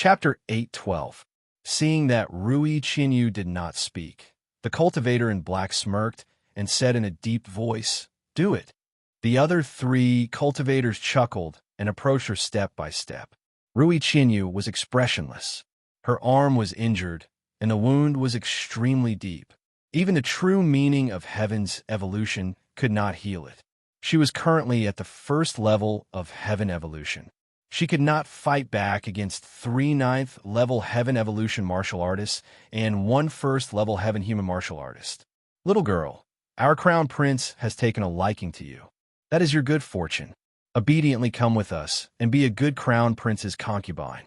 Chapter 8:12. Seeing that Rui Chinyu did not speak, the cultivator in black smirked and said in a deep voice, "Do it." The other three cultivators chuckled and approached her step by step. Rui Chinyu was expressionless. Her arm was injured, and the wound was extremely deep. Even the true meaning of heaven's evolution could not heal it. She was currently at the first level of heaven evolution. She could not fight back against 3 9th-level heaven evolution martial artists and 1 1st-level heaven human martial artist. "Little girl, our crown prince has taken a liking to you. That is your good fortune. Obediently come with us and be a good crown prince's concubine,"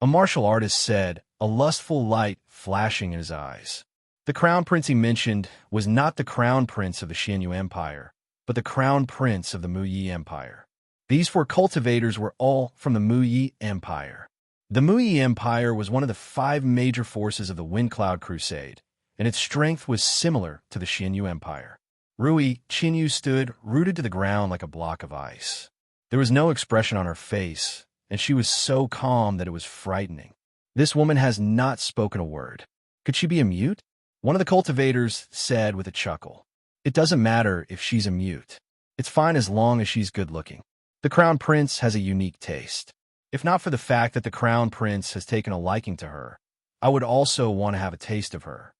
a martial artist said, a lustful light flashing in his eyes. The crown prince he mentioned was not the crown prince of the Xianyu Empire, but the crown prince of the Muyi Empire. These 4 cultivators were all from the Muyi Empire. The Muyi Empire was one of the 5 major forces of the Wind Cloud Crusade, and its strength was similar to the Xianyu Empire. Rui Chinyu stood rooted to the ground like a block of ice. There was no expression on her face, and she was so calm that it was frightening. "This woman has not spoken a word. Could she be a mute?" One of the cultivators said with a chuckle. "It doesn't matter if she's a mute. It's fine as long as she's good-looking. The crown prince has a unique taste. If not for the fact that the crown prince has taken a liking to her, I would also want to have a taste of her."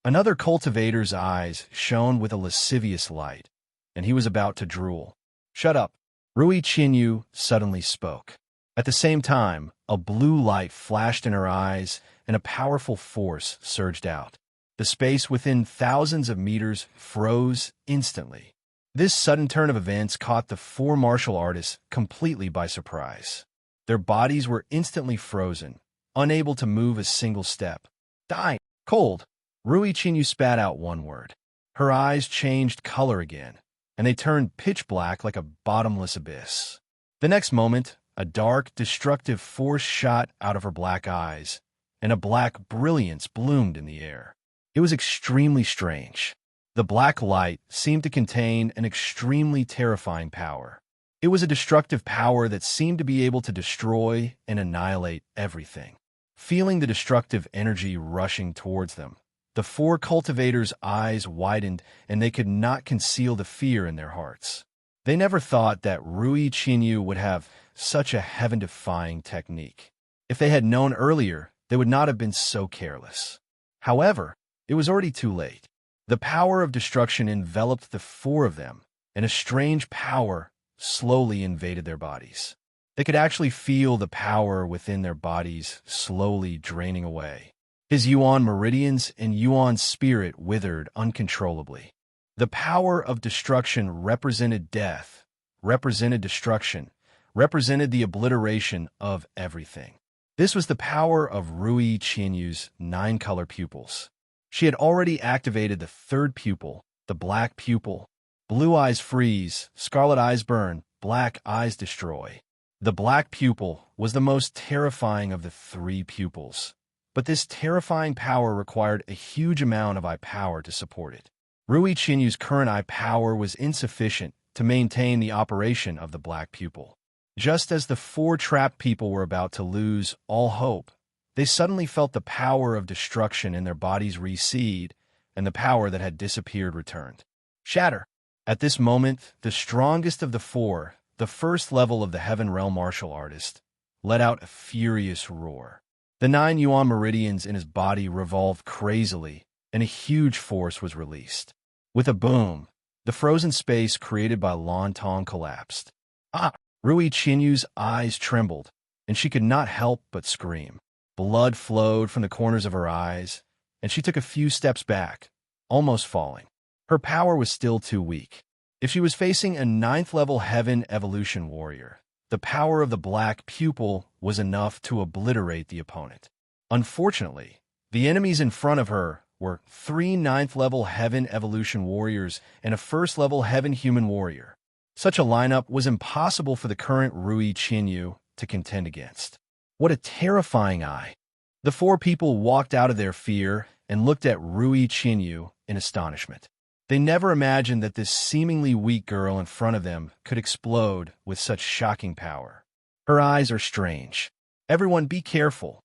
Another cultivator's eyes shone with a lascivious light, and he was about to drool. "Shut up." Rui Chinyu suddenly spoke. At the same time, a blue light flashed in her eyes, and a powerful force surged out. The space within thousands of meters froze instantly. This sudden turn of events caught the 4 martial artists completely by surprise. Their bodies were instantly frozen, unable to move a single step. "Die! Cold!" Rui Chinyu spat out one word. Her eyes changed color again, and they turned pitch black like a bottomless abyss. The next moment, a dark, destructive force shot out of her black eyes, and a black brilliance bloomed in the air. It was extremely strange. The black light seemed to contain an extremely terrifying power. It was a destructive power that seemed to be able to destroy and annihilate everything. Feeling the destructive energy rushing towards them, the 4 cultivators' eyes widened, and they could not conceal the fear in their hearts. They never thought that Rui Chinyu would have such a heaven-defying technique. If they had known earlier, they would not have been so careless. However, it was already too late. The power of destruction enveloped the 4 of them, and a strange power slowly invaded their bodies. They could actually feel the power within their bodies slowly draining away. His Yuan meridians and Yuan spirit withered uncontrollably. The power of destruction represented death, represented destruction, represented the obliteration of everything. This was the power of Rui Chinyu's 9-color pupils. She had already activated the 3rd pupil, the black pupil. Blue eyes freeze, scarlet eyes burn, black eyes destroy. The black pupil was the most terrifying of the 3 pupils, but this terrifying power required a huge amount of eye power to support it. Rui Chinyu's current eye power was insufficient to maintain the operation of the black pupil. Just as the 4 trapped people were about to lose all hope, they suddenly felt the power of destruction in their bodies recede, and the power that had disappeared returned. "Shatter!" At this moment, the strongest of the 4, the 1st level of the Heaven Realm martial artist, let out a furious roar. The 9 Yuan meridians in his body revolved crazily, and a huge force was released. With a boom, the frozen space created by Lan Tong collapsed. "Ah!" Rui Chinyu's eyes trembled, and she could not help but scream. Blood flowed from the corners of her eyes, and she took a few steps back, almost falling. Her power was still too weak. If she was facing a 9th-level heaven evolution warrior, the power of the black pupil was enough to obliterate the opponent. Unfortunately, the enemies in front of her were 3 9th-level heaven evolution warriors and a 1st-level heaven human warrior. Such a lineup was impossible for the current Rui Chinyu to contend against. What a terrifying eye! The 4 people walked out of their fear and looked at Rui Chinyu in astonishment. They never imagined that this seemingly weak girl in front of them could explode with such shocking power. Her eyes are strange. Everyone be careful.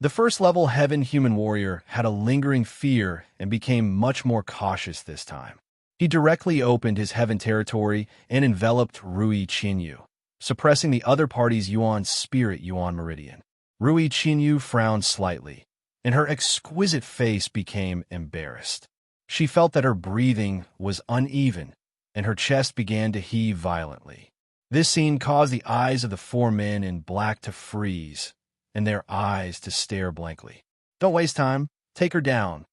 The first level Heaven human warrior had a lingering fear and became much more cautious this time. He directly opened his Heaven territory and enveloped Rui Qinyu, suppressing the other party's Yuan spirit Yuan meridian. Rui Qinyu frowned slightly, and her exquisite face became embarrassed. She felt that her breathing was uneven, and her chest began to heave violently. This scene caused the eyes of the four men in black to freeze, and their eyes to stare blankly. Don't waste time. Take her down.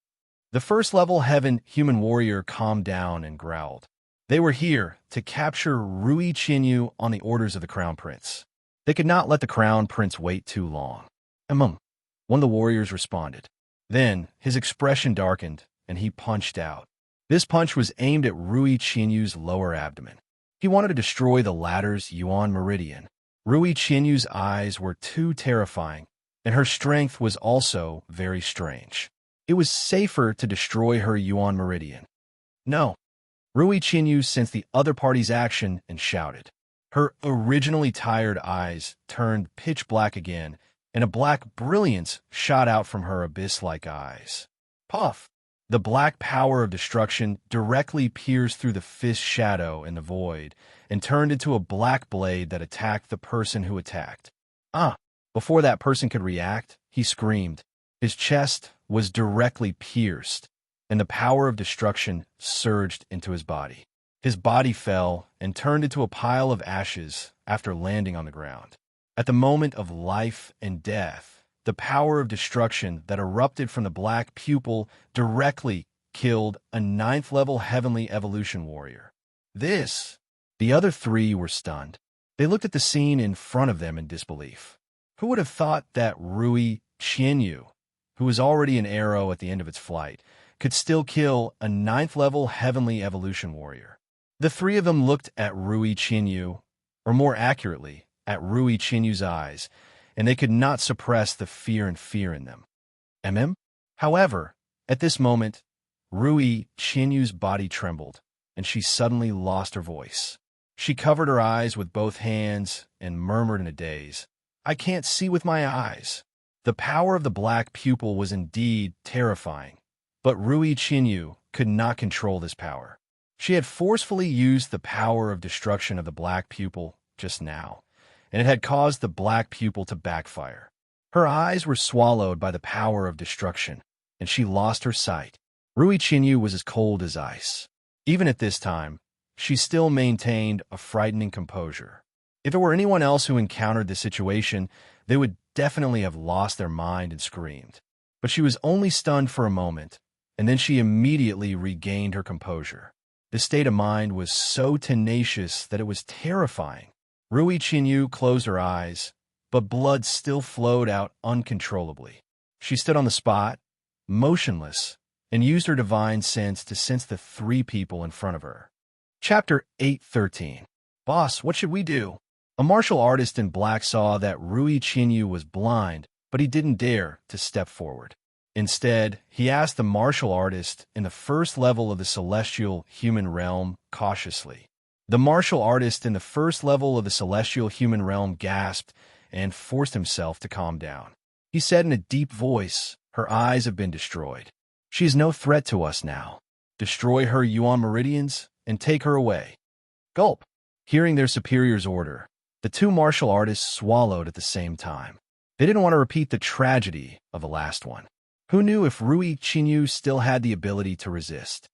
The first level Heaven human warrior calmed down and growled. They were here to capture Rui Qinyu on the orders of the Crown Prince. They could not let the Crown Prince wait too long. One of the warriors responded. Then his expression darkened, and he punched out. This punch was aimed at Rui Qinyu's lower abdomen. He wanted to destroy the latter's Yuan meridian. Rui Qinyu's eyes were too terrifying, and her strength was also very strange. It was safer to destroy her Yuan meridian. No. Rui Qinyu sensed the other party's action and shouted. Her originally tired eyes turned pitch black again, and a black brilliance shot out from her abyss-like eyes. Puff! The black power of destruction directly pierced through the fist's shadow in the void and turned into a black blade that attacked the person who attacked. Before that person could react, he screamed. His chest was directly pierced, and the power of destruction surged into his body. His body fell and turned into a pile of ashes after landing on the ground. At the moment of life and death, the power of destruction that erupted from the black pupil directly killed a 9th-level heavenly evolution warrior. The other three were stunned. They looked at the scene in front of them in disbelief. Who would have thought that Rui Qinyu, who was already an arrow at the end of its flight, could still kill a 9th-level heavenly evolution warrior? The three of them looked at Rui Qinyu, or more accurately, at Rui Qinyu's eyes, and they could not suppress the fear in them. However, at this moment, Rui Qinyu's body trembled, and she suddenly lost her voice. She covered her eyes with both hands and murmured in a daze, I can't see with my eyes. The power of the black pupil was indeed terrifying, but Rui Qinyu could not control this power. She had forcefully used the power of destruction of the black pupil just now, and it had caused the black pupil to backfire. Her eyes were swallowed by the power of destruction, and she lost her sight. Rui Qinyu was as cold as ice. Even at this time, she still maintained a frightening composure. If it were anyone else who encountered the situation, they would definitely have lost their mind and screamed. But she was only stunned for a moment, and then she immediately regained her composure. This state of mind was so tenacious that it was terrifying. Rui Qinyu closed her eyes, but blood still flowed out uncontrollably. She stood on the spot, motionless, and used her divine sense to sense the three people in front of her. Chapter 8:13. Boss, what should we do? A martial artist in black saw that Rui Qinyu was blind, but he didn't dare to step forward. Instead, he asked the martial artist in the first level of the celestial human realm cautiously. The martial artist in the first level of the celestial human realm gasped and forced himself to calm down. He said in a deep voice, her eyes have been destroyed. She is no threat to us now. Destroy her Yuan meridians and take her away. Gulp. Hearing their superior's order, the two martial artists swallowed at the same time. They didn't want to repeat the tragedy of the last one. Who knew if Rui Qinyu still had the ability to resist?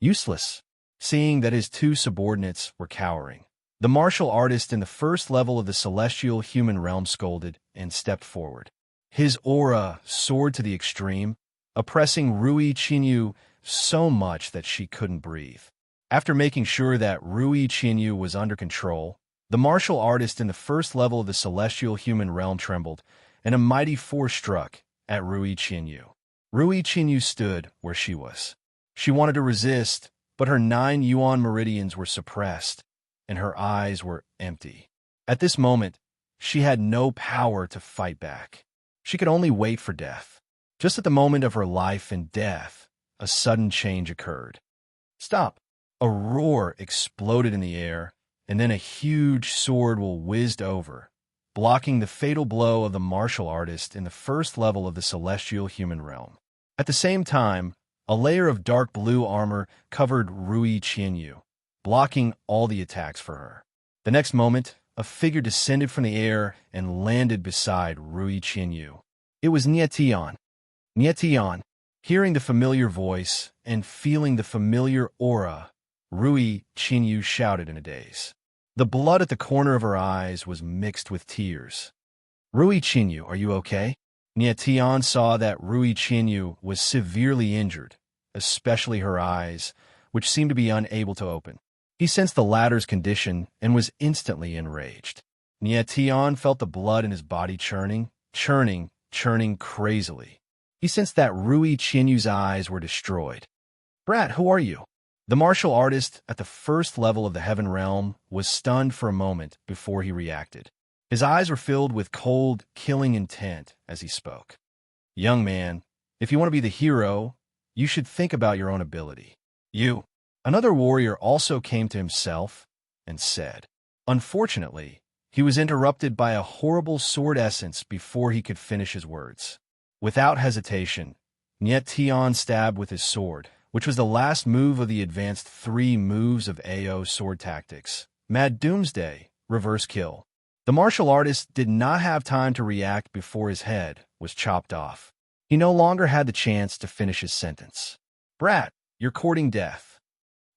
Useless. Seeing that his two subordinates were cowering, the martial artist in the first level of the celestial human realm scolded and stepped forward. His aura soared to the extreme, oppressing Rui Qinyu so much that she couldn't breathe. After making sure that Rui Qinyu was under control, the martial artist in the first level of the celestial human realm trembled, and a mighty force struck at Rui Qinyu. Rui Qinyu stood where she was. She wanted to resist, but her 9 Yuan meridians were suppressed, and her eyes were empty. At this moment, she had no power to fight back. She could only wait for death. Just at the moment of her life and death, a sudden change occurred. Stop! A roar exploded in the air, and then a huge sword whizzed over, blocking the fatal blow of the martial artist in the first level of the celestial human realm. At the same time, a layer of dark blue armor covered Rui Qianyu, blocking all the attacks for her. The next moment, a figure descended from the air and landed beside Rui Qianyu. It was Nietian. Nietian. Hearing the familiar voice and feeling the familiar aura, Rui Qianyu shouted in a daze. The blood at the corner of her eyes was mixed with tears. Rui Qianyu, are you okay? Nietian saw that Rui Qianyu was severely injured, especially her eyes, which seemed to be unable to open. He sensed the latter's condition and was instantly enraged. Nietian felt the blood in his body churning crazily. He sensed that Rui Qianyu's eyes were destroyed. Brat, who are you? The martial artist at the first level of the heaven realm was stunned for a moment before he reacted. His eyes were filled with cold, killing intent as he spoke. Young man, if you want to be the hero, you should think about your own ability. You. Another warrior also came to himself and said. Unfortunately, he was interrupted by a horrible sword essence before he could finish his words. Without hesitation, Niet Tian stabbed with his sword, which was the last move of the advanced 3 moves of AO sword tactics. Mad Doomsday, reverse kill. The martial artist did not have time to react before his head was chopped off. He no longer had the chance to finish his sentence. Brat, you're courting death.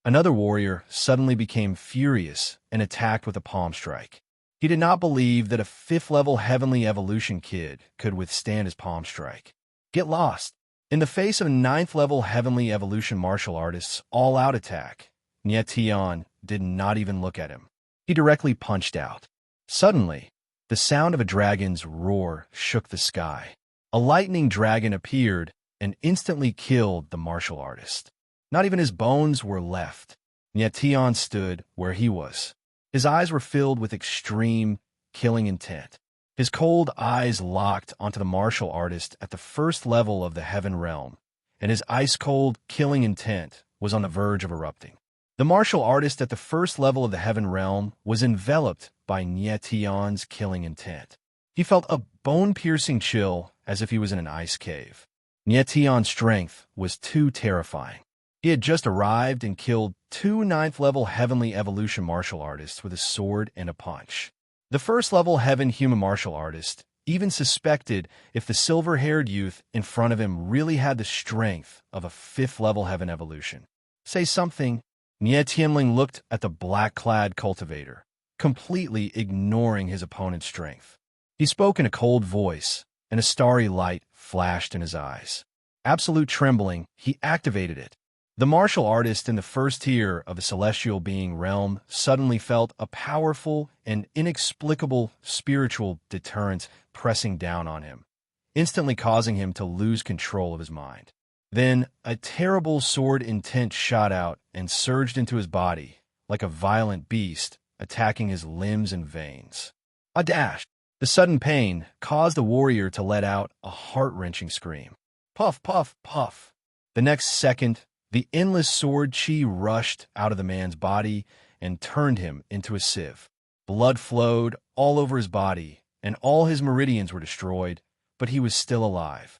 Another warrior suddenly became furious and attacked with a palm strike. He did not believe that a 5th-level heavenly evolution kid could withstand his palm strike. Get lost. In the face of a 9th-level heavenly evolution martial artist's all-out attack, Niet Tian did not even look at him. He directly punched out. Suddenly, the sound of a dragon's roar shook the sky. A lightning dragon appeared and instantly killed the martial artist. Not even his bones were left. Niet Tian stood where he was. His eyes were filled with extreme, killing intent. His cold eyes locked onto the martial artist at the first level of the heaven realm, and his ice-cold, killing intent was on the verge of erupting. The martial artist at the first level of the heaven realm was enveloped by Niet Tian's killing intent. He felt a bone-piercing chill as if he was in an ice cave. Niet Tian's strength was too terrifying. He had just arrived and killed 2 9th-level heavenly evolution martial artists with a sword and a punch. The first-level heaven human martial artist even suspected if the silver-haired youth in front of him really had the strength of a 5th-level heaven evolution. Say something. Niet Tianling looked at the black-clad cultivator, completely ignoring his opponent's strength. He spoke in a cold voice, and a starry light flashed in his eyes. Absolute trembling, he activated it. The martial artist in the first tier of the celestial being realm suddenly felt a powerful and inexplicable spiritual deterrent pressing down on him, instantly causing him to lose control of his mind. Then a terrible sword intent shot out and surged into his body like a violent beast, attacking his limbs and veins. A dash! The sudden pain caused the warrior to let out a heart-wrenching scream. Puff, puff, puff. The next second, the endless sword chi rushed out of the man's body and turned him into a sieve. Blood flowed all over his body, and all his meridians were destroyed, but he was still alive.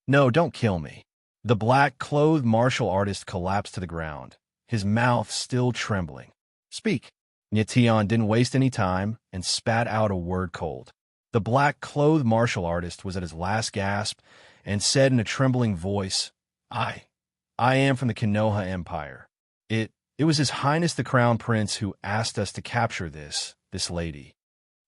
No, don't kill me. The black-clothed martial artist collapsed to the ground, his mouth still trembling. Speak. Niet Tian didn't waste any time and spat out a word cold. The black-clothed martial artist was at his last gasp and said in a trembling voice, I am from the Konoha Empire. It was His Highness the Crown Prince who asked us to capture this lady.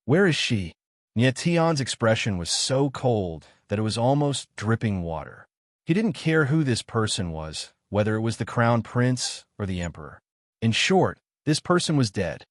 Where is she? Niet Tian's expression was so cold that it was almost dripping water. He didn't care who this person was, whether it was the Crown Prince or the Emperor. In short, this person was dead.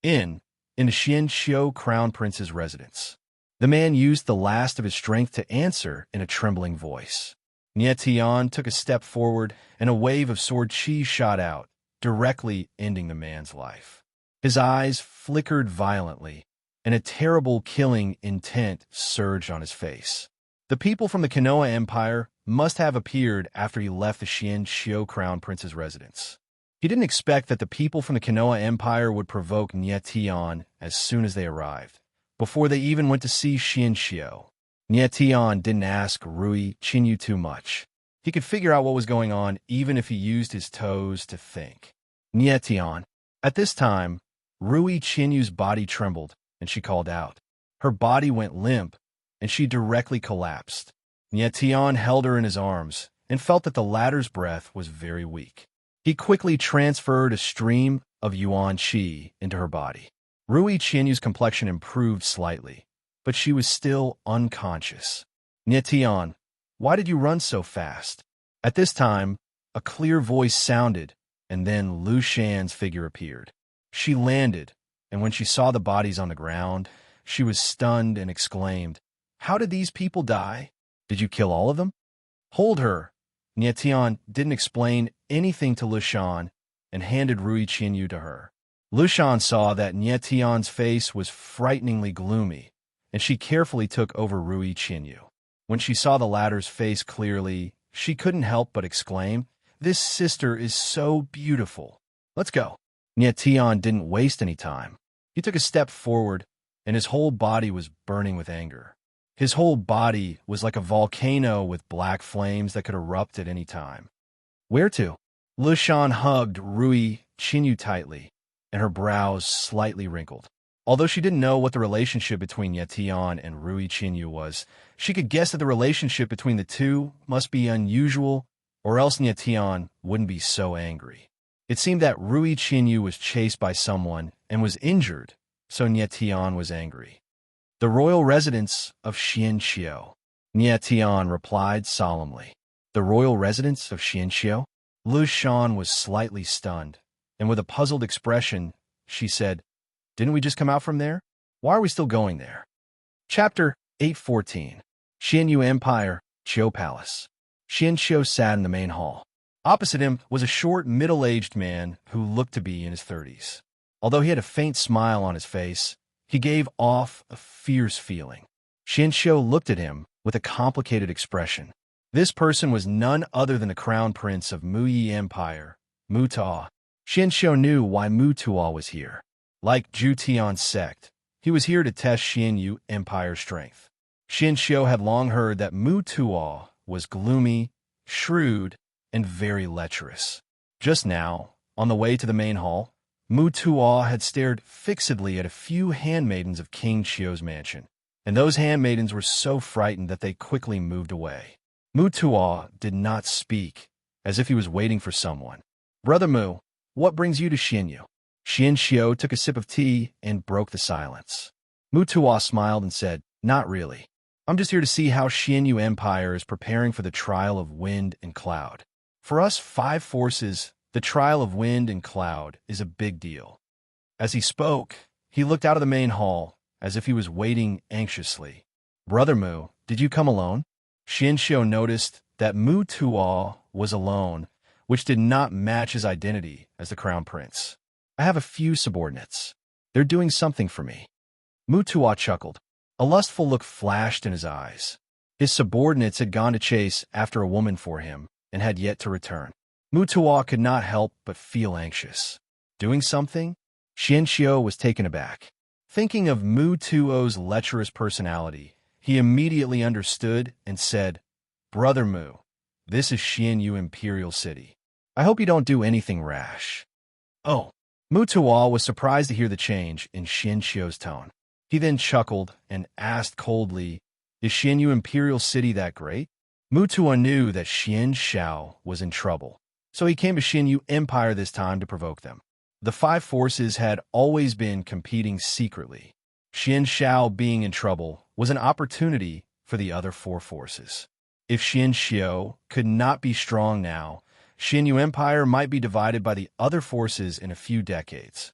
In the Xianxiu Crown Prince's residence. The man used the last of his strength to answer in a trembling voice. Niet Tian took a step forward, and a wave of sword chi shot out, directly ending the man's life. His eyes flickered violently, and a terrible killing intent surged on his face. The people from the Konoha Empire must have appeared after he left the Xianxiu Crown Prince's residence. He didn't expect that the people from the Konoha Empire would provoke Niet Tian as soon as they arrived, before they even went to see Xianxiu. Nietian didn't ask Rui Qinyu too much. He could figure out what was going on even if he used his toes to think. Nietian. At this time, Rui Qinyu's body trembled, and she called out. Her body went limp, and she directly collapsed. Nietian held her in his arms and felt that the latter's breath was very weak. He quickly transferred a stream of yuan qi into her body. Rui Qinyu's complexion improved slightly, but she was still unconscious. Nietian, why did you run so fast? At this time, a clear voice sounded, and then Lu Shan's figure appeared. She landed, and when she saw the bodies on the ground, she was stunned and exclaimed, How did these people die? Did you kill all of them? Hold her. Nietian didn't explain anything to Lu Shan and handed Rui Qinyu to her. Lu Shan saw that Nietian's face was frighteningly gloomy, and she carefully took over Rui Qinyu. When she saw the latter's face clearly, she couldn't help but exclaim, This sister is so beautiful. Let's go. Nietian didn't waste any time. He took a step forward, and his whole body was burning with anger. His whole body was like a volcano with black flames that could erupt at any time. Where to? Lu Shan hugged Rui Qinyu tightly, and her brows slightly wrinkled. Although she didn't know what the relationship between Nietian and Rui Qinyu was, she could guess that the relationship between the two must be unusual, or else Nietian wouldn't be so angry. It seemed that Rui Qinyu was chased by someone and was injured, so Nietian was angry. The royal residence of Xianxiu, Nietian replied solemnly. The royal residence of Xianxiu? Lu Shan was slightly stunned, and with a puzzled expression, she said, Didn't we just come out from there? Why are we still going there? Chapter 814. Xianyu Empire, Qiu Palace. Xianxiu sat in the main hall. Opposite him was a short, middle-aged man who looked to be in his 30s. Although he had a faint smile on his face, he gave off a fierce feeling. Xianxiu looked at him with a complicated expression. This person was none other than the crown prince of Muyi Empire, Mu Tuo. Xianxiu knew why Mu Tuo was here. Like Zhu Tian's sect, he was here to test Xianyu Empire's strength. Xianxiu had long heard that Mu Tuo was gloomy, shrewd, and very lecherous. Just now, on the way to the main hall, Mu Tuo had stared fixedly at a few handmaidens of King Qiu's mansion, and those handmaidens were so frightened that they quickly moved away. Mu Tuo did not speak, as if he was waiting for someone. Brother Mu, what brings you to Xianyu? Xianxiu took a sip of tea and broke the silence. Mu Tuo smiled and said, Not really. I'm just here to see how Xianyu Empire is preparing for the trial of wind and cloud. For us 5 forces, the trial of wind and cloud is a big deal. As he spoke, he looked out of the main hall, as if he was waiting anxiously. Brother Mu, did you come alone? Xianxiu noticed that Mu Tuo was alone, which did not match his identity as the crown prince. I have a few subordinates. They're doing something for me. Mu Tuo chuckled. A lustful look flashed in his eyes. His subordinates had gone to chase after a woman for him and had yet to return. Mu Tuo could not help but feel anxious. Doing something? Xianxiu was taken aback. Thinking of Mu Tuo's lecherous personality, he immediately understood and said, Brother Mu, this is Xianyu Imperial City. I hope you don't do anything rash. Oh. Mu Tuo was surprised to hear the change in Xianxiu's tone. He then chuckled and asked coldly, Is Xianyu Imperial City that great? Mu Tuo knew that Xianxiu was in trouble, so he came to Xianyu Empire this time to provoke them. The 5 forces had always been competing secretly. Xianxiu being in trouble was an opportunity for the other 4 forces. If Xianxiu could not be strong now, Xianyu Empire might be divided by the other forces in a few decades.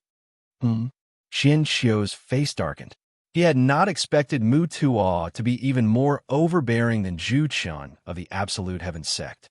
Xianxiu's face darkened. He had not expected Mu Tuo to be even more overbearing than Zhu Qian of the Absolute Heaven sect.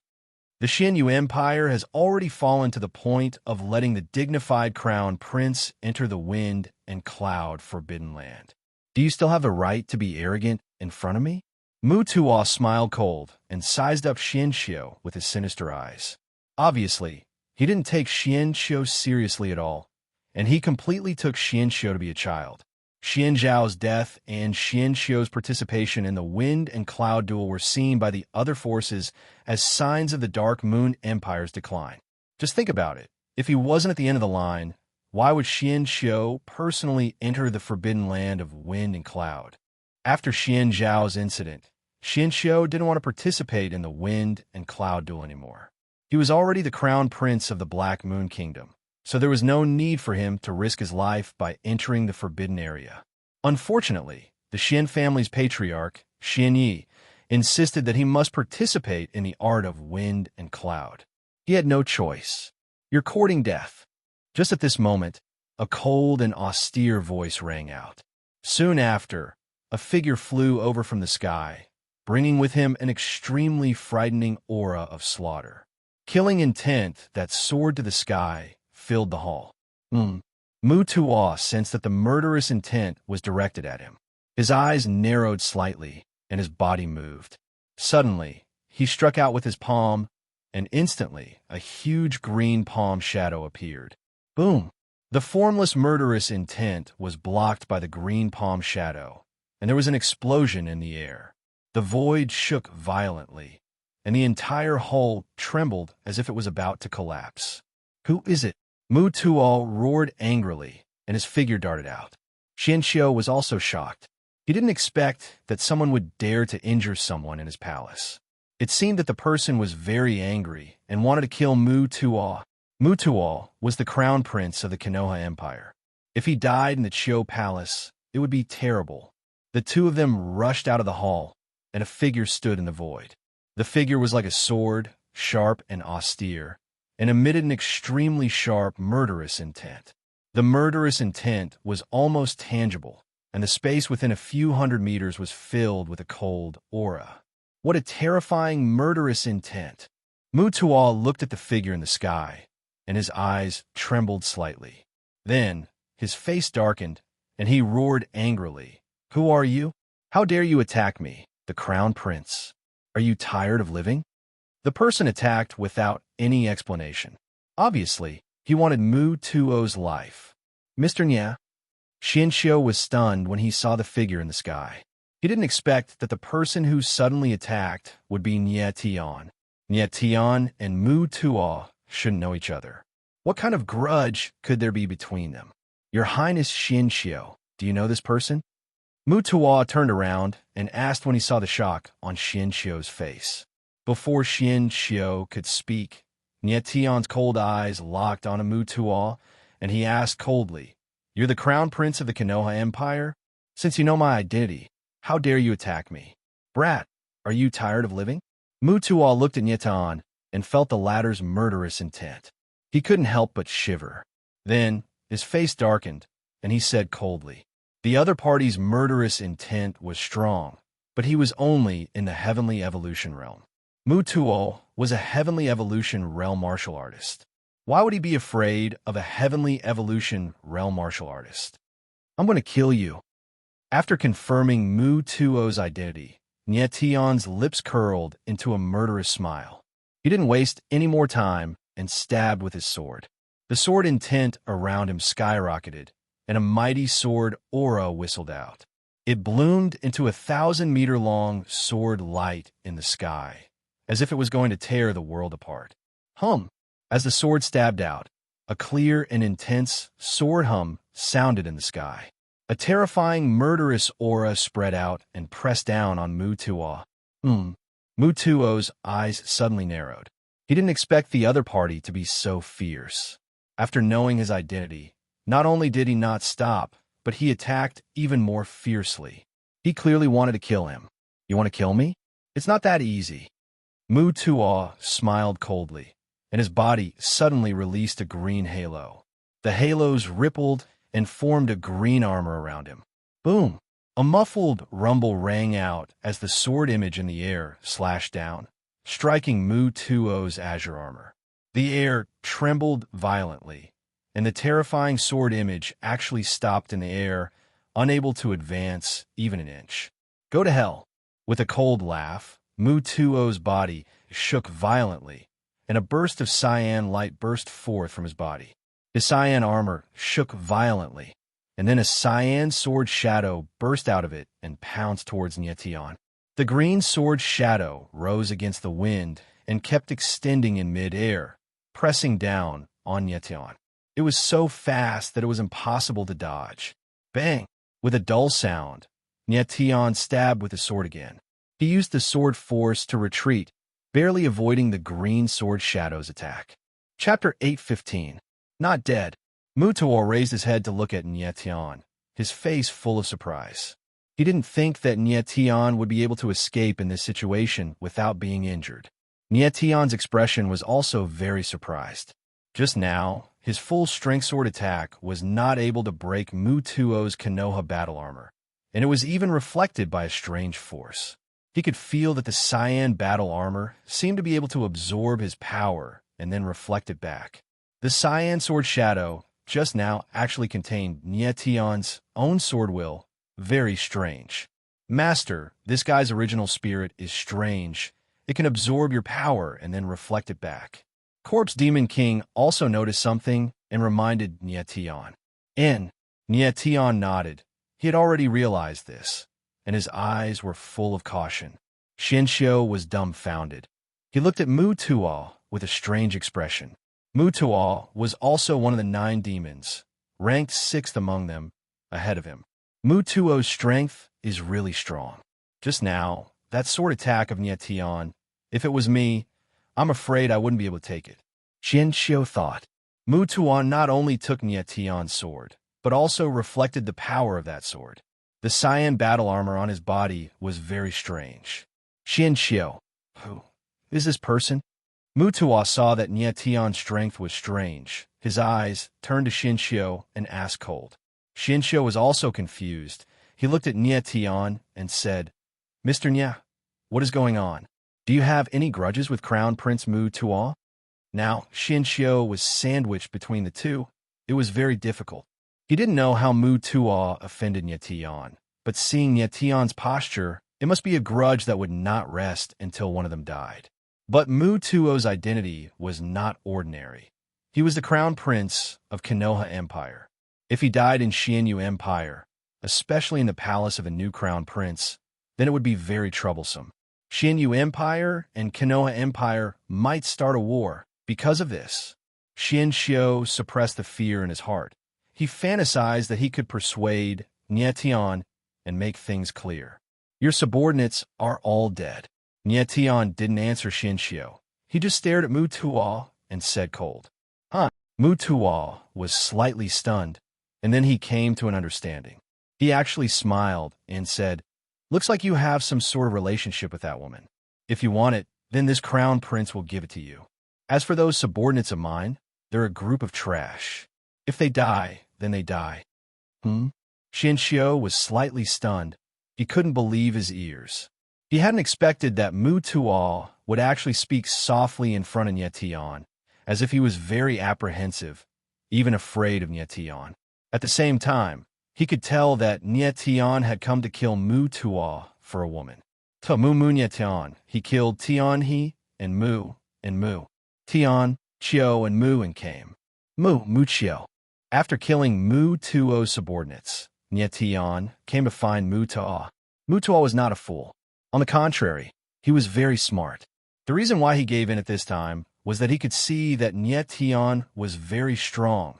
The Xianyu Empire has already fallen to the point of letting the dignified crown prince enter the wind and cloud forbidden land. Do you still have the right to be arrogant in front of me? Mu Tuo smiled cold and sized up Xianxiu with his sinister eyes. Obviously, he didn't take Xianxiu seriously at all, and he completely took Xianxiu to be a child. Xian Zhao's death and Xian Xiu's participation in the wind and cloud duel were seen by the other forces as signs of the Dark Moon Empire's decline. Just think about it. If he wasn't at the end of the line, why would Xian Xiu personally enter the forbidden land of wind and cloud? After Xian Zhao's incident, Xian Xiu didn't want to participate in the wind and cloud duel anymore. He was already the crown prince of the Black Moon Kingdom, so there was no need for him to risk his life by entering the forbidden area. Unfortunately, the Xian family's patriarch, Xian Yi, insisted that he must participate in the art of wind and cloud. He had no choice. You're courting death. Just at this moment, a cold and austere voice rang out. Soon after, a figure flew over from the sky, bringing with him an extremely frightening aura of slaughter. Killing intent that soared to the sky filled the hall. Mu Tuo sensed that the murderous intent was directed at him. His eyes narrowed slightly, and his body moved. Suddenly, he struck out with his palm, and instantly, a huge green palm shadow appeared. Boom! The formless murderous intent was blocked by the green palm shadow, and there was an explosion in the air. The void shook violently, and the entire hull trembled as if it was about to collapse. Who is it? Mu Tuo roared angrily, and his figure darted out. Xian Xiu was also shocked. He didn't expect that someone would dare to injure someone in his palace. It seemed that the person was very angry and wanted to kill Mu Tuo. Mu Tuo was the crown prince of the Konoha Empire. If he died in the Chiu Palace, it would be terrible. The two of them rushed out of the hall, and a figure stood in the void. The figure was like a sword, sharp and austere, and emitted an extremely sharp, murderous intent. The murderous intent was almost tangible, and the space within a few hundred meters was filled with a cold aura. What a terrifying, murderous intent! Mu Tuo looked at the figure in the sky, and his eyes trembled slightly. Then, his face darkened, and he roared angrily. "Who are you? How dare you attack me, the crown prince? Are you tired of living?" The person attacked without any explanation. Obviously, he wanted Mu Tuo's life. "Mr. Nya?" Xian Xiu was stunned when he saw the figure in the sky. He didn't expect that the person who suddenly attacked would be Nye Tian. Nye Tian and Mu Tuo shouldn't know each other. What kind of grudge could there be between them? "Your Highness Xian Xiu, do you know this person?" Mu Tuo turned around and asked when he saw the shock on Xian Xiu's face. Before Xian Xiu could speak, Nye Tian's cold eyes locked onto Mu Tuo, and he asked coldly, "You're the crown prince of the Konoha Empire? Since you know my identity, how dare you attack me? Brat, are you tired of living?" Mu Tuo looked at Nye Tian and felt the latter's murderous intent. He couldn't help but shiver. Then, his face darkened, and he said coldly, "The other party's murderous intent was strong, but he was only in the heavenly evolution realm." Mu Tuo was a heavenly evolution realm martial artist. Why would he be afraid of a heavenly evolution realm martial artist? "I'm going to kill you." After confirming Mu Tuo's identity, Nye Tian's lips curled into a murderous smile. He didn't waste any more time and stabbed with his sword. The sword intent around him skyrocketed, and a mighty sword aura whistled out. It bloomed into a 1,000-meter-long sword light in the sky, as if it was going to tear the world apart. Hum! As the sword stabbed out, a clear and intense sword hum sounded in the sky. A terrifying, murderous aura spread out and pressed down on Mu Tuo. Mu Tuo's eyes suddenly narrowed. He didn't expect the other party to be so fierce. After knowing his identity, not only did he not stop, but he attacked even more fiercely. He clearly wanted to kill him. "You want to kill me? It's not that easy." Mu Tuo smiled coldly, and his body suddenly released a green halo. The halos rippled and formed a green armor around him. Boom! A muffled rumble rang out as the sword image in the air slashed down, striking Mu Tuo's azure armor. The air trembled violently, and the terrifying sword image actually stopped in the air, unable to advance even an inch. "Go to hell." With a cold laugh, Mu Tuo's body shook violently, and a burst of cyan light burst forth from his body. His cyan armor shook violently, and then a cyan sword shadow burst out of it and pounced towards Nietian. The green sword shadow rose against the wind and kept extending in mid-air, pressing down on Nietian. It was so fast that it was impossible to dodge. Bang! With a dull sound, Nietian stabbed with his sword again. He used the sword force to retreat, barely avoiding the green sword shadow's attack. Chapter 8:15. Not dead. Mutuo raised his head to look at Nietian, his face full of surprise. He didn't think that Nietian would be able to escape in this situation without being injured. Nietian's expression was also very surprised. Just now, his full-strength sword attack was not able to break Mutuo's Konoha battle armor, and it was even reflected by a strange force. He could feel that the cyan battle armor seemed to be able to absorb his power and then reflect it back. The cyan sword shadow just now actually contained Nietian's own sword will. Very strange. Master, this guy's original spirit is strange. It can absorb your power and then reflect it back. Corpse Demon King also noticed something and reminded Nietian. Nietian nodded. He had already realized this, and his eyes were full of caution. Shinshio was dumbfounded. He looked at Mutuo with a strange expression. Mutuo was also one of the 9 demons, ranked 6th among them, ahead of him. Mutuo's strength is really strong. Just now, that sword attack of Nietian, if it was me, I'm afraid I wouldn't be able to take it. Shinshio thought. Mutuo not only took Nietian's sword, but also reflected the power of that sword. The cyan battle armor on his body was very strange. Shinshio, who is this person? Mutuo saw that Nietian's strength was strange. His eyes turned to Shinshio and asked cold. Shinshio was also confused. He looked at Nietian and said, Mr. Nya, what is going on? Do you have any grudges with Crown Prince Mutuo? Now, Shinshio was sandwiched between the two. It was very difficult. He didn't know how Mutuo offended Nietian, but seeing Nietian's posture, it must be a grudge that would not rest until one of them died. But Mutuo's identity was not ordinary. He was the Crown Prince of Konoha Empire. If he died in Xianyu Empire, especially in the palace of a new Crown Prince, then it would be very troublesome. Xianyu Empire and Konoha Empire might start a war. Because of this, Shinshio suppressed the fear in his heart. He fantasized that he could persuade Nietian and make things clear. Your subordinates are all dead. Nietian didn't answer Shinshio. He just stared at Mutuo and said cold. Huh? Mutuo was slightly stunned, and then he came to an understanding. He actually smiled and said, Looks like you have some sort of relationship with that woman. If you want it, then this crown prince will give it to you. As for those subordinates of mine, they're a group of trash. If they die, then they die. Shinshio was slightly stunned. He couldn't believe his ears. He hadn't expected that Mutuo would actually speak softly in front of Nietian, as if he was very apprehensive, even afraid of Nietian. At the same time, he could tell that Nietian had come to kill Mutuo for a woman. To Mu Nietian, he killed Tianhe and Mu. Tian, Chio, and Mu and came. Muchio. After killing Mutuo's subordinates, Nietian came to find Mutuo. Mutuo was not a fool. On the contrary, he was very smart. The reason why he gave in at this time was that he could see that Nietian was very strong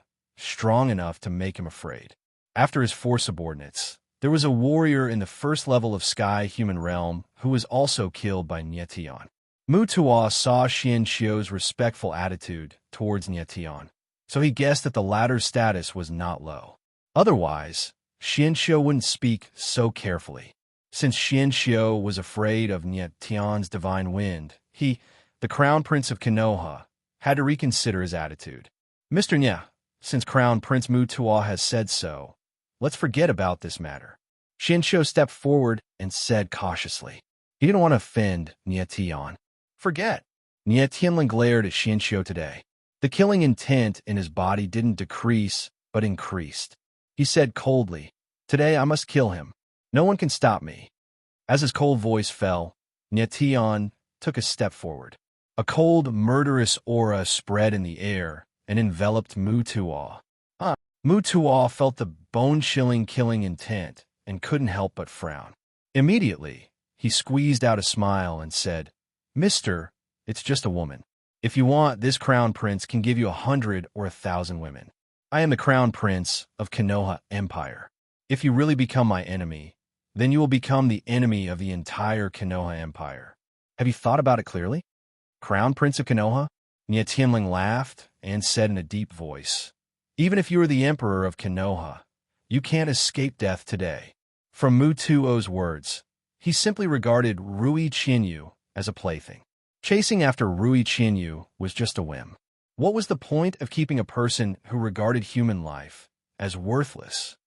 enough to make him afraid. After his 4 subordinates, there was a warrior in the first level of Sky Human Realm who was also killed by Nietian. Mutuo saw Shinshio's respectful attitude towards Nietian, so he guessed that the latter's status was not low. Otherwise, Shinshio wouldn't speak so carefully. Since Shinshio was afraid of Nietian's divine wind, he, the Crown Prince of Konoha, had to reconsider his attitude. Mr. Nya, since Crown Prince Mutuo has said so, let's forget about this matter. Shinshio stepped forward and said cautiously. He didn't want to offend Nietian. Forget. Nietian glared at Shinshio today. The killing intent in his body didn't decrease, but increased. He said coldly, Today I must kill him. No one can stop me. As his cold voice fell, Nietian took a step forward. A cold, murderous aura spread in the air and enveloped Mutuo. Mutuo felt the bone-chilling killing intent and couldn't help but frown. Immediately, he squeezed out a smile and said, "Mister, it's just a woman. If you want, this crown prince can give you 100 or 1,000 women. I am the crown prince of Konoha Empire. If you really become my enemy, then you will become the enemy of the entire Konoha Empire. Have you thought about it clearly?" "Crown Prince of Konoha?" Tianling laughed and said in a deep voice, "Even if you are the emperor of Konoha, you can't escape death today." From Mutuo's words, he simply regarded Rui Chinyu as a plaything. Chasing after Rui Chinyu was just a whim. What was the point of keeping a person who regarded human life as worthless?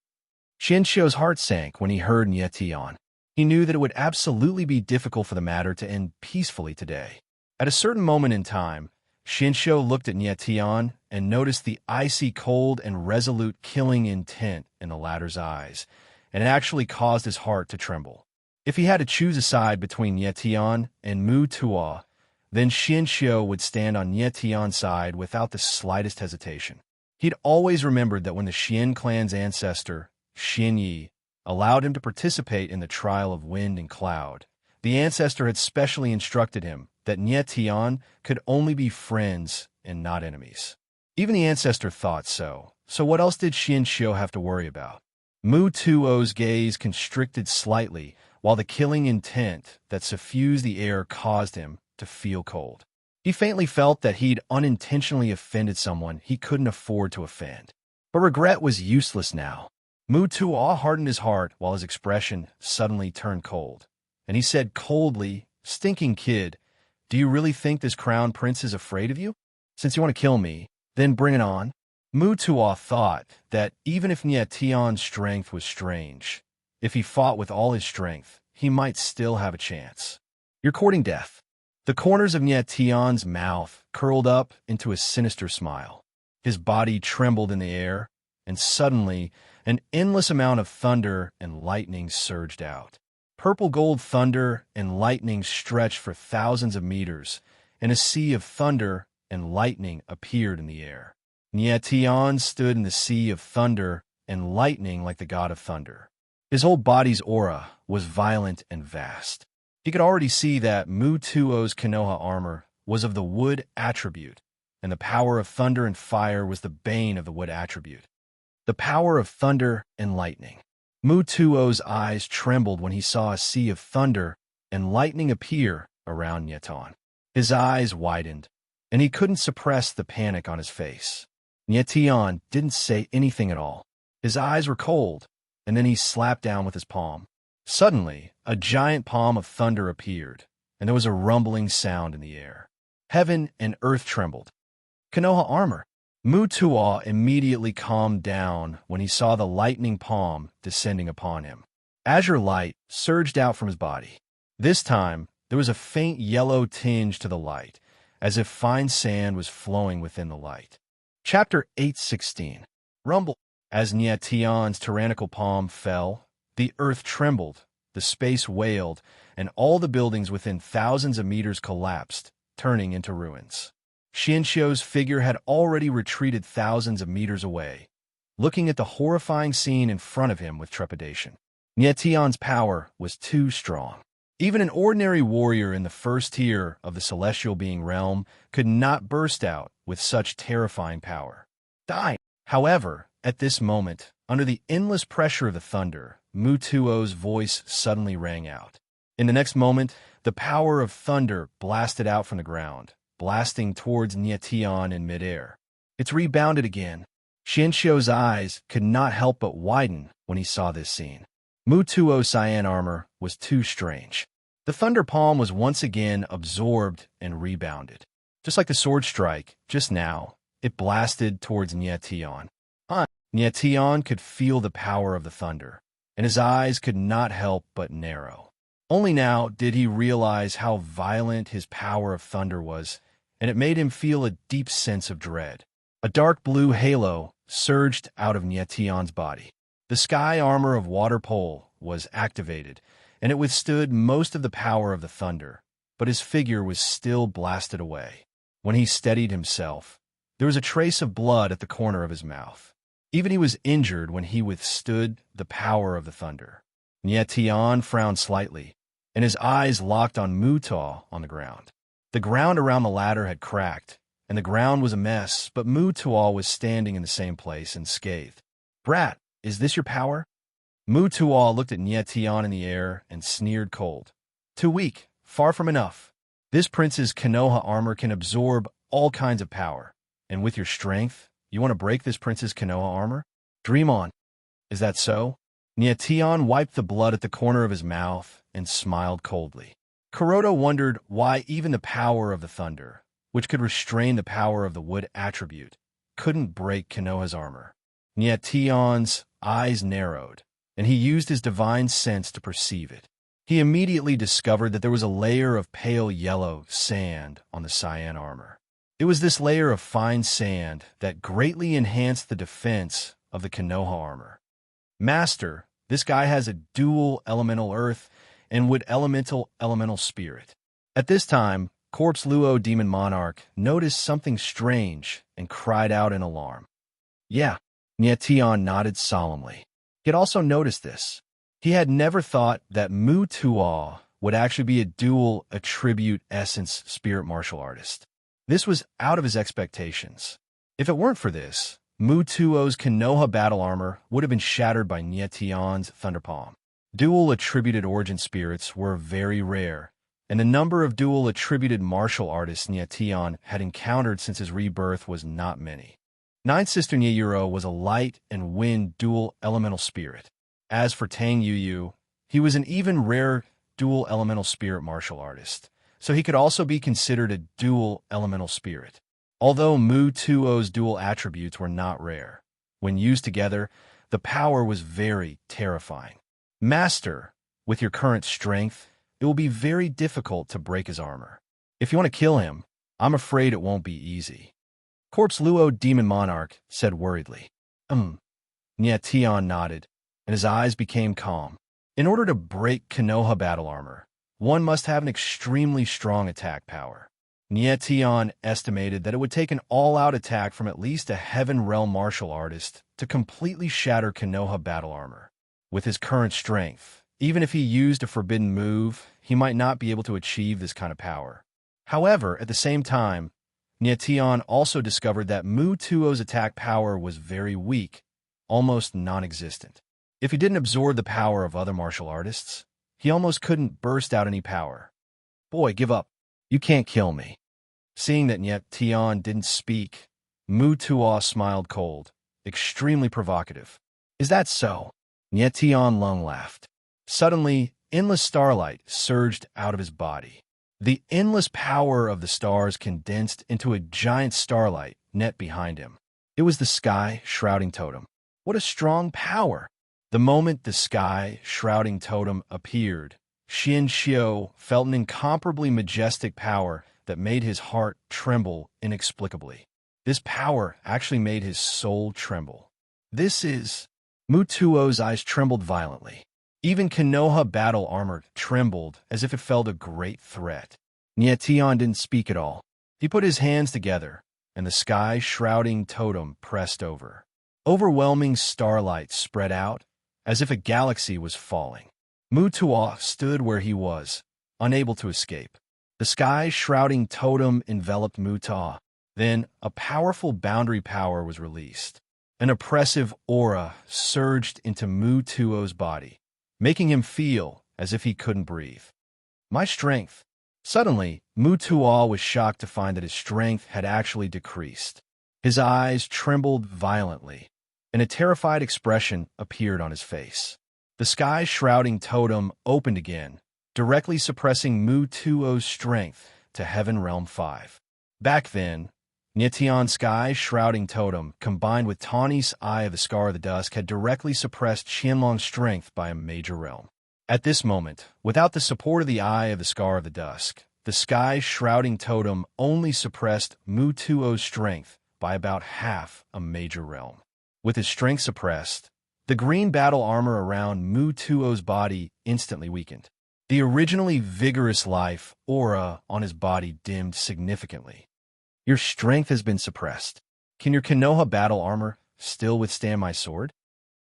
Shinshio's heart sank when he heard Tian. He knew that it would absolutely be difficult for the matter to end peacefully today. At a certain moment in time, Shinshio looked at Tian and noticed the icy cold and resolute killing intent in the latter's eyes, and it actually caused his heart to tremble. If he had to choose a side between Tian and Mutuo, then Shinshio would stand on Tian's side without the slightest hesitation. He'd always remembered that when the Xian clan's ancestor, Xin Yi, allowed him to participate in the trial of wind and cloud, the ancestor had specially instructed him that Tian could only be friends and not enemies. Even the ancestor thought so, so what else did Shinshio have to worry about? Mutuo's gaze constricted slightly, while the killing intent that suffused the air caused him to feel cold. He faintly felt that he'd unintentionally offended someone he couldn't afford to offend. But regret was useless now. Mutuo hardened his heart while his expression suddenly turned cold. And he said coldly, "Stinking kid, do you really think this crown prince is afraid of you? Since you want to kill me, then bring it on." Mutuo thought that even if Tian's strength was strange, if he fought with all his strength, he might still have a chance. "You're courting death." The corners of Tian's mouth curled up into a sinister smile. His body trembled in the air, and suddenly an endless amount of thunder and lightning surged out. Purple gold thunder and lightning stretched for thousands of meters, and a sea of thunder and lightning appeared in the air. Tian stood in the sea of thunder and lightning like the god of thunder. His whole body's aura was violent and vast. He could already see that Mutuo's Konoha armor was of the wood attribute, and the power of thunder and fire was the bane of the wood attribute. The power of thunder and lightning. Mutuo's eyes trembled when he saw a sea of thunder and lightning appear around Tian. His eyes widened, and he couldn't suppress the panic on his face. Tian didn't say anything at all. His eyes were cold, and then he slapped down with his palm. Suddenly, a giant palm of thunder appeared, and there was a rumbling sound in the air. Heaven and earth trembled. Konoha armor. Mutuo immediately calmed down when he saw the lightning palm descending upon him. Azure light surged out from his body. This time, there was a faint yellow tinge to the light, as if fine sand was flowing within the light. Chapter 8:16. Rumble. As Tian's tyrannical palm fell, the earth trembled, the space wailed, and all the buildings within thousands of meters collapsed, turning into ruins. Shinshio's figure had already retreated thousands of meters away, looking at the horrifying scene in front of him with trepidation. Tian's power was too strong. Even an ordinary warrior in the first tier of the celestial being realm could not burst out with such terrifying power. Die! However, at this moment, under the endless pressure of the thunder, Mutuo's voice suddenly rang out. In the next moment, the power of thunder blasted out from the ground, blasting towards Tian in midair. It's rebounded again. Shinshio's eyes could not help but widen when he saw this scene. Mutuo's cyan armor was too strange. The thunder palm was once again absorbed and rebounded. Just like the sword strike, just now, it blasted towards Tian. Tian could feel the power of the thunder, and his eyes could not help but narrow. Only now did he realize how violent his power of thunder was, and it made him feel a deep sense of dread. A dark blue halo surged out of Tian's body. The sky armor of water pole was activated, and it withstood most of the power of the thunder, but his figure was still blasted away. When he steadied himself, there was a trace of blood at the corner of his mouth. Even he was injured when he withstood the power of the thunder. Nyetian frowned slightly, and his eyes locked on Mutaw on the ground. The ground around the ladder had cracked, and the ground was a mess, but Mutaw was standing in the same place and scathed. "Brat, is this your power?" Mutaw looked at Nyetian in the air and sneered cold. "Too weak, far from enough. This prince's Konoha armor can absorb all kinds of power, and with your strength, you want to break this prince's Konoha armor? Dream on. Is that so?" Nyetian wiped the blood at the corner of his mouth and smiled coldly. Kuroda wondered why even the power of the thunder, which could restrain the power of the wood attribute, couldn't break Konoha's armor. Nyetian's eyes narrowed, and he used his divine sense to perceive it. He immediately discovered that there was a layer of pale yellow sand on the cyan armor. It was this layer of fine sand that greatly enhanced the defense of the Konoha armor. "Master, this guy has a dual elemental earth and wood elemental spirit." At this time, Corpse Luo Demon Monarch noticed something strange and cried out in alarm. "Yeah," Nyetian nodded solemnly. He had also noticed this. He had never thought that Mutaw would actually be a dual attribute essence spirit martial artist. This was out of his expectations. If it weren't for this, Mutaw's Konoha battle armor would have been shattered by Nyetian's Thunder Palm. Dual attributed origin spirits were very rare, and the number of dual attributed martial artists Nyetian had encountered since his rebirth was not many. Ninth Sister Nyeyuro was a light and wind dual elemental spirit. As for Tang Yuyu, he was an even rare dual elemental spirit martial artist, so he could also be considered a dual elemental spirit. Although Mutao's dual attributes were not rare, when used together, the power was very terrifying. "Master, with your current strength, it will be very difficult to break his armor. If you want to kill him, I'm afraid it won't be easy." Corpse Luo Demon Monarch said worriedly. Nyetian nodded, and his eyes became calm. In order to break Konoha battle armor, one must have an extremely strong attack power. Nyetian estimated that it would take an all-out attack from at least a Heaven Realm martial artist to completely shatter Konoha battle armor. With his current strength, even if he used a forbidden move, he might not be able to achieve this kind of power. However, at the same time, Nyetian also discovered that Mutao's attack power was very weak, almost non-existent. If he didn't absorb the power of other martial artists, he almost couldn't burst out any power. "Boy, give up. You can't kill me." Seeing that Nyetian didn't speak, Mutaw smiled cold, extremely provocative. "Is that so?" Nyetian Lung laughed. Suddenly, endless starlight surged out of his body. The endless power of the stars condensed into a giant starlight net behind him. It was the sky shrouding totem. What a strong power! The moment the sky shrouding totem appeared, Xin Xiu felt an incomparably majestic power that made his heart tremble inexplicably. This power actually made his soul tremble. "This is..." Mutao's eyes trembled violently. Even Konoha battle armor trembled as if it felt a great threat. Nyetian didn't speak at all. He put his hands together, and the sky shrouding totem pressed over. Overwhelming starlight spread out, as if a galaxy was falling. Mutaw stood where he was, unable to escape. The sky shrouding totem enveloped Mutaw. Then a powerful boundary power was released. An oppressive aura surged into Mutao's body, making him feel as if he couldn't breathe. "My strength." Suddenly, Mutaw was shocked to find that his strength had actually decreased. His eyes trembled violently, and a terrified expression appeared on his face. The sky shrouding totem opened again, directly suppressing Mutao's strength to Heaven Realm 5. Back then, Nyetian's sky shrouding totem, combined with Tawny's Eye of the Scar of the Dusk, had directly suppressed Qianlong's strength by a major realm. At this moment, without the support of the Eye of the Scar of the Dusk, the sky shrouding totem only suppressed Mutao's strength by about half a major realm. With his strength suppressed, the green battle armor around Mutao's body instantly weakened. The originally vigorous life aura on his body dimmed significantly. "Your strength has been suppressed. Can your Konoha battle armor still withstand my sword?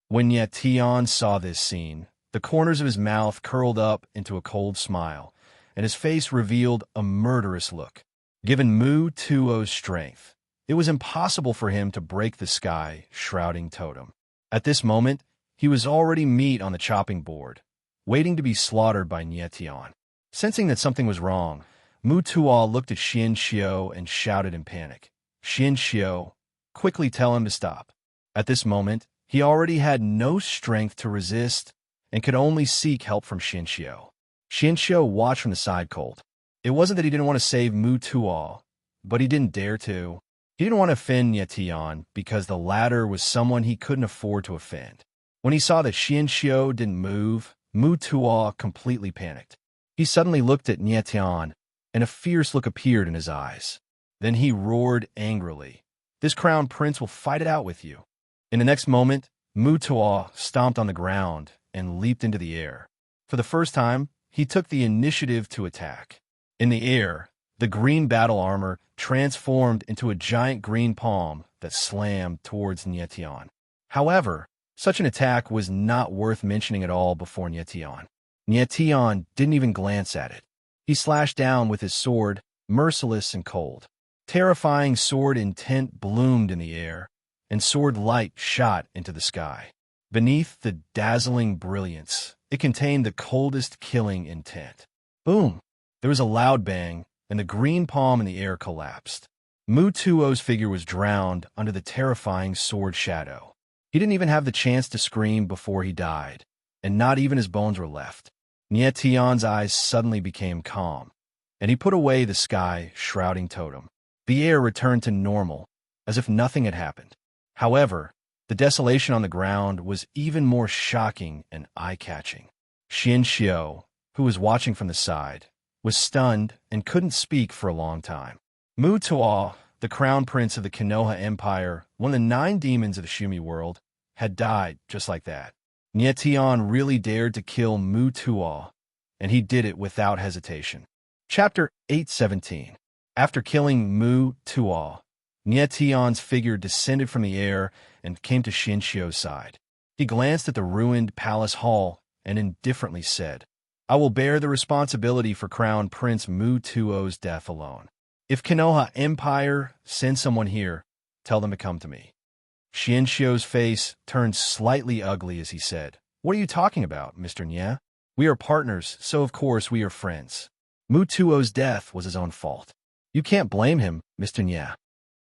When Nye Tian saw this scene, the corners of his mouth curled up into a cold smile, and his face revealed a murderous look. Given Mu Tuo's strength, it was impossible for him to break the sky shrouding totem. At this moment, he was already meat on the chopping board, waiting to be slaughtered by Nye Tian. Sensing that something was wrong, Mu Tuo looked at Xian Xiu and shouted in panic, "Xian Xiu, quickly tell him to stop." At this moment, he already had no strength to resist and could only seek help from Xian Xiu. Xian Xiu watched from the side cold. It wasn't that he didn't want to save Mu Tuo, but he didn't dare to. He didn't want to offend Nye Tian because the latter was someone he couldn't afford to offend. When he saw that Xian Xiu didn't move, Mu Tuo completely panicked. He suddenly looked at Nye Tian, and a fierce look appeared in his eyes. Then he roared angrily, "This crown prince will fight it out with you." In the next moment, Mu Tuo stomped on the ground and leaped into the air. For the first time, he took the initiative to attack. In the air, the green battle armor transformed into a giant green palm that slammed towards Nye Tian. However, such an attack was not worth mentioning at all before Nye Tian. Nye Tian didn't even glance at it. He slashed down with his sword, merciless and cold. Terrifying sword intent bloomed in the air, and sword light shot into the sky. Beneath the dazzling brilliance, it contained the coldest killing intent. Boom! There was a loud bang, and the green palm in the air collapsed. Mu Tuo's figure was drowned under the terrifying sword shadow. He didn't even have the chance to scream before he died, and not even his bones were left. Nye Tian's eyes suddenly became calm, and he put away the sky shrouding totem. The air returned to normal, as if nothing had happened. However, the desolation on the ground was even more shocking and eye-catching. Xian Xiu, who was watching from the side, was stunned and couldn't speak for a long time. Mu Tuo, the crown prince of the Konoha Empire, one of the 9 demons of the Shumi world, had died just like that. Nye Tian really dared to kill Mu Tuo, and he did it without hesitation. Chapter 817. After killing Mu Tuo, Nye Tian's figure descended from the air and came to Xian Xiu's side. He glanced at the ruined palace hall and indifferently said, "I will bear the responsibility for Crown Prince Mu Tuo's death alone. If Konoha Empire sends someone here, tell them to come to me." Xian Xiu's face turned slightly ugly as he said, "What are you talking about, Mr. Nye? We are partners, so of course we are friends. Mu Tuo's death was his own fault. You can't blame him, Mr. Nye."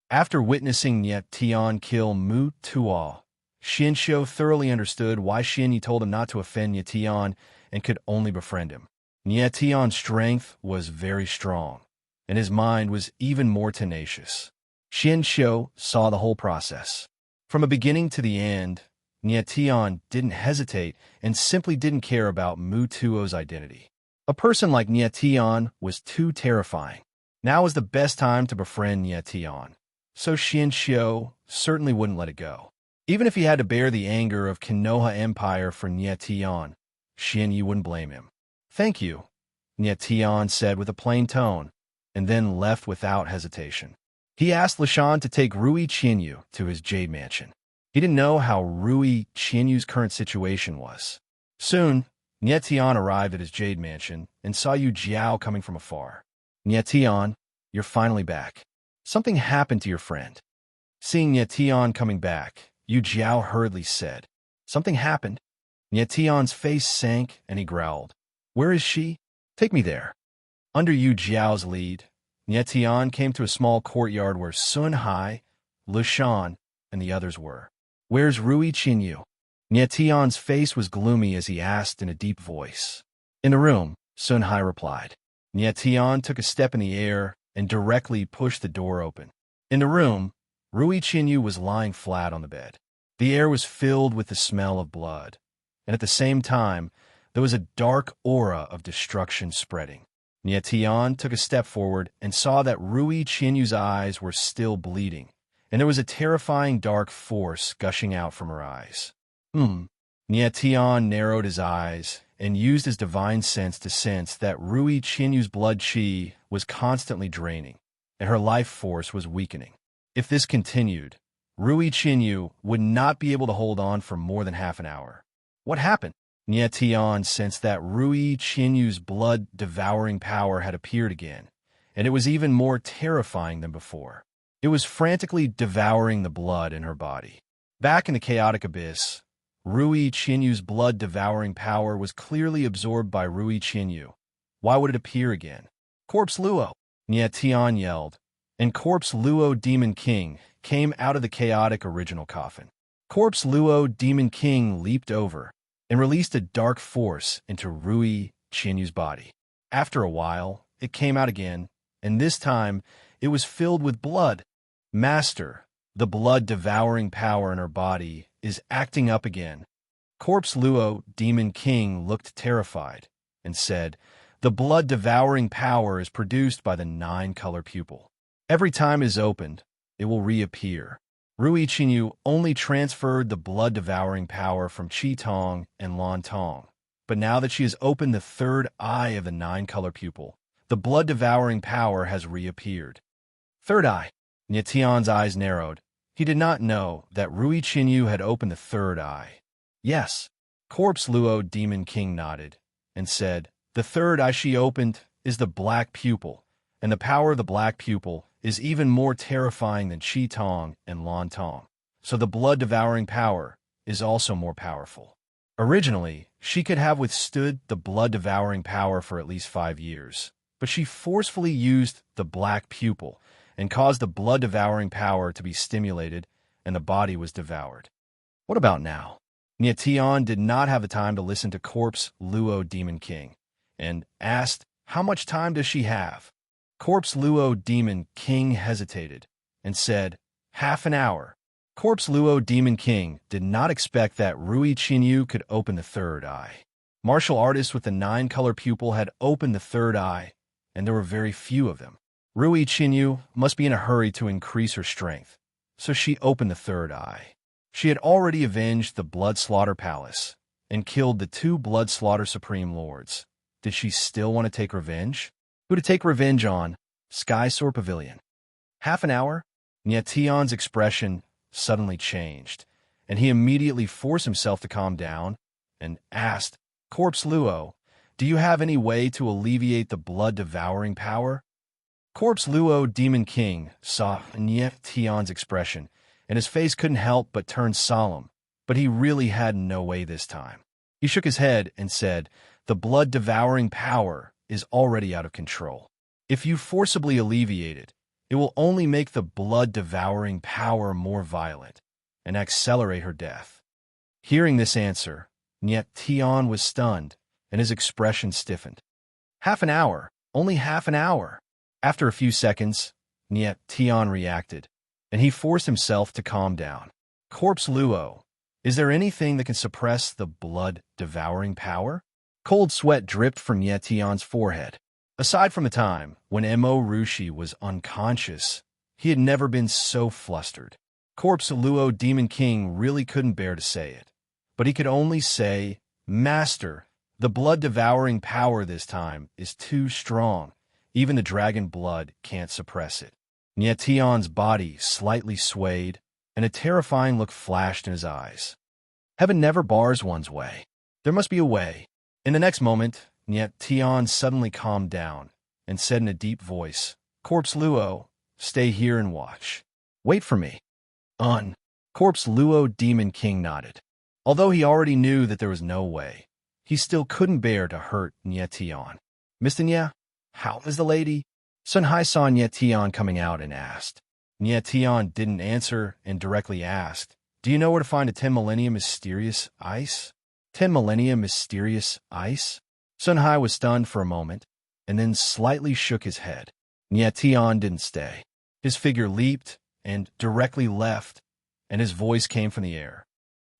After witnessing Nye Tian kill Mu Tuo, Xian Xiu thoroughly understood why Xian Yi told him not to offend Nye Tian and could only befriend him. Nye Tian's strength was very strong, and his mind was even more tenacious. Xian Xiu saw the whole process. From a beginning to the end, Nye Tian didn't hesitate and simply didn't care about Mu Tuo's identity. A person like Nye Tian was too terrifying. Now was the best time to befriend Nye Tian, so Xian Xiu certainly wouldn't let it go. Even if he had to bear the anger of Konoha Empire for Nye Tian, Xian Yi wouldn't blame him. "Thank you," Nye Tian said with a plain tone, and then left without hesitation. He asked Lishan to take Rui Qianyu to his Jade Mansion. He didn't know how Rui Qianyu's current situation was. Soon, Nye Tian arrived at his Jade Mansion and saw Yu Jiao coming from afar. "Nye Tian, you're finally back. Something happened to your friend." Seeing Nye Tian coming back, Yu Jiao hurriedly said, "Something happened?" Nye Tian's face sank and he growled, "Where is she? Take me there." Under Yu Jiao's lead, Nye Tian came to a small courtyard where Sun Hai, Lishan, and the others were. "Where's Rui Qianyu?" Nye Tian's face was gloomy as he asked in a deep voice. "In the room," Sun Hai replied. Nye Tian took a step in the air and directly pushed the door open. In the room, Rui Qianyu was lying flat on the bed. The air was filled with the smell of blood, and at the same time, there was a dark aura of destruction spreading. Nye Tian took a step forward and saw that Rui Qianyu's eyes were still bleeding, and there was a terrifying dark force gushing out from her eyes. Nye Tian narrowed his eyes and used his divine sense to sense that Rui Qianyu's blood qi was constantly draining, and her life force was weakening. If this continued, Rui Chinyu would not be able to hold on for more than half an hour. What happened? Nie Tian sensed that Rui Qinyu's blood-devouring power had appeared again, and it was even more terrifying than before. It was frantically devouring the blood in her body. Back in the chaotic abyss, Rui Qinyu's blood-devouring power was clearly absorbed by Rui Qinyu. Why would it appear again? Corpse Luo! Nie Tian yelled, and Corpse Luo Demon King came out of the chaotic original coffin. Corpse Luo Demon King leaped over and released a dark force into Rui Qinyu's body. After a while, it came out again, and this time it was filled with blood. Master, the blood-devouring power in her body is acting up again. Corpse Luo Demon King looked terrified and said, "The blood-devouring power is produced by the 9-color pupil. Every time it is opened, it will reappear." Rui Qinyu only transferred the blood-devouring power from Qi Tong and Lan Tong, but now that she has opened the 3rd eye of the 9-color pupil, the blood-devouring power has reappeared. 3rd eye. Nie Tian's eyes narrowed. He did not know that Rui Qinyu had opened the 3rd eye. Yes. Corpse Luo Demon King nodded and said, "The 3rd eye she opened is the black pupil, and the power of the black pupil is even more terrifying than Qi Tong and Lan Tong, so the blood-devouring power is also more powerful." Originally, she could have withstood the blood-devouring power for at least 5 years, but she forcefully used the black pupil and caused the blood-devouring power to be stimulated, and the body was devoured. What about now? Nie Tian did not have the time to listen to Corpse Luo Demon King, and asked, "How much time does she have?" Corpse Luo Demon King hesitated and said, "Half an hour." Corpse Luo Demon King did not expect that Rui Qinyu could open the 3rd eye. Martial artists with the 9-color pupil had opened the 3rd eye, and there were very few of them. Rui Qinyu must be in a hurry to increase her strength, so she opened the 3rd eye. She had already avenged the Blood Slaughter Palace and killed the 2 Blood Slaughter Supreme Lords. Did she still want to take revenge? Who to take revenge on? Sky Soar Pavilion. Half an hour? Nie Tian's expression suddenly changed, and he immediately forced himself to calm down and asked, "Corpse Luo, do you have any way to alleviate the blood-devouring power?" Corpse Luo Demon King saw Nie Tian's expression, and his face couldn't help but turn solemn, but he really had no way this time. He shook his head and said, "The blood-devouring power is already out of control. If you forcibly alleviate it, it will only make the blood-devouring power more violent and accelerate her death." Hearing this answer, Nie Tian was stunned, and his expression stiffened. Half an hour, only half an hour. After a few seconds, Nie Tian reacted, and he forced himself to calm down. "Corpse Luo, is there anything that can suppress the blood-devouring power?" Cold sweat dripped from Nie Tian's forehead. Aside from the time when Mo Rushi was unconscious, he had never been so flustered. Corpse Luo Demon King really couldn't bear to say it, but he could only say, "Master, the blood-devouring power this time is too strong. Even the dragon blood can't suppress it." Nie Tian's body slightly swayed, and a terrifying look flashed in his eyes. Heaven never bars one's way. There must be a way. In the next moment, Nie Tian suddenly calmed down and said in a deep voice, "Corpse Luo, stay here and watch. Wait for me." Corpse Luo Demon King nodded. Although he already knew that there was no way, he still couldn't bear to hurt Nie Tian. "Mr. Nie, how is the lady?" Sun Hai saw Nie Tian coming out and asked. Nie Tian didn't answer and directly asked, "Do you know where to find a 10 millennium mysterious ice?" 10 millennium mysterious ice? Sun Hai was stunned for a moment, and then slightly shook his head. Nie Tian didn't stay. His figure leaped and directly left, and his voice came from the air.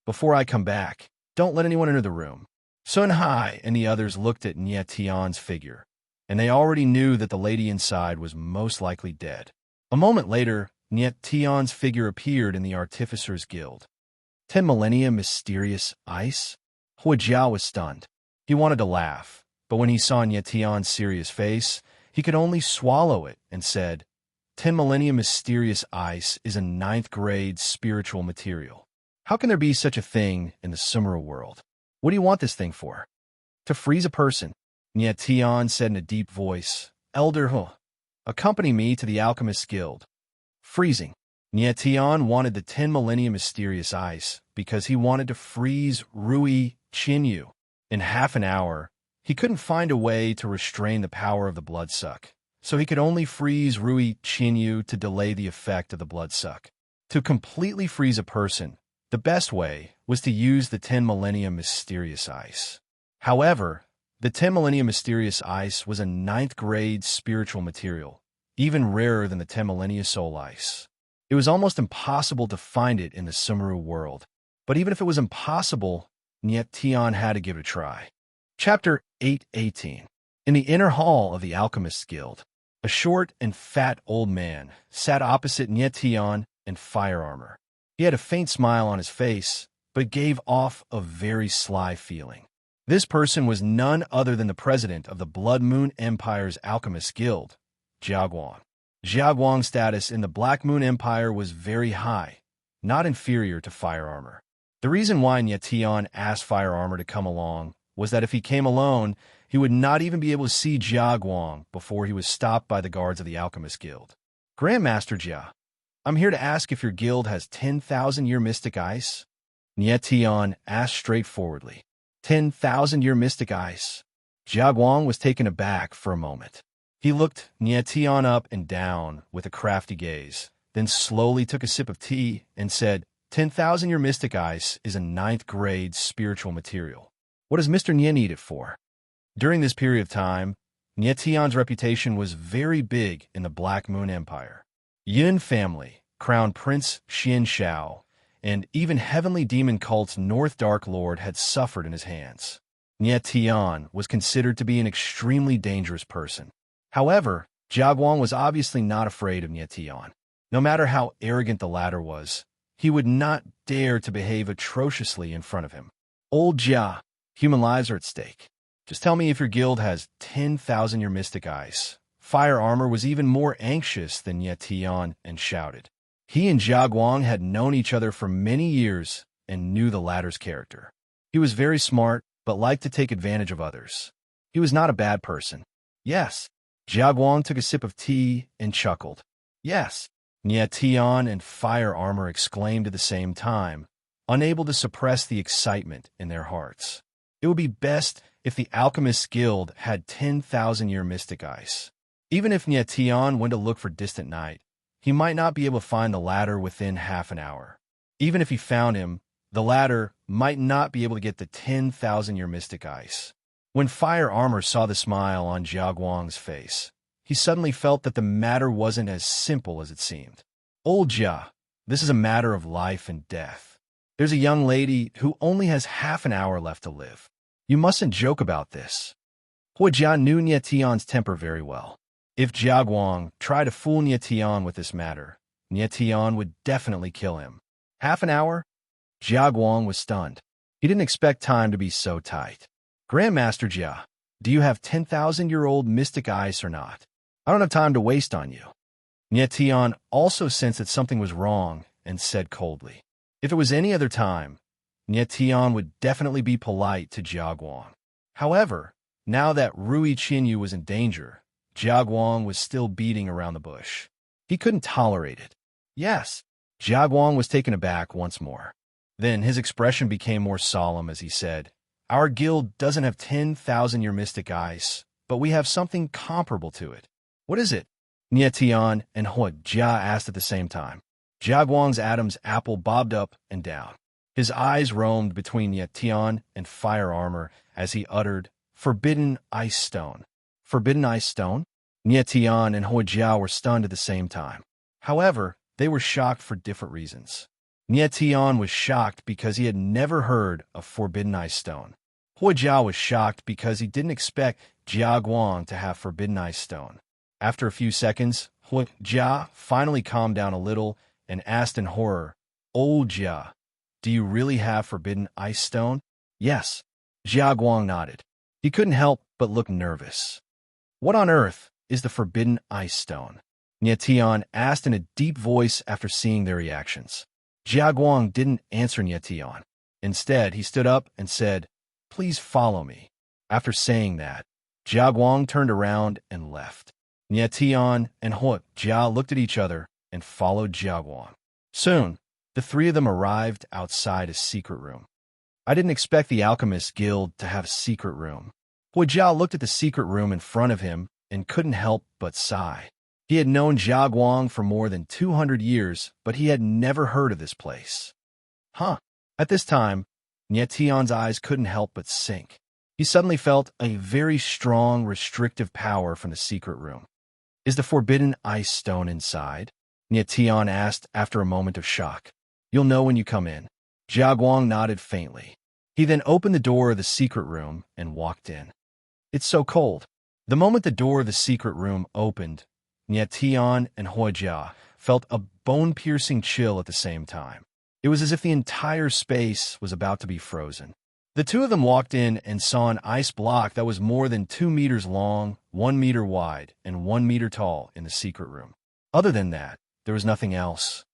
"Before I come back, don't let anyone enter the room." Sun Hai and the others looked at Nie Tian's figure, and they already knew that the lady inside was most likely dead. A moment later, Nie Tian's figure appeared in the Artificers Guild. 10 millennium mysterious ice? Hua Jiao was stunned. He wanted to laugh, but when he saw Nie Tian's serious face, he could only swallow it and said, 10 millennium mysterious ice is a ninth-grade spiritual material. How can there be such a thing in the Sumera world? What do you want this thing for? To freeze a person, Nyetian said in a deep voice. Elder accompany me to the Alchemist's Guild. Freezing. Nyetian wanted the 10 millennium mysterious ice because he wanted to freeze Rui Chinyu. In half an hour, he couldn't find a way to restrain the power of the bloodsuck, so he could only freeze Rui Chinyu to delay the effect of the bloodsuck. To completely freeze a person, the best way was to use the 10 millennium mysterious ice. However, the 10 millennium mysterious ice was a ninth-grade spiritual material, even rarer than the 10 millennia soul ice. It was almost impossible to find it in the Sumera world, but even if it was impossible, Nyetian had to give it a try. Chapter 8:18. In the inner hall of the Alchemist's Guild, a short and fat old man sat opposite Nyetian in fire armor. He had a faint smile on his face, but gave off a very sly feeling. This person was none other than the president of the Blood Moon Empire's Alchemist's Guild, Jiaguang. Jiaguang's status in the Black Moon Empire was very high, not inferior to fire armor. The reason why Nyetian asked fire armor to come along was that if he came alone, he would not even be able to see Jiaguang before he was stopped by the guards of the Alchemist Guild. Grandmaster Jia, I'm here to ask if your guild has 10,000-year mystic ice? Nyetian asked straightforwardly. 10,000-year mystic ice? Jiaguang was taken aback for a moment. He looked Nyetian up and down with a crafty gaze, then slowly took a sip of tea and said, 10,000-year mystic ice is a ninth-grade spiritual material. What does Mr. Nye need it for? During this period of time, Nyetian's reputation was very big in the Black Moon Empire. Yin family, Crown Prince Xin Shao, and even Heavenly Demon Cult's North Dark Lord had suffered in his hands. Nyetian was considered to be an extremely dangerous person. However, Jiaguang was obviously not afraid of Nyetian. No matter how arrogant the latter was, he would not dare to behave atrociously in front of him. Old Jia, human lives are at stake. Just tell me if your guild has 10,000-year mystic ice. Fire armor was even more anxious than Nyetian and shouted. He and Jiaguang had known each other for many years and knew the latter's character. He was very smart, but liked to take advantage of others. He was not a bad person. Yes. Jiaguang took a sip of tea and chuckled. Yes. Nyetian and fire armor exclaimed at the same time, unable to suppress the excitement in their hearts. It would be best if the Alchemist's Guild had 10,000-year mystic ice. Even if Nyetian went to look for Distant Night, he might not be able to find the latter within half an hour. Even if he found him, the latter might not be able to get the 10,000-year mystic ice. When fire armor saw the smile on Jiaguang's face, he suddenly felt that the matter wasn't as simple as it seemed. Old Jia, this is a matter of life and death. There's a young lady who only has half an hour left to live. You mustn't joke about this. Hua Jia knew Nyetian's temper very well. If Jiaguang tried to fool Nyetian with this matter, Nyetian would definitely kill him. Half an hour? Jiaguang was stunned. He didn't expect time to be so tight. Grandmaster Jia, do you have 10,000-year-old mystic ice or not? I don't have time to waste on you. Nyetian also sensed that something was wrong and said coldly. If it was any other time, Nyetian would definitely be polite to Jiaguang. However, now that Rui Chinyu was in danger, Jiaguang was still beating around the bush. He couldn't tolerate it. Yes, Jiaguang was taken aback once more. Then his expression became more solemn as he said, Our guild doesn't have 10,000-year mystic ice, but we have something comparable to it. What is it? Nyetian and Hua Jia asked at the same time. Jiaguang's Adam's apple bobbed up and down. His eyes roamed between Nyetian and fire armor as he uttered, Forbidden Ice Stone. Forbidden Ice Stone? Nyetian and Hua Jia were stunned at the same time. However, they were shocked for different reasons. Nyetian was shocked because he had never heard of Forbidden Ice Stone. Hua Jia was shocked because he didn't expect Jiaguang to have Forbidden Ice Stone. After a few seconds, Hua Jia finally calmed down a little and asked in horror, Old Jia, do you really have Forbidden Ice Stone? Yes. Jiaguang nodded. He couldn't help but look nervous. What on earth is the Forbidden Ice Stone? Tian asked in a deep voice after seeing their reactions. Jiaguang didn't answer Tian. Instead, he stood up and said, "Please follow me." After saying that, Jiaguang turned around and left. Tian and Jia looked at each other and followed Jiaguang. Soon, the three of them arrived outside a secret room. I didn't expect the Alchemist Guild to have a secret room. Jia looked at the secret room in front of him and couldn't help but sigh. He had known Jiaguang for more than 200 years, but he had never heard of this place. At this time, Tian's eyes couldn't help but sink. He suddenly felt a very strong, restrictive power from the secret room. "Is the forbidden ice stone inside?" Tian asked after a moment of shock. "You'll know when you come in." Jiaguang nodded faintly. He then opened the door of the secret room and walked in. "It's so cold." The moment the door of the secret room opened, Tian and Jia felt a bone-piercing chill at the same time. It was as if the entire space was about to be frozen. The two of them walked in and saw an ice block that was more than 2 meters long, 1 meter wide, and 1 meter tall in the secret room. Other than that, there was nothing else.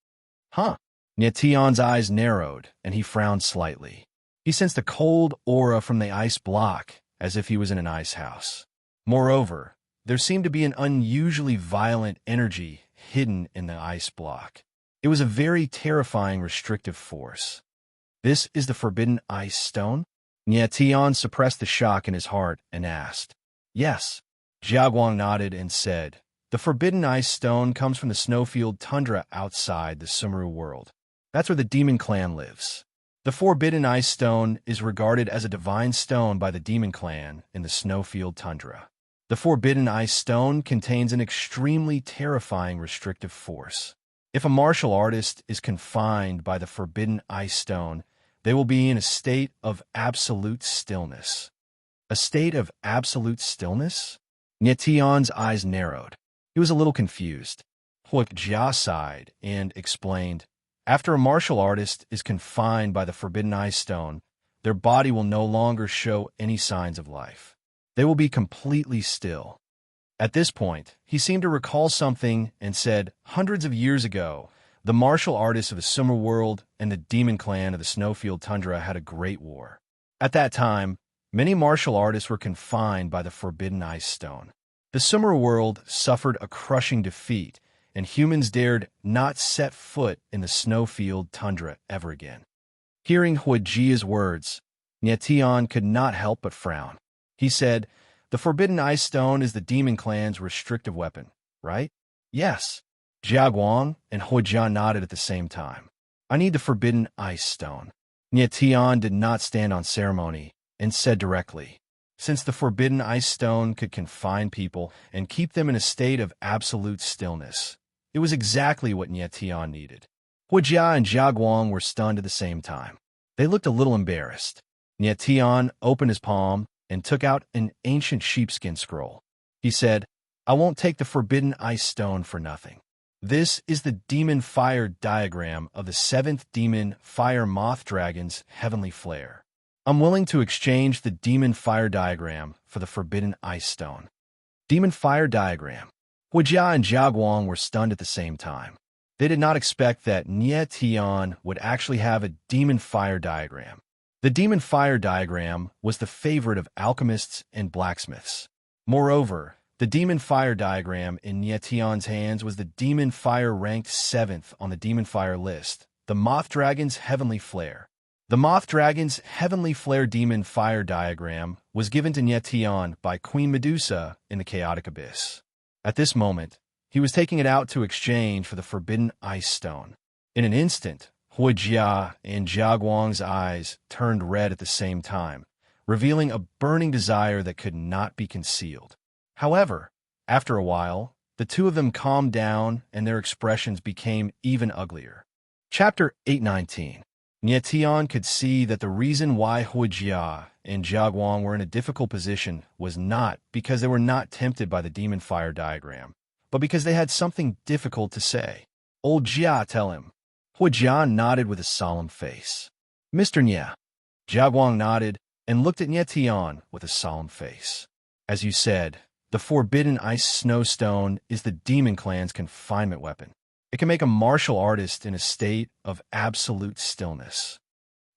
Tian's eyes narrowed, and he frowned slightly. He sensed a cold aura from the ice block, as if he was in an ice house. Moreover, there seemed to be an unusually violent energy hidden in the ice block. It was a very terrifying restrictive force. "This is the forbidden ice stone?" Tian suppressed the shock in his heart and asked. "Yes." Jiaguang nodded and said, "The forbidden ice stone comes from the snowfield tundra outside the Sumeru world. That's where the demon clan lives. The forbidden ice stone is regarded as a divine stone by the demon clan in the snowfield tundra. The forbidden ice stone contains an extremely terrifying restrictive force. If a martial artist is confined by the forbidden ice stone, they will be in a state of absolute stillness." A state of absolute stillness? Tian's eyes narrowed. He was a little confused. Jia sighed and explained, "After a martial artist is confined by the forbidden ice stone, their body will no longer show any signs of life. They will be completely still." At this point, he seemed to recall something and said, "Hundreds of years ago, the martial artists of the Summer World and the demon clan of the Snowfield Tundra had a great war. At that time, many martial artists were confined by the forbidden ice stone. The Summer World suffered a crushing defeat, and humans dared not set foot in the Snowfield Tundra ever again." Hearing Jia's words, Tian could not help but frown. He said, "The forbidden ice stone is the demon clan's restrictive weapon, right?" "Yes." Jiaguang and Jia nodded at the same time. "I need the forbidden ice stone." Tian did not stand on ceremony and said directly, "Since the forbidden ice stone could confine people and keep them in a state of absolute stillness, it was exactly what Tian needed." Jia and Jiaguang were stunned at the same time. They looked a little embarrassed. Tian opened his palm and took out an ancient sheepskin scroll. He said, "I won't take the forbidden ice stone for nothing. This is the demon fire diagram of the 7th demon fire moth dragon's heavenly flare. I'm willing to exchange the demon fire diagram for the forbidden ice stone." Demon fire diagram. Jia and Jiaguang were stunned at the same time. They did not expect that Tian would actually have a demon fire diagram. The demon fire diagram was the favorite of alchemists and blacksmiths. Moreover, the demon fire diagram in Tian's hands was the demon fire ranked 7th on the demon fire list, the moth dragon's heavenly flare. The moth dragon's heavenly flare demon fire diagram was given to Tian by Queen Medusa in the chaotic abyss. At this moment, he was taking it out to exchange for the forbidden ice stone. In an instant, Jia and Jiaguang's eyes turned red at the same time, revealing a burning desire that could not be concealed. However, after a while, the two of them calmed down and their expressions became even uglier. Chapter 819. Tian could see that the reason why Jia and Jiaguang were in a difficult position was not because they were not tempted by the demon fire diagram, but because they had something difficult to say. "Old Jia, tell him." Jia nodded with a solemn face. "Mr. Nya." Jiaguang nodded and looked at Tian with a solemn face. "As you said, The forbidden ice snowstone is the demon clan's confinement weapon. It can make a martial artist in a state of absolute stillness.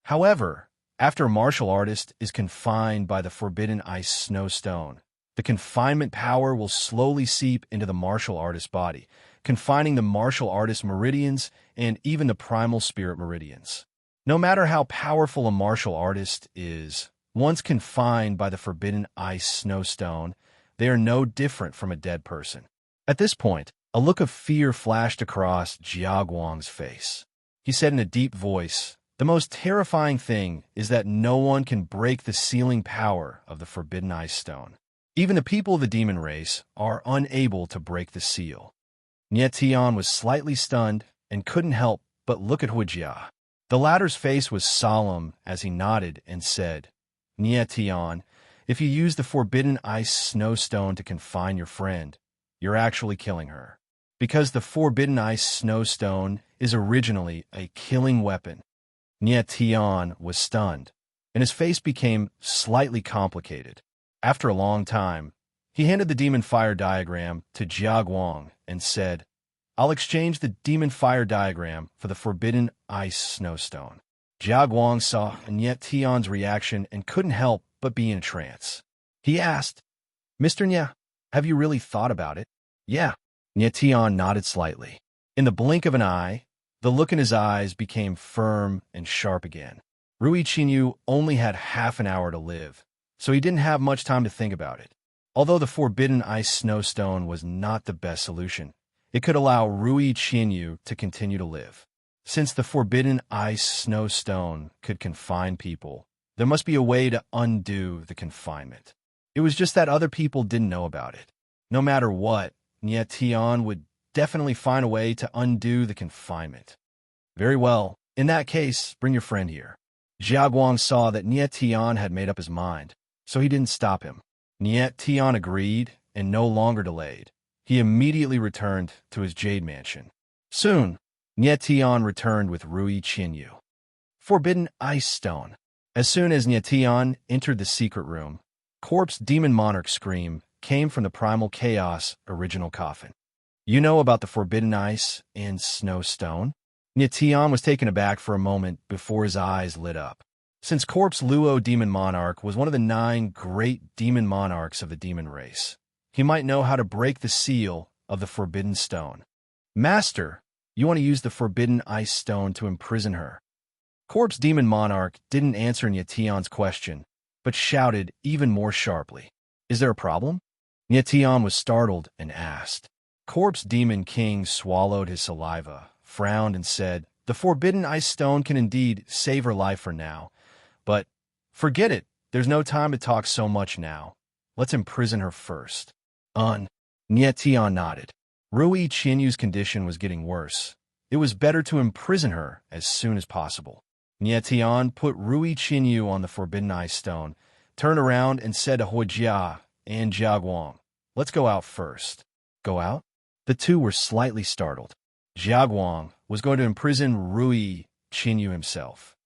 However, after a martial artist is confined by the forbidden ice snowstone, the confinement power will slowly seep into the martial artist's body, confining the martial artist's meridians and even the primal spirit meridians. No matter how powerful a martial artist is, once confined by the forbidden ice snowstone, they are no different from a dead person. At this point, a look of fear flashed across Jiaguang's face. He said in a deep voice, "The most terrifying thing is that no one can break the sealing power of the forbidden ice stone. Even the people of the demon race are unable to break the seal." Nie Tian was slightly stunned and couldn't help but look at Huijia. The latter's face was solemn as he nodded and said, "Nie Tian, if you use the forbidden ice snowstone to confine your friend, you're actually killing her. Because the forbidden ice snowstone is originally a killing weapon." Nie Tian was stunned, and his face became slightly complicated. After a long time, he handed the demon fire diagram to Jiaguang and said, "I'll exchange the demon fire diagram for the forbidden ice snowstone." Jiaguang saw Nie Tian's reaction and couldn't help but be in a trance. He asked, "Mr. Nie, have you really thought about it?" "Yeah." Nie Tian nodded slightly. In the blink of an eye, the look in his eyes became firm and sharp again. Rui Qinyu only had half an hour to live, so he didn't have much time to think about it. Although the forbidden ice snowstone was not the best solution, it could allow Rui Qinyu to continue to live. Since the forbidden ice snowstone could confine people, there must be a way to undo the confinement. It was just that other people didn't know about it. No matter what, Nie Tian would definitely find a way to undo the confinement. "Very well. In that case, bring your friend here." Jiaguang saw that Nie Tian had made up his mind, so he didn't stop him. Nie Tian agreed and no longer delayed. He immediately returned to his jade mansion. Soon, Nie Tian returned with Rui Qinyu. Forbidden ice stone. As soon as Nie Tian entered the secret room, Corpse Demon Monarch scream came from the primal chaos original coffin. "You know about the forbidden ice and snowstone?" Nie Tian was taken aback for a moment before his eyes lit up. Since Corpse Luo Demon Monarch was one of the 9 great demon monarchs of the demon race, he might know how to break the seal of the forbidden stone. "Master, you want to use the forbidden ice stone to imprison her?" Corpse Demon Monarch didn't answer Nie Tian's question, but shouted even more sharply, "Is there a problem?" Nie Tian was startled and asked. Corpse Demon King swallowed his saliva, frowned, and said, "The forbidden ice stone can indeed save her life for now, but forget it. There's no time to talk so much now. Let's imprison her first." Nie Tian nodded. Rui Qinyu's condition was getting worse. It was better to imprison her as soon as possible. Nie Tian put Rui Qinyu on the forbidden ice stone, turned around and said to Huijia and Jiaguang, "Let's go out first." "Go out?" The two were slightly startled. Jiaguang was going to imprison Rui Qinyu himself.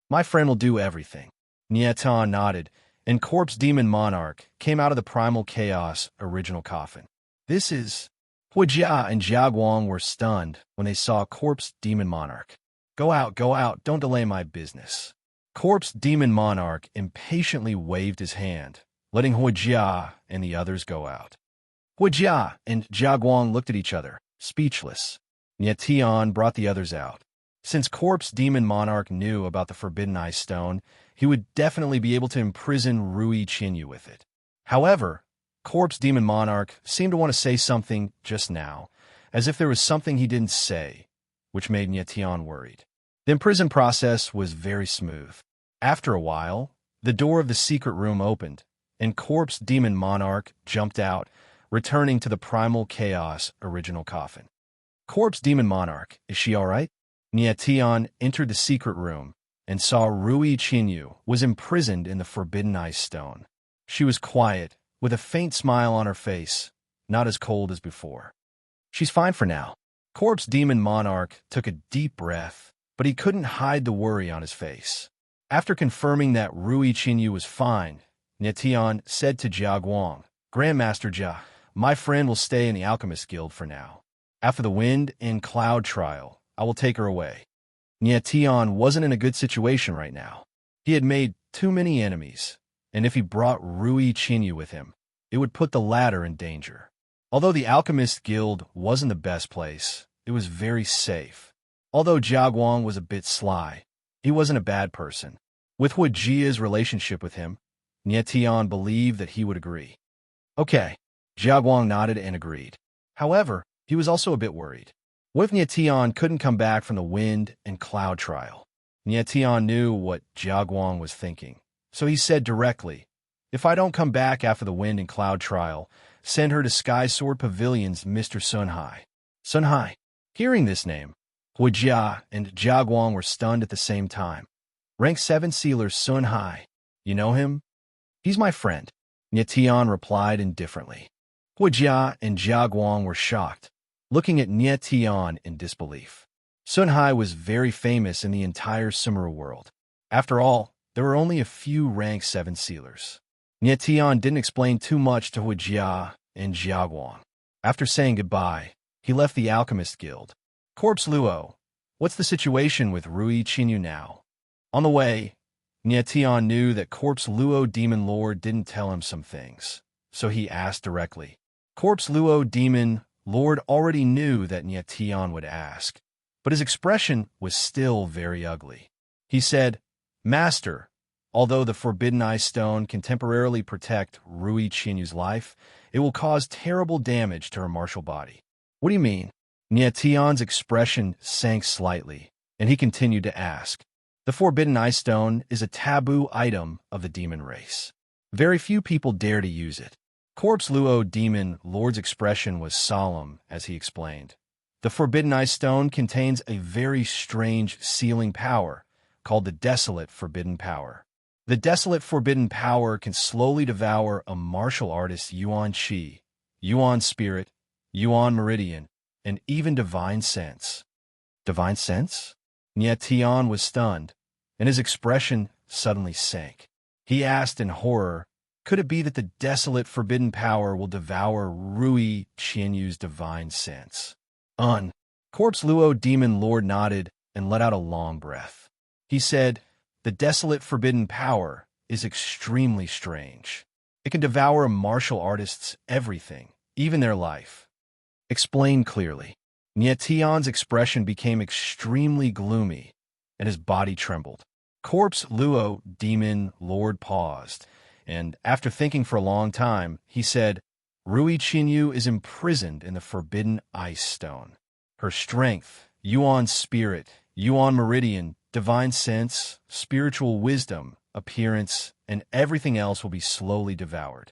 "My friend will do everything." Nie Tian nodded, and Corpse Demon Monarch came out of the primal chaos original coffin. "This is..." Huijia and Jiaguang were stunned when they saw Corpse Demon Monarch. Go out, don't delay my business." Corpse Demon Monarch impatiently waved his hand, letting Huijia and the others go out. Huijia and Jiaguang looked at each other, speechless. Nie Tian brought the others out. Since Corpse Demon Monarch knew about the Forbidden Ice Stone, he would definitely be able to imprison Rui Qinyu with it. However, Corpse Demon Monarch seemed to want to say something just now, as if there was something he didn't say, which made Nie Tian worried. The imprison process was very smooth. After a while, the door of the secret room opened, and Corpse Demon Monarch jumped out, returning to the primal chaos original coffin. "Corpse Demon Monarch, is she all right?" Nie Tian entered the secret room and saw Rui Qinyu was imprisoned in the Forbidden Ice Stone. She was quiet, with a faint smile on her face, not as cold as before. "She's fine for now." Corpse Demon Monarch took a deep breath, but he couldn't hide the worry on his face. After confirming that Rui Qinyu was fine, Nie Tian said to Jiaguang, Grandmaster Jia, my friend will stay in the Alchemist Guild for now. After the wind and cloud trial, I will take her away. Tian wasn't in a good situation right now. He had made too many enemies, and if he brought Rui Qinyu with him, it would put the latter in danger. Although the Alchemist Guild wasn't the best place, it was very safe. Although Jiaguang was a bit sly, he wasn't a bad person. With Huijia's relationship with him, Tian believed that he would agree. Okay, Jiaguang nodded and agreed. However, he was also a bit worried. What if Tian couldn't come back from the wind and cloud trial? Tian knew what Jiaguang was thinking, so he said directly, if I don't come back after the wind and cloud trial, send her to Sky Sword Pavilion's Mr. Sunhai. Sunhai. Hearing this name, Huijia and Jiaguang were stunned at the same time. Rank 7 sealer Sunhai. You know him? He's my friend, Tian replied indifferently. Huijia and Jiaguang were shocked, looking at Tian in disbelief. Sunhai was very famous in the entire Sumeru world. After all, there were only a few rank 7 sealers. Tian didn't explain too much to Huijia and Jiaguang. After saying goodbye, he left the Alchemist Guild. Corpse Luo, what's the situation with Rui Qinyu now? On the way, Tian knew that Corpse Luo Demon Lord didn't tell him some things, so he asked directly. Corpse Luo Demon Lord already knew that Tian would ask, but his expression was still very ugly. He said, Master, although the Forbidden Eye Stone can temporarily protect Rui Qinyu's life, it will cause terrible damage to her martial body. What do you mean? Tian's expression sank slightly, and he continued to ask. The Forbidden Eye Stone is a taboo item of the demon race. Very few people dare to use it. Corpse Luo Demon Lord's expression was solemn as he explained. The Forbidden Eye Stone contains a very strange sealing power called the Desolate Forbidden Power. The Desolate Forbidden Power can slowly devour a martial artist's Yuan Qi, Yuan Spirit, Yuan Meridian, and even Divine Sense. Divine Sense? Tian was stunned, and his expression suddenly sank. He asked in horror, could it be that the Desolate Forbidden Power will devour Rui Qinyu's Divine Sense? Corpse Luo Demon Lord nodded and let out a long breath. He said, the Desolate Forbidden Power is extremely strange. It can devour a martial artist's everything, even their life. Explain clearly. Tian's expression became extremely gloomy, and his body trembled. Corpse Luo Demon Lord paused, and after thinking for a long time, he said, Rui Qinyu is imprisoned in the Forbidden Ice Stone. Her strength, Yuan Spirit, Yuan Meridian, Divine Sense, spiritual wisdom, appearance, and everything else will be slowly devoured.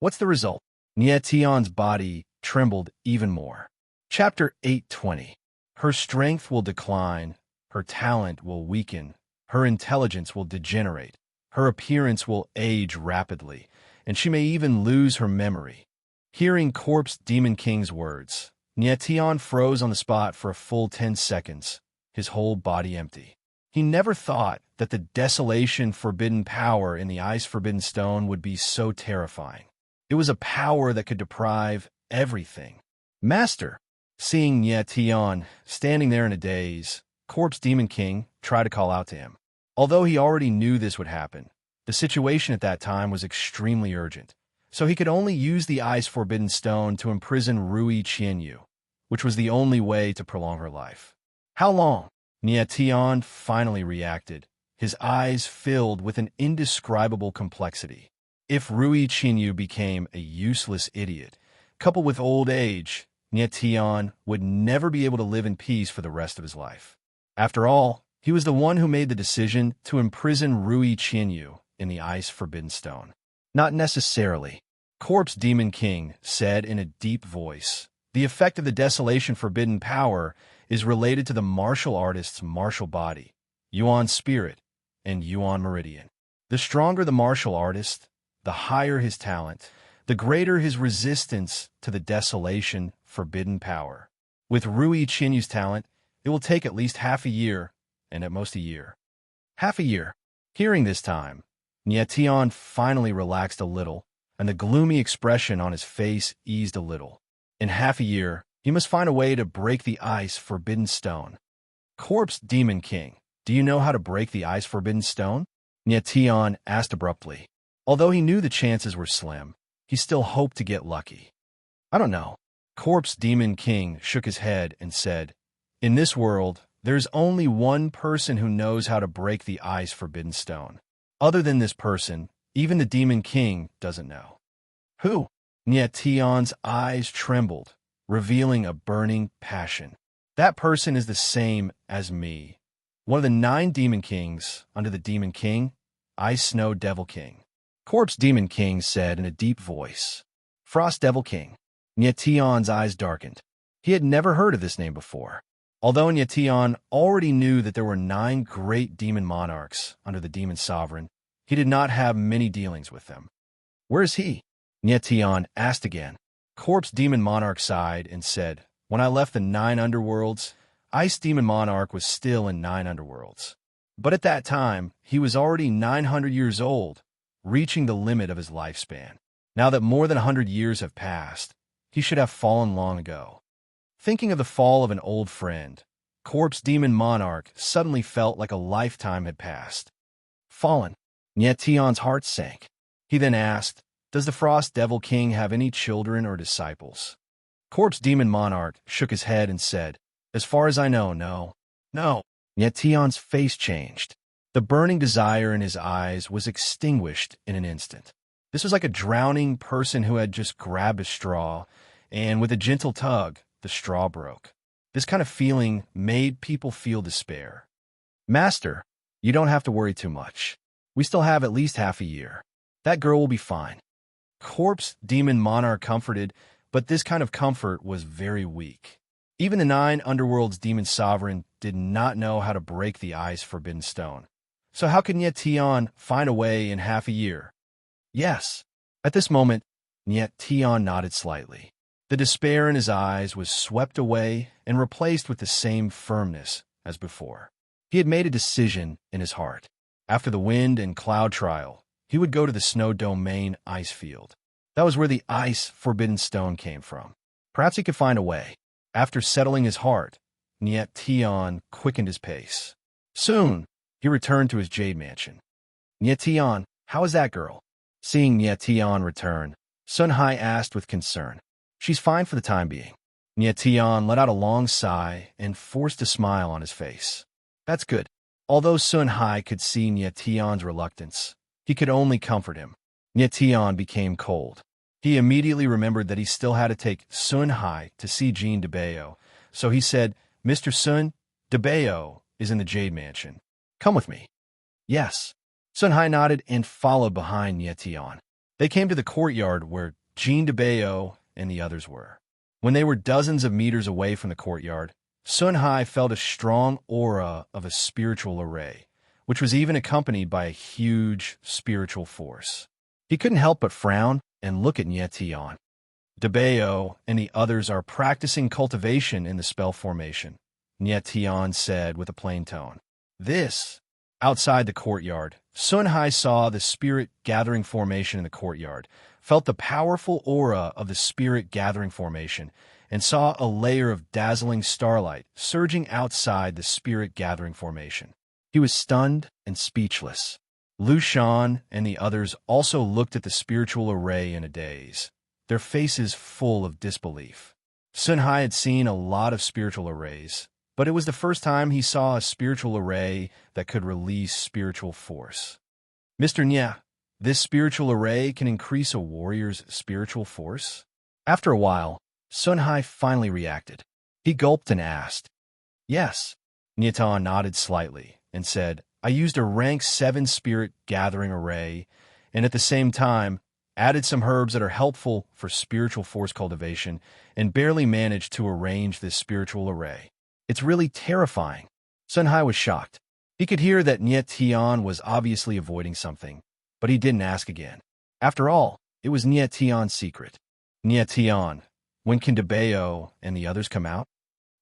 What's the result? Tian's body trembled even more. Chapter 820. Her strength will decline, her talent will weaken, her intelligence will degenerate, her appearance will age rapidly, and she may even lose her memory. Hearing Corpse Demon King's words, Tian froze on the spot for a full 10 seconds, his whole body empty. He never thought that the Desolation Forbidden Power in the Ice Forbidden Stone would be so terrifying. It was a power that could deprive everything. Master! Seeing Tian standing there in a daze, Corpse Demon King tried to call out to him. Although he already knew this would happen, the situation at that time was extremely urgent, so he could only use the Ice Forbidden Stone to imprison Rui Qianyu, which was the only way to prolong her life. How long? Tian finally reacted, his eyes filled with an indescribable complexity. If Rui Qianyu became a useless idiot, coupled with old age, Tian would never be able to live in peace for the rest of his life. After all, he was the one who made the decision to imprison Rui Qianyu in the Ice Forbidden Stone. Not necessarily, Corpse Demon King said in a deep voice. The effect of the Desolation Forbidden Power is related to the martial artist's martial body, Yuan Spirit, and Yuan Meridian. The stronger the martial artist, the higher his talent, the greater his resistance to the Desolation Forbidden Power. With Rui Qinyu's talent, it will take at least half a year, and at most a year. Half a year. Hearing this time, Tian finally relaxed a little, and the gloomy expression on his face eased a little. In half a year, he must find a way to break the ice forbidden stone. Corpse Demon King, do you know how to break the ice forbidden stone? Nyetian asked abruptly. Although he knew the chances were slim, he still hoped to get lucky. I don't know. Corpse Demon King shook his head and said, in this world, there's only one person who knows how to break the ice forbidden stone. Other than this person, even the Demon King doesn't know. Who? Nyetian's eyes trembled, revealing a burning passion. That person is the same as me. One of the 9 Demon Kings under the Demon King, Ice Snow Devil King. Corpse Demon King said in a deep voice. Frost Devil King. Nyetian's eyes darkened. He had never heard of this name before. Although Nyetian already knew that there were 9 great demon monarchs under the Demon Sovereign, he did not have many dealings with them. Where is he? Nyetian asked again. Corpse Demon Monarch sighed and said, when I left the 9 underworlds, Ice Demon Monarch was still in 9 underworlds. But at that time, he was already 900 years old, reaching the limit of his lifespan. Now that more than 100 years have passed, he should have fallen long ago. Thinking of the fall of an old friend, Corpse Demon Monarch suddenly felt like a lifetime had passed. Fallen. Nyetian's heart sank. He then asked, does the Frost Devil King have any children or disciples? Corpse Demon Monarch shook his head and said, as far as I know, no. No. Nyetian's face changed. The burning desire in his eyes was extinguished in an instant. This was like a drowning person who had just grabbed a straw, and with a gentle tug, the straw broke. This kind of feeling made people feel despair. Master, you don't have to worry too much. We still have at least half a year. That girl will be fine. Corpse Demon Monarch comforted, but this kind of comfort was very weak. Even the 9 underworld's Demon Sovereign did not know how to break the ice forbidden stone. So how could Nyetian find a way in half a year? Yes. At this moment, Nyetian nodded slightly. The despair in his eyes was swept away and replaced with the same firmness as before. He had made a decision in his heart. After the wind and cloud trial, he would go to the Snow Domain ice field. That was where the ice forbidden stone came from. Perhaps he could find a way. After settling his heart, Nyetian quickened his pace. Soon, he returned to his jade mansion. Nyetian, how is that girl? Seeing Nyetian return, Sun Hai asked with concern. She's fine for the time being. Nyetian let out a long sigh and forced a smile on his face. That's good. Although Sun Hai could see Nyetian's reluctance, he could only comfort him. Nyetian became cold. He immediately remembered that he still had to take Sun Hai to see Jean de Bayo, so he said, Mr. Sun, de Bayo is in the Jade Mansion. Come with me. Yes. Sun Hai nodded and followed behind Nyetian. They came to the courtyard where Jean de Bayo and the others were. When they were dozens of meters away from the courtyard, Sun Hai felt a strong aura of a spiritual array, which was even accompanied by a huge spiritual force. He couldn't help but frown and look at Nyetian. De Bayo and the others are practicing cultivation in the spell formation, Nyetian said with a plain tone. This, outside the courtyard, Sun Hai saw the spirit gathering formation in the courtyard, felt the powerful aura of the spirit gathering formation, and saw a layer of dazzling starlight surging outside the spirit gathering formation. He was stunned and speechless. Lu Shan and the others also looked at the spiritual array in a daze, their faces full of disbelief. Sun Hai had seen a lot of spiritual arrays, but it was the first time he saw a spiritual array that could release spiritual force. Mr. Nya, this spiritual array can increase a warrior's spiritual force? After a while, Sun Hai finally reacted. He gulped and asked. Yes. Nyetian nodded slightly and said, I used a rank 7 spirit gathering array, and at the same time, added some herbs that are helpful for spiritual force cultivation, and barely managed to arrange this spiritual array. It's really terrifying. Sun Hai was shocked. He could hear that Nyetian was obviously avoiding something, but he didn't ask again. After all, it was Nyetian's secret. Nyetian, when can de Bayo and the others come out?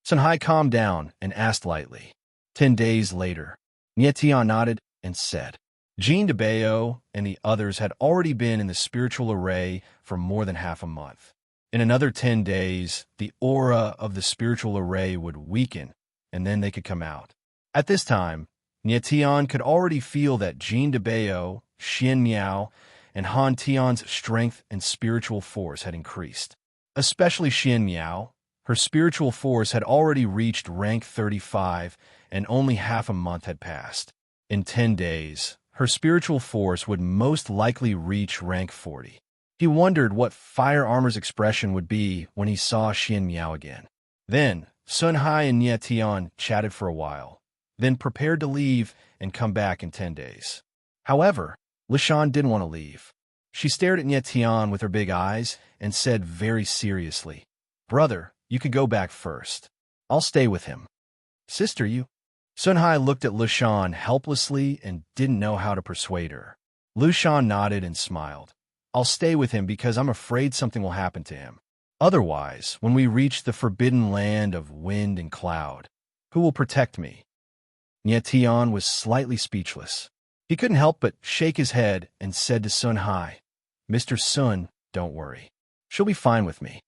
Sun Hai calmed down and asked lightly. 10 days later. Nyetian nodded and said, Jean de Bayo and the others had already been in the spiritual array for more than half a month. In another 10 days, the aura of the spiritual array would weaken, and then they could come out. At this time, Nietian could already feel that Jean de Bayo, Xian Miao, and Han Tian's strength and spiritual force had increased. Especially Xian Miao, her spiritual force had already reached rank 35, and only half a month had passed. In 10 days, her spiritual force would most likely reach rank 40. He wondered what Fire Armor's expression would be when he saw Xian Miao again. Then, Sun Hai and Nie Tian chatted for a while, then prepared to leave and come back in 10 days. However, Lishan didn't want to leave. She stared at Nie Tian with her big eyes and said very seriously, "Brother, you could go back first. I'll stay with him." "Sister, you?" Sun Hai looked at Lishan helplessly and didn't know how to persuade her. Lishan nodded and smiled. "I'll stay with him because I'm afraid something will happen to him. Otherwise, when we reach the forbidden land of wind and cloud, who will protect me?" Nie Tian was slightly speechless. He couldn't help but shake his head and said to Sun Hai, "Mr. Sun, don't worry. She'll be fine with me.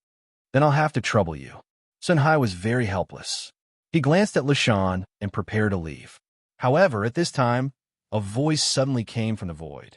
Then I'll have to trouble you." Sun Hai was very helpless. He glanced at Lishan and prepared to leave. However, at this time, a voice suddenly came from the void.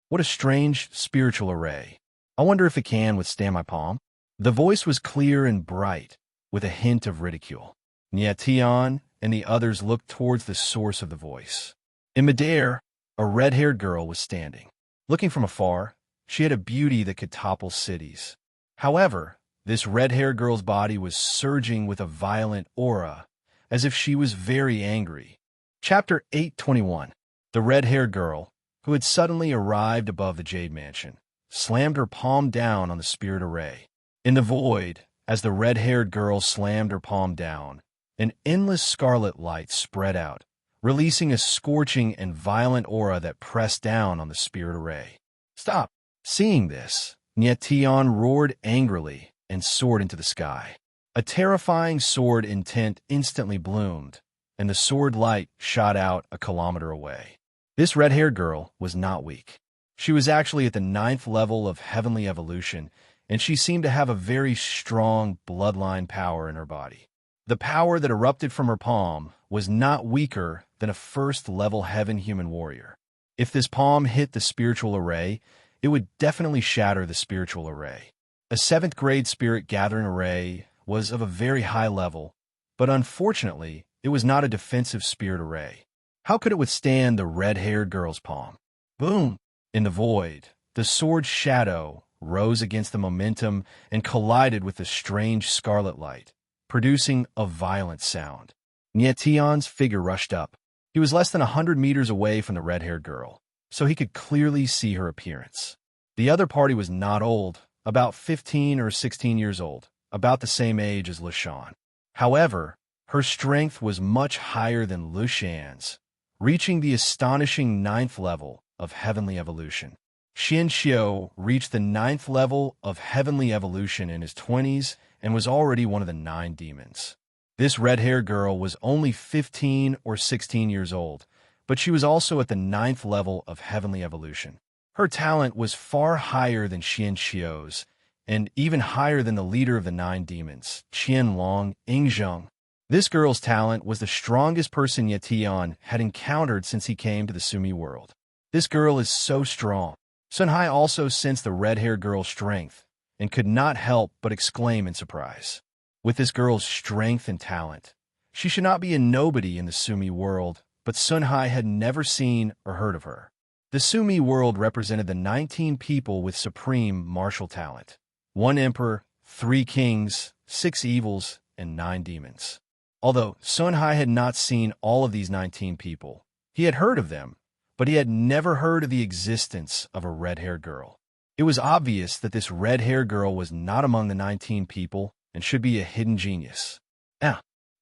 "What a strange spiritual array. I wonder if it can withstand my palm." The voice was clear and bright, with a hint of ridicule. Nie Tian and the others looked towards the source of the voice. In midair, a red-haired girl was standing. Looking from afar, she had a beauty that could topple cities. However, this red-haired girl's body was surging with a violent aura, as if she was very angry. Chapter 821. The red-haired girl, who had suddenly arrived above the Jade Mansion, slammed her palm down on the spirit array. In the void, as the red-haired girl slammed her palm down, an endless scarlet light spread out, releasing a scorching and violent aura that pressed down on the spirit array. "Stop!" Seeing this, Nie Tian roared angrily and soared into the sky. A terrifying sword intent instantly bloomed, and the sword light shot out a kilometer away. This red-haired girl was not weak. She was actually at the 9th level of heavenly evolution, and she seemed to have a very strong bloodline power in her body. The power that erupted from her palm was not weaker than a first-level heaven human warrior. If this palm hit the spiritual array, it would definitely shatter the spiritual array. A 7th-grade spirit gathering array was of a very high level, but unfortunately, it was not a defensive spirit array. How could it withstand the red-haired girl's palm? Boom! In the void, the sword's shadow rose against the momentum and collided with the strange scarlet light, producing a violent sound. Nie Tian's figure rushed up. He was less than 100 meters away from the red-haired girl, so he could clearly see her appearance. The other party was not old, about 15 or 16 years old, about the same age as Lishan. However, her strength was much higher than Lushan's, reaching the astonishing 9th level of heavenly evolution. Xian Xiao reached the 9th level of heavenly evolution in his 20s and was already one of the 9 demons. This red-haired girl was only 15 or 16 years old, but she was also at the 9th level of heavenly evolution. Her talent was far higher than Xian Xiao's, and even higher than the leader of the 9 demons, Qianlong Yingzheng. This girl's talent was the strongest person Yetian had encountered since he came to the Sumi world. This girl is so strong. Sun Hai also sensed the red-haired girl's strength and could not help but exclaim in surprise. With this girl's strength and talent, she should not be a nobody in the Sumi world, but Sun Hai had never seen or heard of her. The Sumi world represented the 19 people with supreme martial talent. 1 emperor, 3 kings, 6 evils, and 9 demons. Although Sun Hai had not seen all of these 19 people, he had heard of them, but he had never heard of the existence of a red-haired girl. It was obvious that this red-haired girl was not among the 19 people and should be a hidden genius.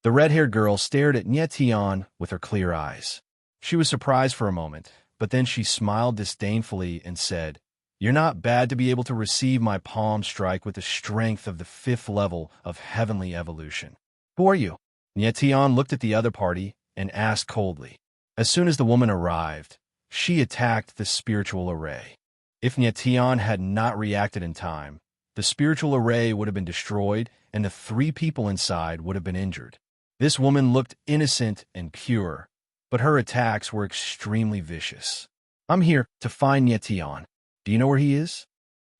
The red-haired girl stared at Nie Tian with her clear eyes. She was surprised for a moment, but then she smiled disdainfully and said, "You're not bad to be able to receive my palm strike with the strength of the 5th level of heavenly evolution. Who are you?" Nie Tian looked at the other party and asked coldly. As soon as the woman arrived, she attacked the spiritual array. If Nyetian had not reacted in time, the spiritual array would have been destroyed and the 3 people inside would have been injured. This woman looked innocent and pure, but her attacks were extremely vicious. I'm here to find Nyetian. Do you know where he is?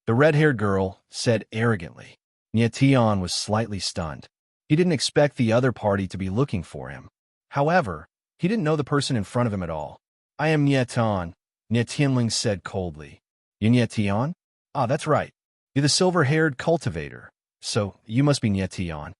The red-haired girl said arrogantly. Nyetian was slightly stunned. He didn't expect the other party to be looking for him. However, he didn't know the person in front of him at all. I am Nyetian, Nyetianling said coldly. You Nyetian? Ah, that's right. You're the silver-haired cultivator. So, you must be Nyetian.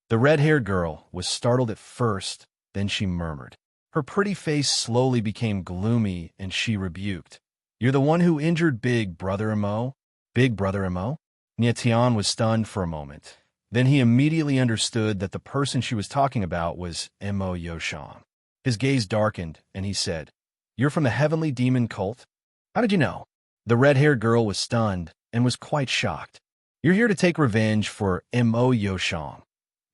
The red-haired girl was startled at first, then she murmured. Her pretty face slowly became gloomy and she rebuked. You're the one who injured Big Brother Emo? Big Brother Emo? Nyetian was stunned for a moment. Then he immediately understood that the person she was talking about was Emo Yosham. His gaze darkened, and he said, You're from the Heavenly Demon Cult? How did you know? The red-haired girl was stunned and was quite shocked. You're here to take revenge for Emo Yosham,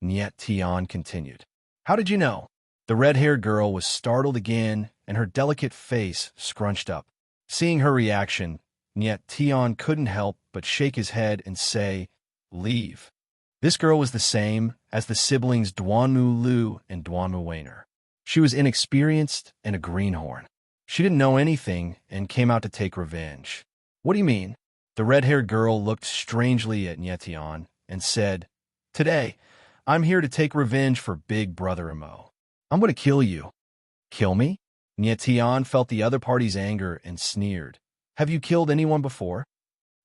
Nyetian continued. How did you know? The red-haired girl was startled again, and her delicate face scrunched up. Seeing her reaction, Nyetian couldn't help but shake his head and say, Leave. This girl was the same as the siblings Duanmu Lu and Duanmu Wainer. She was inexperienced and a greenhorn. She didn't know anything and came out to take revenge. What do you mean? The red-haired girl looked strangely at Nyetian and said, Today, I'm here to take revenge for Big Brother Emo. I'm going to kill you. Kill me? Nyetian felt the other party's anger and sneered. Have you killed anyone before?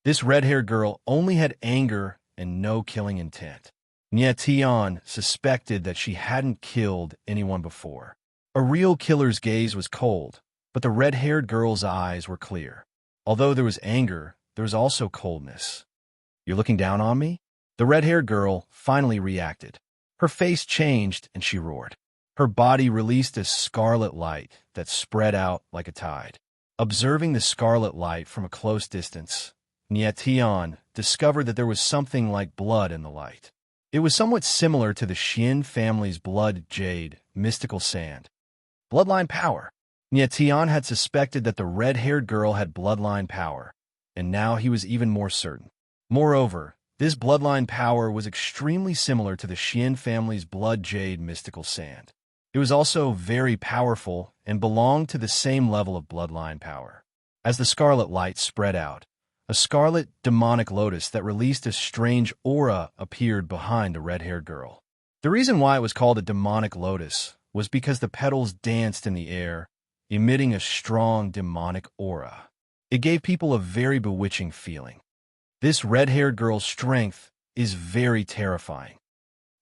This red-haired girl only had anger and no killing intent. Nyetian suspected that she hadn't killed anyone before. A real killer's gaze was cold, but the red-haired girl's eyes were clear. Although there was anger, there was also coldness. You're looking down on me? The red-haired girl finally reacted. Her face changed and she roared. Her body released a scarlet light that spread out like a tide. Observing the scarlet light from a close distance, Nyetian discovered that there was something like blood in the light. It was somewhat similar to the Xin family's blood jade, mystical sand. Bloodline power. Nyetian had suspected that the red-haired girl had bloodline power, and now he was even more certain. Moreover, this bloodline power was extremely similar to the Xin family's blood jade mystical sand. It was also very powerful and belonged to the same level of bloodline power. As the scarlet light spread out, a scarlet demonic lotus that released a strange aura appeared behind the red-haired girl. The reason why it was called a demonic lotus was because the petals danced in the air, emitting a strong demonic aura. It gave people a very bewitching feeling. This red-haired girl's strength is very terrifying.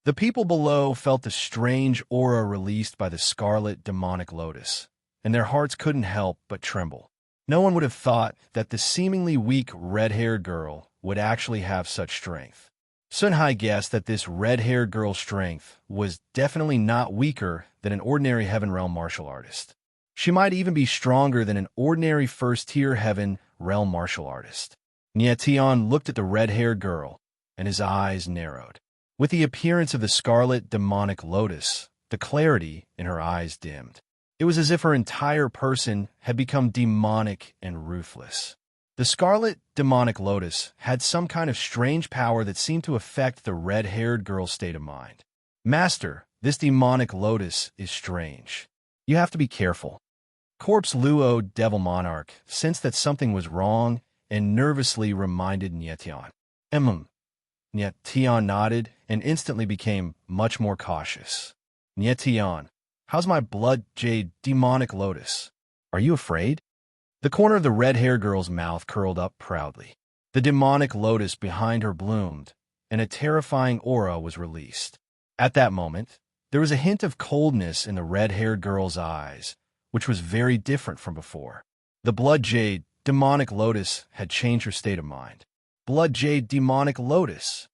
The people below felt the strange aura released by the scarlet demonic lotus, and their hearts couldn't help but tremble. No one would have thought that the seemingly weak red-haired girl would actually have such strength. Sunhai guessed that this red-haired girl's strength was definitely not weaker than an ordinary Heaven Realm martial artist. She might even be stronger than an ordinary first-tier Heaven Realm martial artist. Nyetian looked at the red-haired girl, and his eyes narrowed. With the appearance of the scarlet demonic lotus, the clarity in her eyes dimmed. It was as if her entire person had become demonic and ruthless. The scarlet demonic lotus had some kind of strange power that seemed to affect the red-haired girl's state of mind. Master, this demonic lotus is strange. You have to be careful. Corpse Luo Devil Monarch sensed that something was wrong and nervously reminded Nyetian. Nyetian nodded and instantly became much more cautious. Nyetian, how's my blood jade demonic lotus? Are you afraid? The corner of the red-haired girl's mouth curled up proudly. The demonic lotus behind her bloomed, and a terrifying aura was released. At that moment, there was a hint of coldness in the red-haired girl's eyes, which was very different from before. The blood jade demonic lotus had changed her state of mind. Blood jade demonic lotus.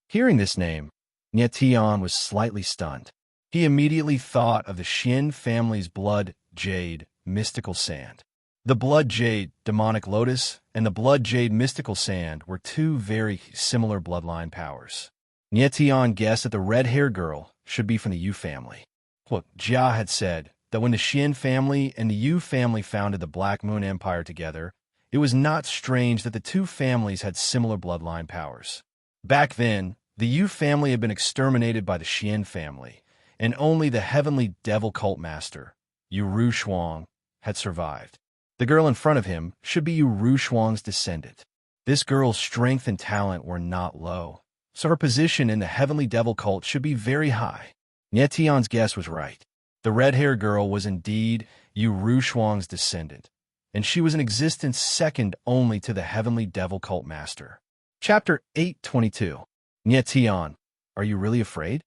Hearing this name, Nyetian was slightly stunned. He immediately thought of the Xin family's blood jade mystical sand. The blood jade demonic lotus and the blood jade mystical sand were two very similar bloodline powers. Nyetian guessed that the red-haired girl should be from the Yu family. What Jia had said, that when the Xian family and the Yu family founded the Black Moon Empire together, it was not strange that the two families had similar bloodline powers. Back then, the Yu family had been exterminated by the Xian family, and only the heavenly devil cult master, Yu Rushuang, had survived. The girl in front of him should be Yu Rushuang's descendant. This girl's strength and talent were not low, so her position in the heavenly devil cult should be very high. Nietian's guess was right. The red-haired girl was indeed Yu Rushuang's descendant, and she was in existence second only to the heavenly devil cult master. Chapter 822. Nietian, are you really afraid?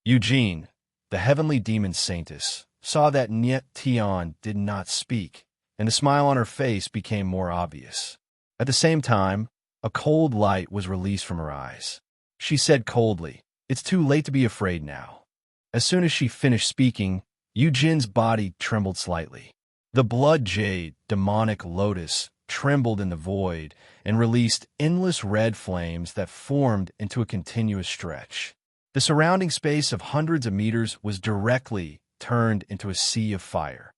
Eugene, the heavenly demon saintess, saw that Nietian did not speak, and the smile on her face became more obvious. At the same time, a cold light was released from her eyes. She said coldly, "It's too late to be afraid now." As soon as she finished speaking, Eugene's body trembled slightly. The blood jade, demonic lotus, trembled in the void and released endless red flames that formed into a continuous stretch. The surrounding space of hundreds of meters was directly turned into a sea of fire.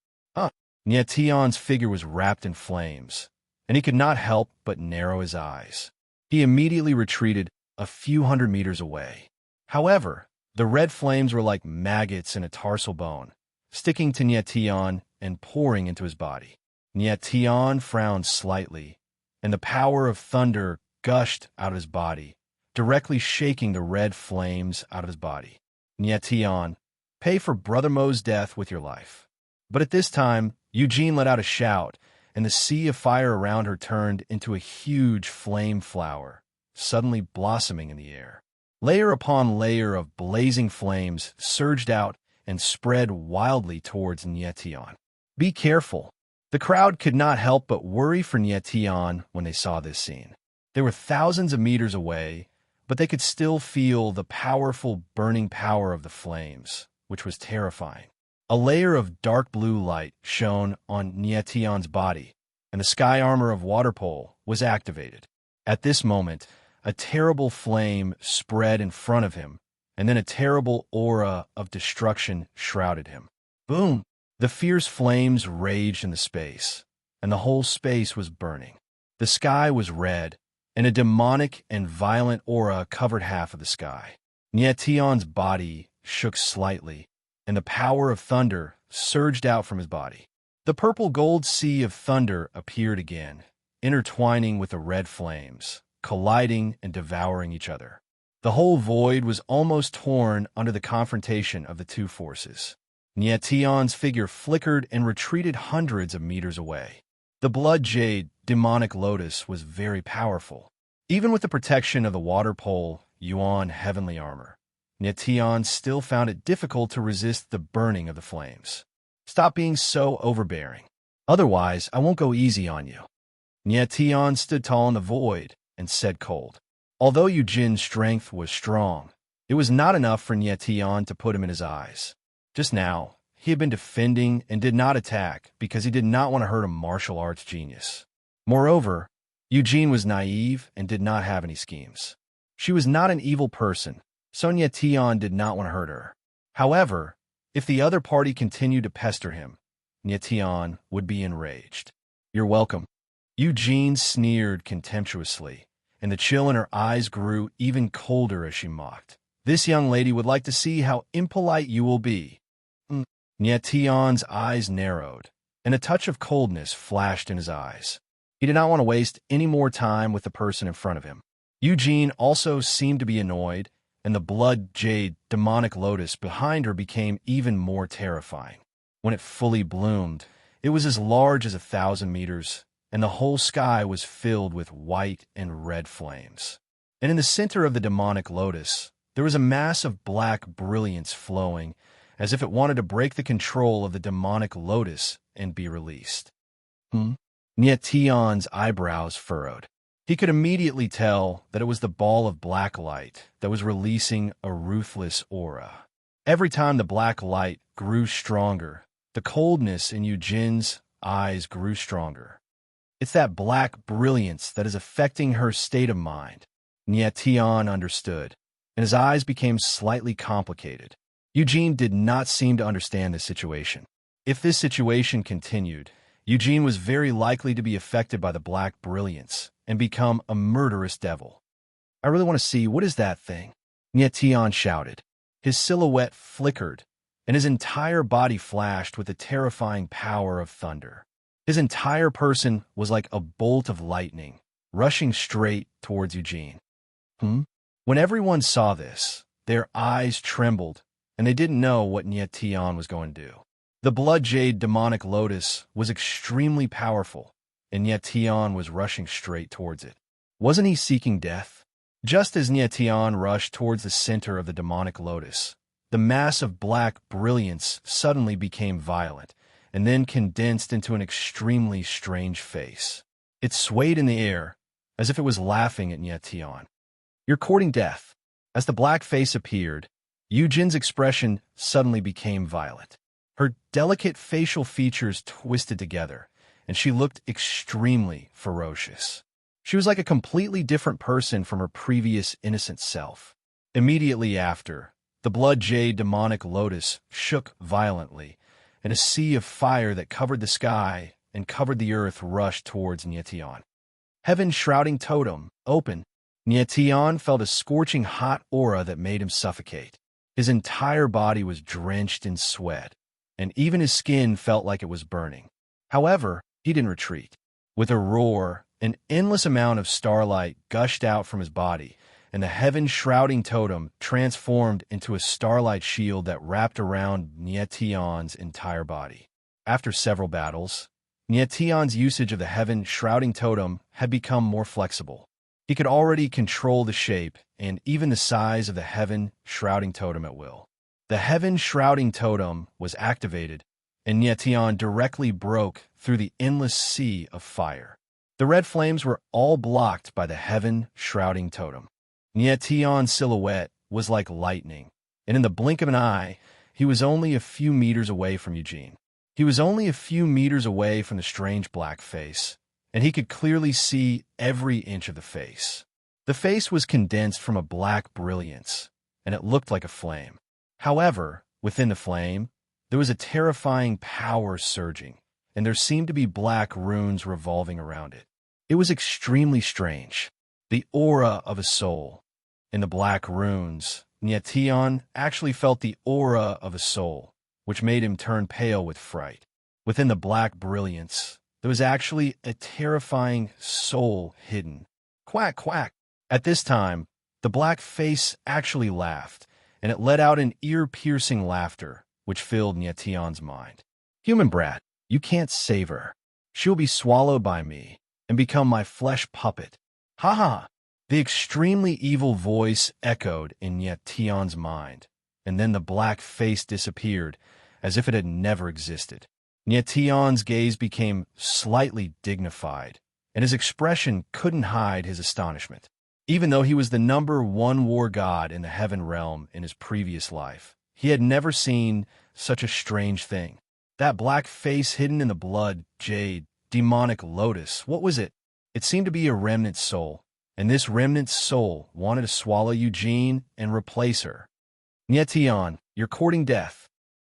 Nietian's figure was wrapped in flames, and he could not help but narrow his eyes. He immediately retreated a few hundred meters away. However, the red flames were like maggots in a tarsal bone, sticking to Nietian and pouring into his body. Nietian frowned slightly, and the power of thunder gushed out of his body, directly shaking the red flames out of his body. Nietian, pay for Brother Mo's death with your life. But at this time, Eugene let out a shout, and the sea of fire around her turned into a huge flame flower, suddenly blossoming in the air. Layer upon layer of blazing flames surged out and spread wildly towards Nietian. Be careful. The crowd could not help but worry for Nietian when they saw this scene. They were thousands of meters away, but they could still feel the powerful burning power of the flames, which was terrifying. A layer of dark blue light shone on Nietian's body, and the sky armor of Waterpole was activated. At this moment, a terrible flame spread in front of him, and then a terrible aura of destruction shrouded him. Boom! The fierce flames raged in the space, and the whole space was burning. The sky was red, and a demonic and violent aura covered half of the sky. Nietian's body shook slightly, and the power of thunder surged out from his body. The purple-gold sea of thunder appeared again, intertwining with the red flames, colliding and devouring each other. The whole void was almost torn under the confrontation of the two forces. Nietian's figure flickered and retreated hundreds of meters away. The blood jade, demonic lotus, was very powerful. Even with the protection of the water pole, Yuan heavenly armor, Nietian still found it difficult to resist the burning of the flames. Stop being so overbearing. Otherwise, I won't go easy on you. Nietian stood tall in the void and said cold. Although Eugene's strength was strong, it was not enough for Nietian to put him in his eyes. Just now, he had been defending and did not attack because he did not want to hurt a martial arts genius. Moreover, Eugene was naive and did not have any schemes. She was not an evil person, so Nietian did not want to hurt her. However, if the other party continued to pester him, Nietian would be enraged. You're welcome. Eugene sneered contemptuously, and the chill in her eyes grew even colder as she mocked. This young lady would like to see how impolite you will be. Nietian's eyes narrowed, and a touch of coldness flashed in his eyes. He did not want to waste any more time with the person in front of him. Eugene also seemed to be annoyed, and the blood jade demonic lotus behind her became even more terrifying. When it fully bloomed, it was as large as 1,000 meters, and the whole sky was filled with white and red flames. And in the center of the demonic lotus, there was a mass of black brilliance flowing, as if it wanted to break the control of the demonic lotus and be released. Nietian's eyebrows furrowed. He could immediately tell that it was the ball of black light that was releasing a ruthless aura. Every time the black light grew stronger, the coldness in Eugene's eyes grew stronger. It's that black brilliance that is affecting her state of mind. Nietian understood, and his eyes became slightly complicated. Eugene did not seem to understand the situation. If this situation continued, Eugene was very likely to be affected by the black brilliance and become a murderous devil. I really want to see, what is that thing? Nietion shouted. His silhouette flickered, and his entire body flashed with the terrifying power of thunder. His entire person was like a bolt of lightning, rushing straight towards Eugene. When everyone saw this, their eyes trembled, and they didn't know what Nietion was going to do. The blood jade demonic lotus was extremely powerful, and Nietion was rushing straight towards it. Wasn't he seeking death? Just as Nietion rushed towards the center of the demonic lotus, the mass of black brilliance suddenly became violent, and then condensed into an extremely strange face. It swayed in the air, as if it was laughing at Nietion. "You're courting death." As the black face appeared, Eugene's expression suddenly became violent. Her delicate facial features twisted together, and she looked extremely ferocious. She was like a completely different person from her previous innocent self. Immediately after, the blood jade demonic lotus shook violently, and a sea of fire that covered the sky and covered the earth rushed towards Nietion. Heaven's shrouding totem, open. Nietion felt a scorching hot aura that made him suffocate. His entire body was drenched in sweat, and even his skin felt like it was burning. However, he didn't retreat. With a roar, an endless amount of starlight gushed out from his body, and the heaven-shrouding totem transformed into a starlight shield that wrapped around Nietion's entire body. After several battles, Nietion's usage of the heaven-shrouding totem had become more flexible. He could already control the shape and even the size of the heaven-shrouding totem at will. The heaven-shrouding totem was activated, and Nietion directly broke through the endless sea of fire. The red flames were all blocked by the heaven-shrouding totem. Nietion's silhouette was like lightning, and in the blink of an eye, he was only a few meters away from Eugene. He was only a few meters away from the strange black face, and he could clearly see every inch of the face. The face was condensed from a black brilliance, and it looked like a flame. However, within the flame, there was a terrifying power surging, and there seemed to be black runes revolving around it. It was extremely strange. The aura of a soul. In the black runes, Nietion actually felt the aura of a soul, which made him turn pale with fright. Within the black brilliance, there was actually a terrifying soul hidden. Quack, quack. At this time, the black face actually laughed, and it let out an ear-piercing laughter, which filled Nietion's mind. "Human brat, you can't save her. She'll be swallowed by me and become my flesh puppet. Ha ha!" The extremely evil voice echoed in Nietion's mind, and then the black face disappeared, as if it had never existed. Nietion's gaze became slightly dignified, and his expression couldn't hide his astonishment. Even though he was the #1 war god in the heaven realm in his previous life, he had never seen such a strange thing. That black face hidden in the blood, jade, demonic lotus, what was it? It seemed to be a remnant soul, and this remnant soul wanted to swallow Eugene and replace her. "Nietion, you're courting death."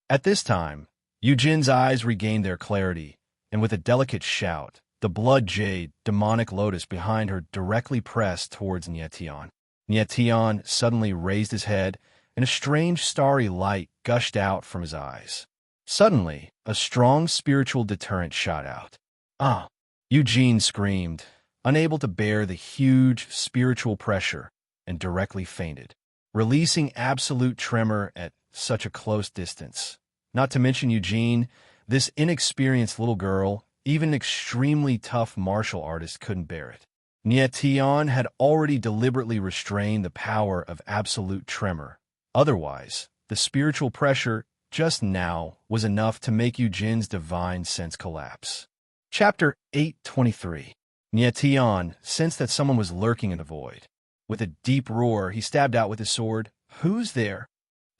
At this time, Eugene's eyes regained their clarity, and with a delicate shout, the blood jade, demonic lotus behind her directly pressed towards Nietion. Nietion suddenly raised his head, and a strange starry light gushed out from his eyes. Suddenly, a strong spiritual deterrent shot out. "Ah!" Eugene screamed, unable to bear the huge spiritual pressure, and directly fainted, releasing absolute tremor at such a close distance. Not to mention Eugene, this inexperienced little girl, even an extremely tough martial artist couldn't bear it. Nietion had already deliberately restrained the power of absolute tremor. Otherwise, the spiritual pressure just now was enough to make Eugene's divine sense collapse. Chapter 823. Nietion sensed that someone was lurking in the void. With a deep roar, he stabbed out with his sword. "Who's there?"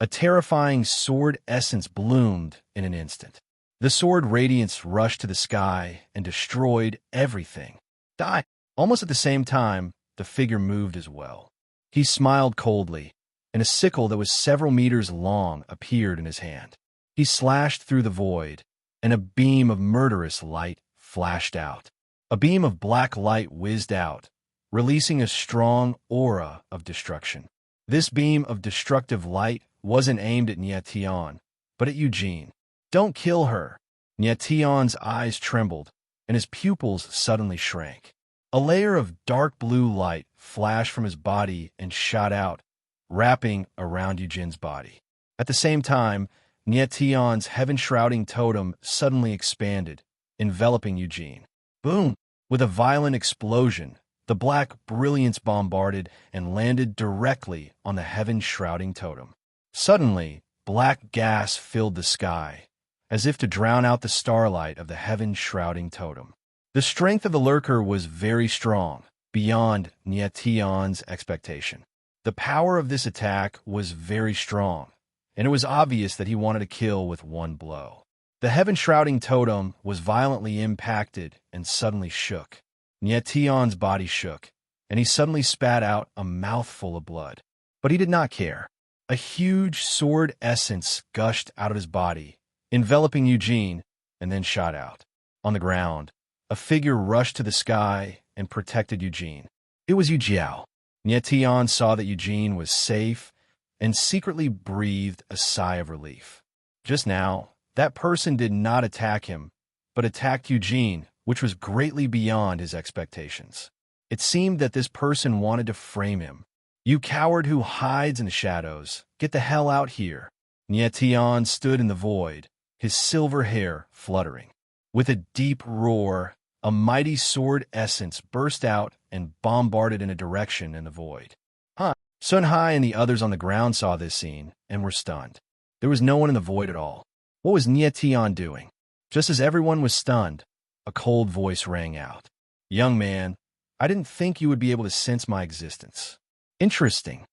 A terrifying sword essence bloomed in an instant. The sword radiance rushed to the sky and destroyed everything. "Die!" Almost at the same time, the figure moved as well. He smiled coldly, and a sickle that was several meters long appeared in his hand. He slashed through the void, and a beam of murderous light flashed out. A beam of black light whizzed out, releasing a strong aura of destruction. This beam of destructive light wasn't aimed at Nietion, but at Eugene. "Don't kill her!" Nietion's eyes trembled, and his pupils suddenly shrank. A layer of dark blue light flashed from his body and shot out, wrapping around Eugene's body. At the same time, Nietion's heaven-shrouding totem suddenly expanded, enveloping Eugene. Boom! With a violent explosion, the black brilliance bombarded and landed directly on the heaven-shrouding totem. Suddenly, black gas filled the sky, as if to drown out the starlight of the heaven-shrouding totem. The strength of the lurker was very strong, beyond Nietion's expectation. The power of this attack was very strong, and it was obvious that he wanted to kill with one blow. The heaven-shrouding totem was violently impacted and suddenly shook. Nietion's body shook, and he suddenly spat out a mouthful of blood. But he did not care. A huge sword essence gushed out of his body, enveloping Eugene, and then shot out. On the ground, a figure rushed to the sky and protected Eugene. It was Yu Jiao. Nietion saw that Eugene was safe and secretly breathed a sigh of relief. Just now, that person did not attack him, but attacked Eugene, which was greatly beyond his expectations. It seemed that this person wanted to frame him. "You coward who hides in the shadows, get the hell out here." Nietion stood in the void, his silver hair fluttering. With a deep roar, a mighty sword essence burst out and bombarded in a direction in the void. Sun Hai and the others on the ground saw this scene and were stunned. There was no one in the void at all. What was Nietion doing? Just as everyone was stunned, a cold voice rang out. "Young man, I didn't think you would be able to sense my existence." "Interesting."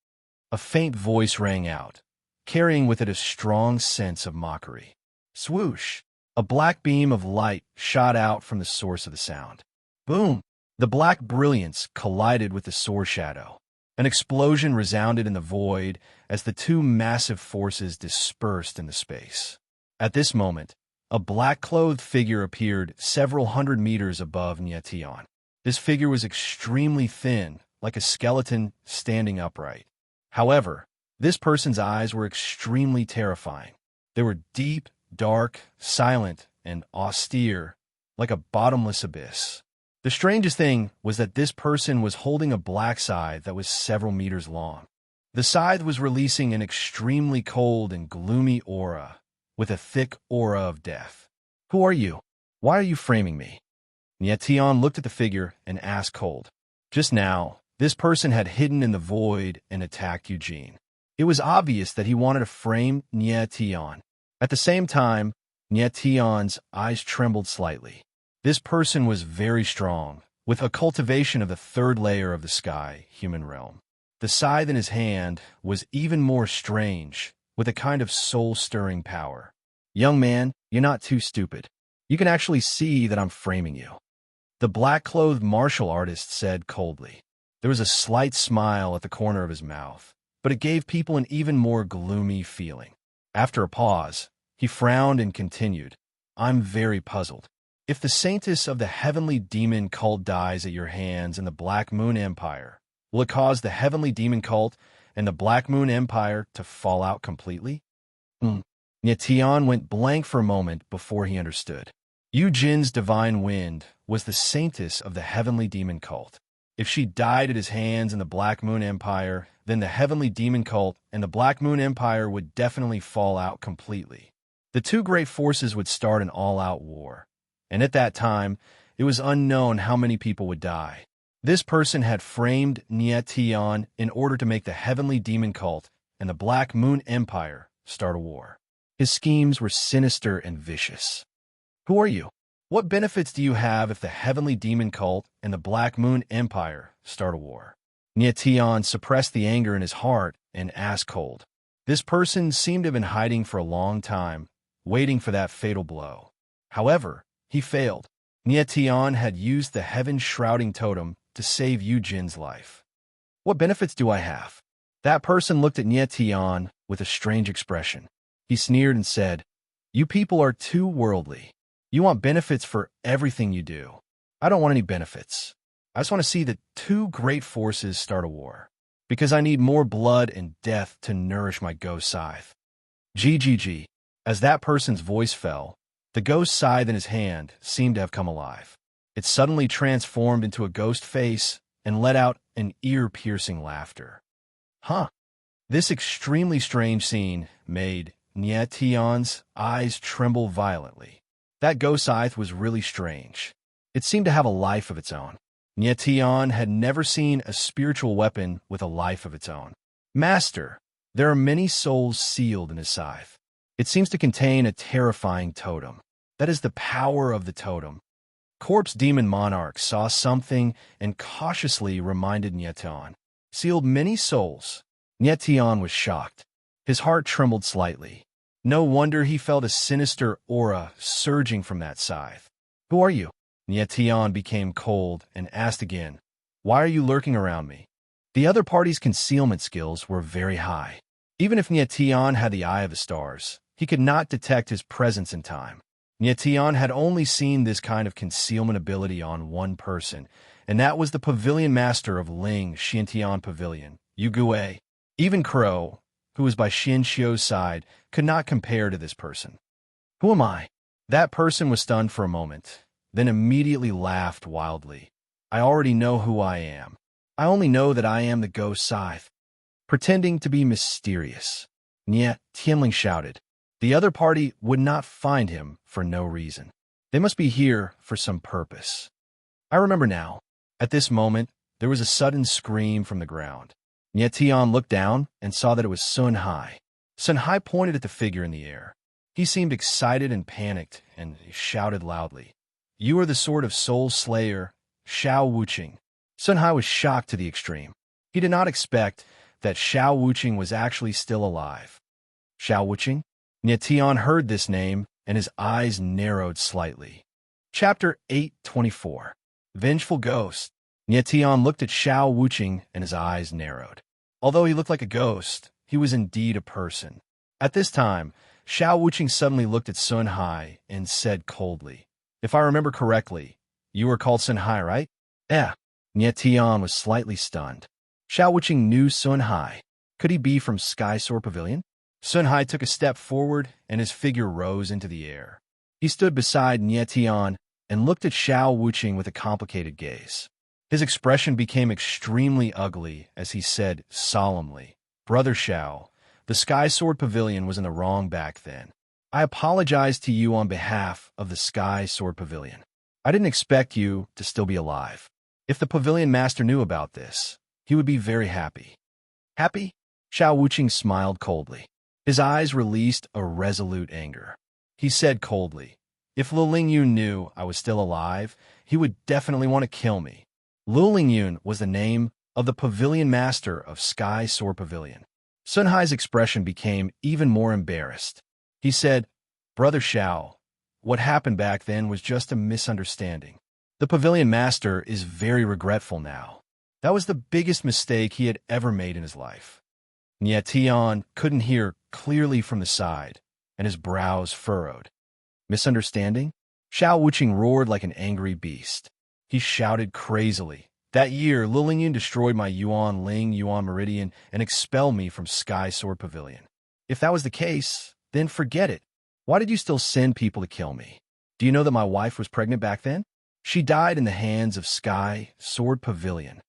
A faint voice rang out, carrying with it a strong sense of mockery. Swoosh! A black beam of light shot out from the source of the sound. Boom! The black brilliance collided with the sword shadow. An explosion resounded in the void as the two massive forces dispersed into space. At this moment, a black-clothed figure appeared several hundred meters above Nietion. This figure was extremely thin, like a skeleton standing upright. However, this person's eyes were extremely terrifying. They were deep, dark, silent, and austere, like a bottomless abyss. The strangest thing was that this person was holding a black scythe that was several meters long. The scythe was releasing an extremely cold and gloomy aura, with a thick aura of death. "Who are you? Why are you framing me?" Nietion looked at the figure and asked cold. Just now, this person had hidden in the void and attacked Eugene. It was obvious that he wanted to frame Nietion. At the same time, Nietion's eyes trembled slightly. This person was very strong, with a cultivation of the third layer of the sky, human realm. The scythe in his hand was even more strange, with a kind of soul-stirring power. "Young man, you're not too stupid. You can actually see that I'm framing you," the black-clothed martial artist said coldly. There was a slight smile at the corner of his mouth, but it gave people an even more gloomy feeling. After a pause, he frowned and continued, "I'm very puzzled. If the saintess of the heavenly demon cult dies at your hands in the Black Moon Empire, will it cause the heavenly demon cult and the Black Moon Empire to fall out completely?" Nietion went blank for a moment before he understood. Eugene's divine wind was the saintess of the heavenly demon cult. If she died at his hands in the Black Moon Empire, then the heavenly demon cult and the Black Moon Empire would definitely fall out completely. The two great forces would start an all-out war. And at that time, it was unknown how many people would die. This person had framed Nietion in order to make the heavenly demon cult and the Black Moon Empire start a war. His schemes were sinister and vicious. "Who are you? What benefits do you have if the heavenly demon cult and the Black Moon Empire start a war?" Nietion suppressed the anger in his heart and asked cold. This person seemed to have been hiding for a long time, waiting for that fatal blow. However, he failed. Nietion had used the heaven-shrouding totem to save Eugene's life. "What benefits do I have?" That person looked at Nietion with a strange expression. He sneered and said, "You people are too worldly. You want benefits for everything you do. I don't want any benefits. I just want to see the two great forces start a war. Because I need more blood and death to nourish my ghost scythe. GGG. As that person's voice fell, the ghost scythe in his hand seemed to have come alive. It suddenly transformed into a ghost face and let out an ear-piercing laughter. Huh. This extremely strange scene made Nietion's eyes tremble violently. That ghost scythe was really strange. It seemed to have a life of its own. Nietion had never seen a spiritual weapon with a life of its own. Master, there are many souls sealed in his scythe. It seems to contain a terrifying totem. That is the power of the totem. Corpse Demon Monarch saw something and cautiously reminded Nietion. Sealed many souls. Nietion was shocked. His heart trembled slightly. No wonder he felt a sinister aura surging from that scythe. Who are you? Nietion became cold and asked again, Why are you lurking around me? The other party's concealment skills were very high. Even if Nietion had the eye of the stars, he could not detect his presence in time. Nietion had only seen this kind of concealment ability on one person, and that was the pavilion master of Ling Xiantian Pavilion, Yu Gue. Even Crow, who was by Xin Xiu's side, could not compare to this person. Who am I? That person was stunned for a moment, then immediately laughed wildly. I already know who I am. I only know that I am the ghost scythe. Pretending to be mysterious. Tianling shouted. The other party would not find him for no reason. They must be here for some purpose. I remember now. At this moment, there was a sudden scream from the ground. Nietion looked down and saw that it was Sun Hai. Sun Hai pointed at the figure in the air. He seemed excited and panicked, and he shouted loudly, You are the sword of Soul Slayer, Xiao Wuqing. Sun Hai was shocked to the extreme. He did not expect that Xiao Wuqing was actually still alive. Xiao Wuqing? Nietion heard this name, and his eyes narrowed slightly. Chapter 824. Vengeful Ghost. Nietion looked at Xiao Wuqing, and his eyes narrowed. Although he looked like a ghost, he was indeed a person. At this time, Xiao Wuqing suddenly looked at Sun Hai and said coldly, If I remember correctly, you are called Sun Hai, right? Yeah. Nietion was slightly stunned. Xiao Wuqing knew Sun Hai. Could he be from Sky Sword Pavilion? Sun Hai took a step forward, and his figure rose into the air. He stood beside Nietion and looked at Xiao Wuqing with a complicated gaze. His expression became extremely ugly as he said solemnly, Brother Xiao, the Sky Sword Pavilion was in the wrong back then. I apologize to you on behalf of the Sky Sword Pavilion. I didn't expect you to still be alive. If the Pavilion Master knew about this, he would be very happy. Happy? Xiao Wuqing smiled coldly. His eyes released a resolute anger. He said coldly, If Lu Lingyun knew I was still alive, he would definitely want to kill me. Lu Lingyun was the name of the Pavilion Master of Sky Sword Pavilion. Sun Hai's expression became even more embarrassed. He said, Brother Xiao, what happened back then was just a misunderstanding. The Pavilion Master is very regretful now. That was the biggest mistake he had ever made in his life. Nietion couldn't hear clearly from the side, and his brows furrowed. Misunderstanding? Xiao Wuqing roared like an angry beast. He shouted crazily. That year, Lu Lingyun destroyed my Yuan Meridian and expelled me from Sky Sword Pavilion. If that was the case, then forget it. Why did you still send people to kill me? Do you know that my wife was pregnant back then? She died in the hands of Sky Sword Pavilion.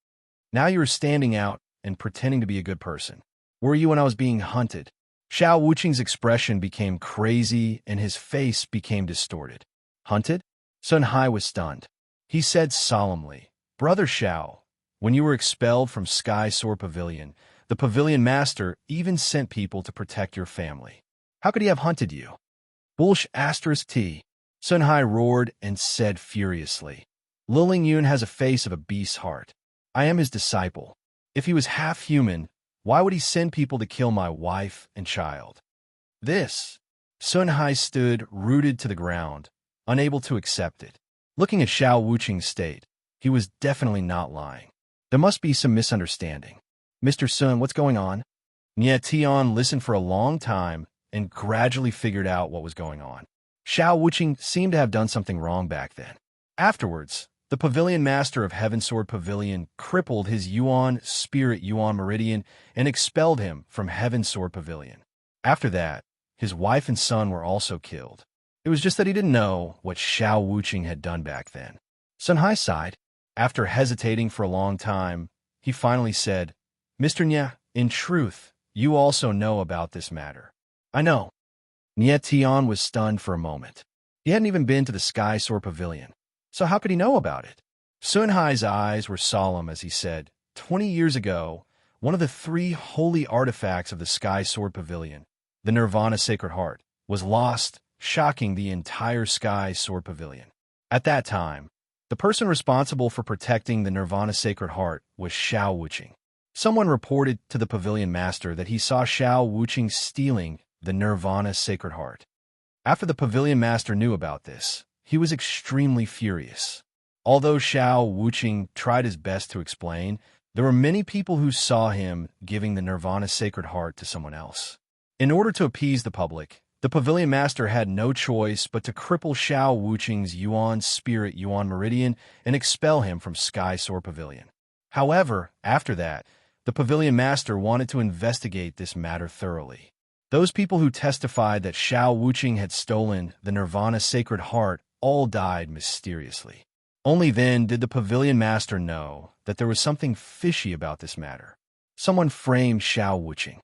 Now you are standing out and pretending to be a good person. Were you when I was being hunted? Xiao Wuqing's expression became crazy and his face became distorted. Hunted? Sun Hai was stunned. He said solemnly, Brother Xiao, when you were expelled from Sky Sword Pavilion, the Pavilion Master even sent people to protect your family. How could he have hunted you? Bullsh *T. Sun Hai roared and said furiously, Lu Lingyun has a face of a beast's heart. I am his disciple. If he was half human, why would he send people to kill my wife and child? Sun Hai stood rooted to the ground, unable to accept it. Looking at Xiao Wuqing's state, he was definitely not lying. There must be some misunderstanding. Mr. Sun, what's going on? Nietion listened for a long time and gradually figured out what was going on. Xiao Wuqing seemed to have done something wrong back then. Afterwards, the pavilion master of Heaven Sword Pavilion crippled his Yuan spirit Yuan Meridian and expelled him from Heaven Sword Pavilion. After that, his wife and son were also killed. It was just that he didn't know what Xiao Wuqing had done back then. Sun Hai sighed. After hesitating for a long time, he finally said, Mr. Nya, in truth, you also know about this matter. I know. Nye Tian was stunned for a moment. He hadn't even been to the Sky Sword Pavilion, so how could he know about it? Sun Hai's eyes were solemn as he said, 20 years ago, one of the 3 holy artifacts of the Sky Sword Pavilion, the Nirvana Sacred Heart, was lost, shocking the entire Sky Sword Pavilion. At that time, the person responsible for protecting the Nirvana Sacred Heart was Xiao Wuqing. Someone reported to the pavilion master that he saw Xiao Wuqing stealing the Nirvana Sacred Heart. After the pavilion master knew about this, he was extremely furious. Although Xiao Wuqing tried his best to explain, there were many people who saw him giving the Nirvana Sacred Heart to someone else. In order to appease the public, the pavilion master had no choice but to cripple Xiao Wuqing's Yuan spirit Yuan Meridian and expel him from Sky Sword Pavilion. However, after that, the pavilion master wanted to investigate this matter thoroughly. Those people who testified that Xiao Wuqing had stolen the Nirvana Sacred Heart all died mysteriously. Only then did the pavilion master know that there was something fishy about this matter. Someone framed Xiao Wuqing.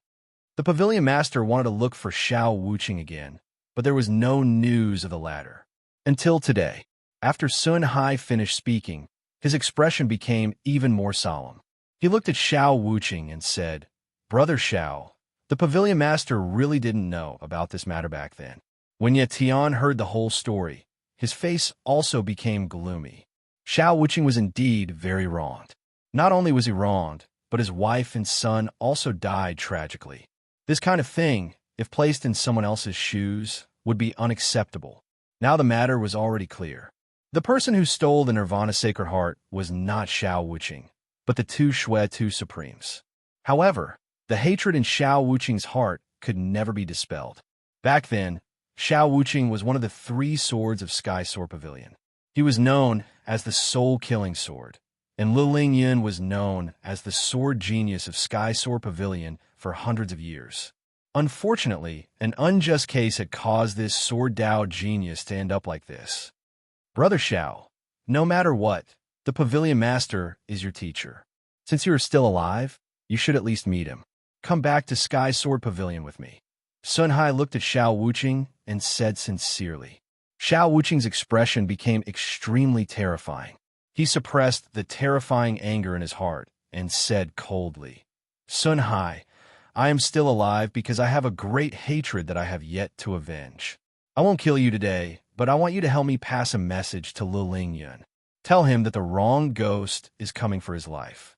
The pavilion master wanted to look for Xiao Wuqing again, but there was no news of the latter. Until today, after Sun Hai finished speaking, his expression became even more solemn. He looked at Xiao Wuqing and said, Brother Xiao, the pavilion master really didn't know about this matter back then. When Ye Tian heard the whole story, his face also became gloomy. Xiao Wuqing was indeed very wronged. Not only was he wronged, but his wife and son also died tragically. This kind of thing, if placed in someone else's shoes, would be unacceptable. Now the matter was already clear. The person who stole the Nirvana Sacred Heart was not Xiao Wuqing, but the 2 Shui Supremes. However, the hatred in Xiao Wuqing's heart could never be dispelled. Back then, Xiao Wuqing was one of the 3 swords of Sky Sword Pavilion. He was known as the soul-killing sword, and Li Lingyun was known as the sword genius of Sky Sword Pavilion for hundreds of years. Unfortunately, an unjust case had caused this sword Dao genius to end up like this. Brother Xiao, no matter what, the pavilion master is your teacher. Since you are still alive, you should at least meet him. Come back to Sky Sword Pavilion with me. Sun Hai looked at Xiao Wuqing and said sincerely. Xiao Wuqing's expression became extremely terrifying. He suppressed the terrifying anger in his heart and said coldly, Sun Hai, I am still alive because I have a great hatred that I have yet to avenge. I won't kill you today, but I want you to help me pass a message to Li Lingyun. Tell him that the wrong ghost is coming for his life.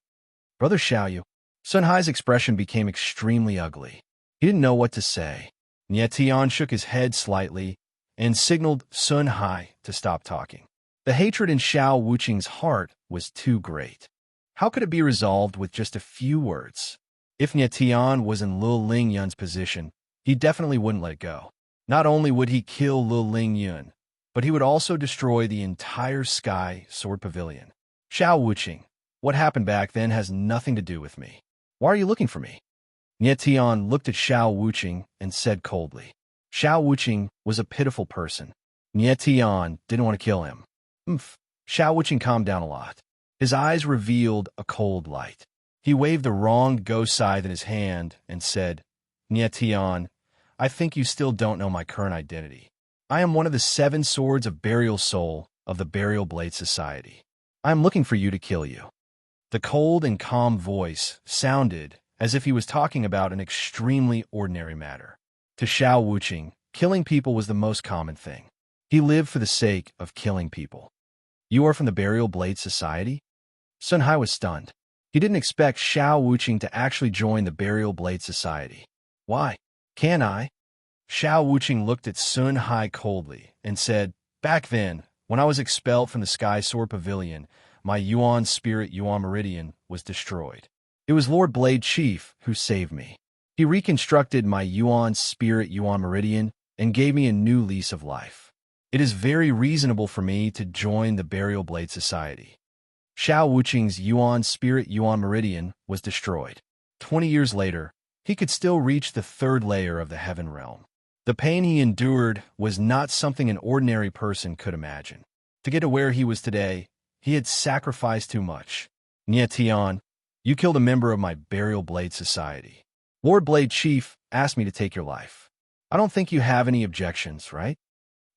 Brother Xiaoyu. Sun Hai's expression became extremely ugly. He didn't know what to say. Nye Tian shook his head slightly and signaled Sun Hai to stop talking. The hatred in Xiao Wuqing's heart was too great. How could it be resolved with just a few words? If Nye Tian was in Li Lingyun's position, he definitely wouldn't let it go. Not only would he kill Li Lingyun, but he would also destroy the entire Sky Sword Pavilion. Xiao Wuqing, what happened back then has nothing to do with me. Why are you looking for me? Nye Tian looked at Xiao Wuqing and said coldly. Xiao Wuqing was a pitiful person. Nye Tian didn't want to kill him. Xiao Wuqing calmed down a lot. His eyes revealed a cold light. He waved the wronged ghost scythe in his hand and said, Nye Tian, I think you still don't know my current identity. I am one of the 7 swords of burial soul of the Burial Blade Society. I am looking for you to kill you. The cold and calm voice sounded as if he was talking about an extremely ordinary matter. To Xiao Wuqing, killing people was the most common thing. He lived for the sake of killing people. You are from the Burial Blade Society? Sun Hai was stunned. He didn't expect Xiao Wuqing to actually join the Burial Blade Society. Why? Can I? Xiao Wuqing looked at Sun Hai coldly and said, Back then, when I was expelled from the Sky Sword Pavilion, my Yuan spirit Yuan Meridian was destroyed. It was Lord Blade Chief who saved me. He reconstructed my Yuan spirit Yuan Meridian and gave me a new lease of life. It is very reasonable for me to join the Burial Blade Society. Xiao Wuqing's Yuan spirit Yuan meridian was destroyed. 20 years later, he could still reach the third layer of the heaven realm. The pain he endured was not something an ordinary person could imagine. To get to where he was today, he had sacrificed too much. Nie Tian, you killed a member of my Burial Blade Society. Lord Blade Chief asked me to take your life. I don't think you have any objections, right?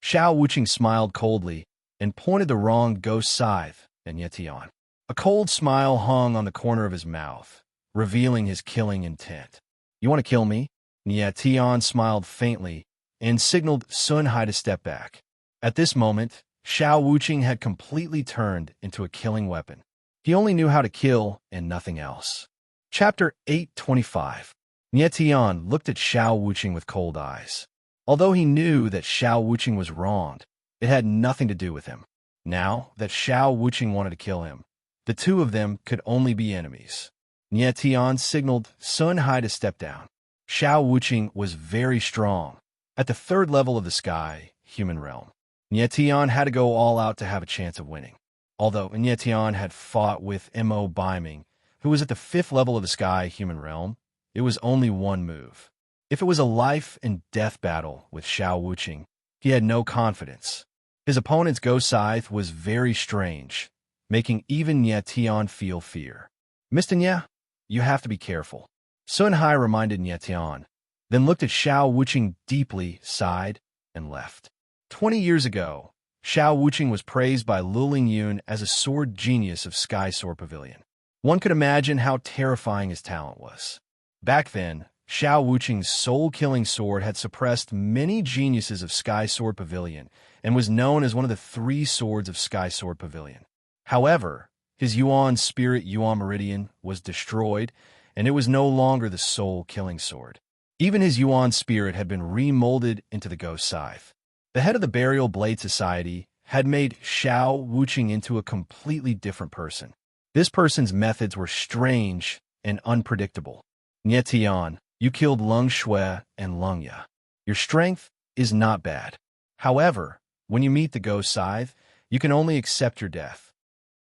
Xiao Wuqing smiled coldly and pointed the wrong ghost scythe at Nie Tian. A cold smile hung on the corner of his mouth, revealing his killing intent. You want to kill me? Nie Tian smiled faintly and signaled Sun Hai to step back. At this moment, Xiao Wuqing had completely turned into a killing weapon. He only knew how to kill and nothing else. Chapter 825. Nie Tian looked at Xiao Wuqing with cold eyes. Although he knew that Xiao Wuqing was wronged, it had nothing to do with him. Now that Xiao Wuqing wanted to kill him, the two of them could only be enemies. Nie Tian signaled Sun Hai to step down. Xiao Wuqing was very strong. At the third level of the sky, human realm, Nie Tian had to go all out to have a chance of winning. Although Nie Tian had fought with Mo Biming, who was at the fifth level of the sky, human realm, it was only one move. If it was a life and death battle with Xiao Wuqing, he had no confidence. His opponent's ghost scythe was very strange, making even Nie Tian feel fear. Mr. Nie, you have to be careful. Sun Hai reminded Nie Tian, then looked at Xiao Wuqing deeply, sighed, and left. 20 years ago, Xiao Wuqing was praised by Luling Yun as a sword genius of Sky Sword Pavilion. One could imagine how terrifying his talent was. Back then, Xiao Wuqing's soul-killing sword had suppressed many geniuses of Sky Sword Pavilion and was known as one of the three swords of Sky Sword Pavilion. However, his Yuan spirit Yuan meridian was destroyed, and it was no longer the soul-killing sword. Even his Yuan spirit had been remolded into the ghost scythe. The head of the Burial Blade Society had made Xiao Wuqing into a completely different person. This person's methods were strange and unpredictable. Nie Tian, you killed Leng Shui and Leng Ya. Your strength is not bad. However, when you meet the ghost scythe, you can only accept your death.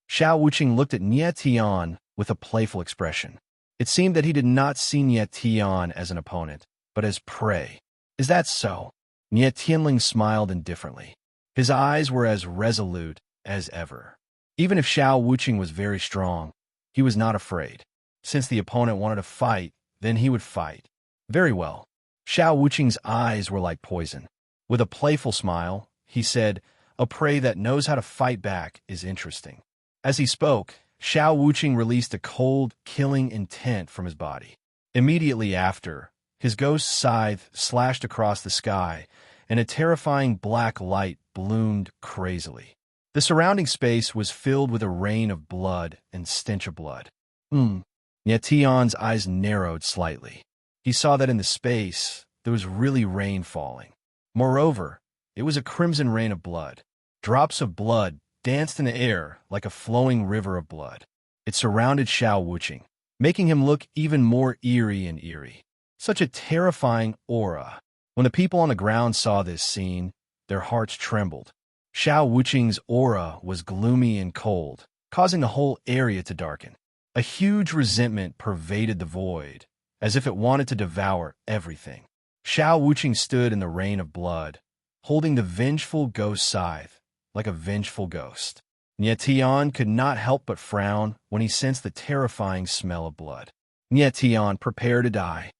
Xiao Wuqing looked at Nie Tian with a playful expression. It seemed that he did not see Nie Tian as an opponent, but as prey. Is that so? Nie Tianling smiled indifferently. His eyes were as resolute as ever. Even if Xiao Wuqing was very strong, he was not afraid. Since the opponent wanted to fight, then he would fight. Very well. Xiao Wuqing's eyes were like poison. With a playful smile, he said, a prey that knows how to fight back is interesting. As he spoke, Xiao Wuqing released a cold, killing intent from his body. Immediately after, his ghost scythe slashed across the sky, and a terrifying black light bloomed crazily. The surrounding space was filled with a rain of blood and stench of blood. Nie Tian's eyes narrowed slightly. He saw that in the space, there was really rain falling. Moreover, it was a crimson rain of blood. Drops of blood danced in the air like a flowing river of blood. It surrounded Xiao Wuqing, making him look even more eerie and eerie. Such a terrifying aura. When the people on the ground saw this scene, their hearts trembled. Xiao Wuqing's aura was gloomy and cold, causing the whole area to darken. A huge resentment pervaded the void, as if it wanted to devour everything. Xiao Wuqing stood in the rain of blood, holding the vengeful ghost scythe, like a vengeful ghost. Nie Tian could not help but frown when he sensed the terrifying smell of blood. Nie Tian, prepare to die.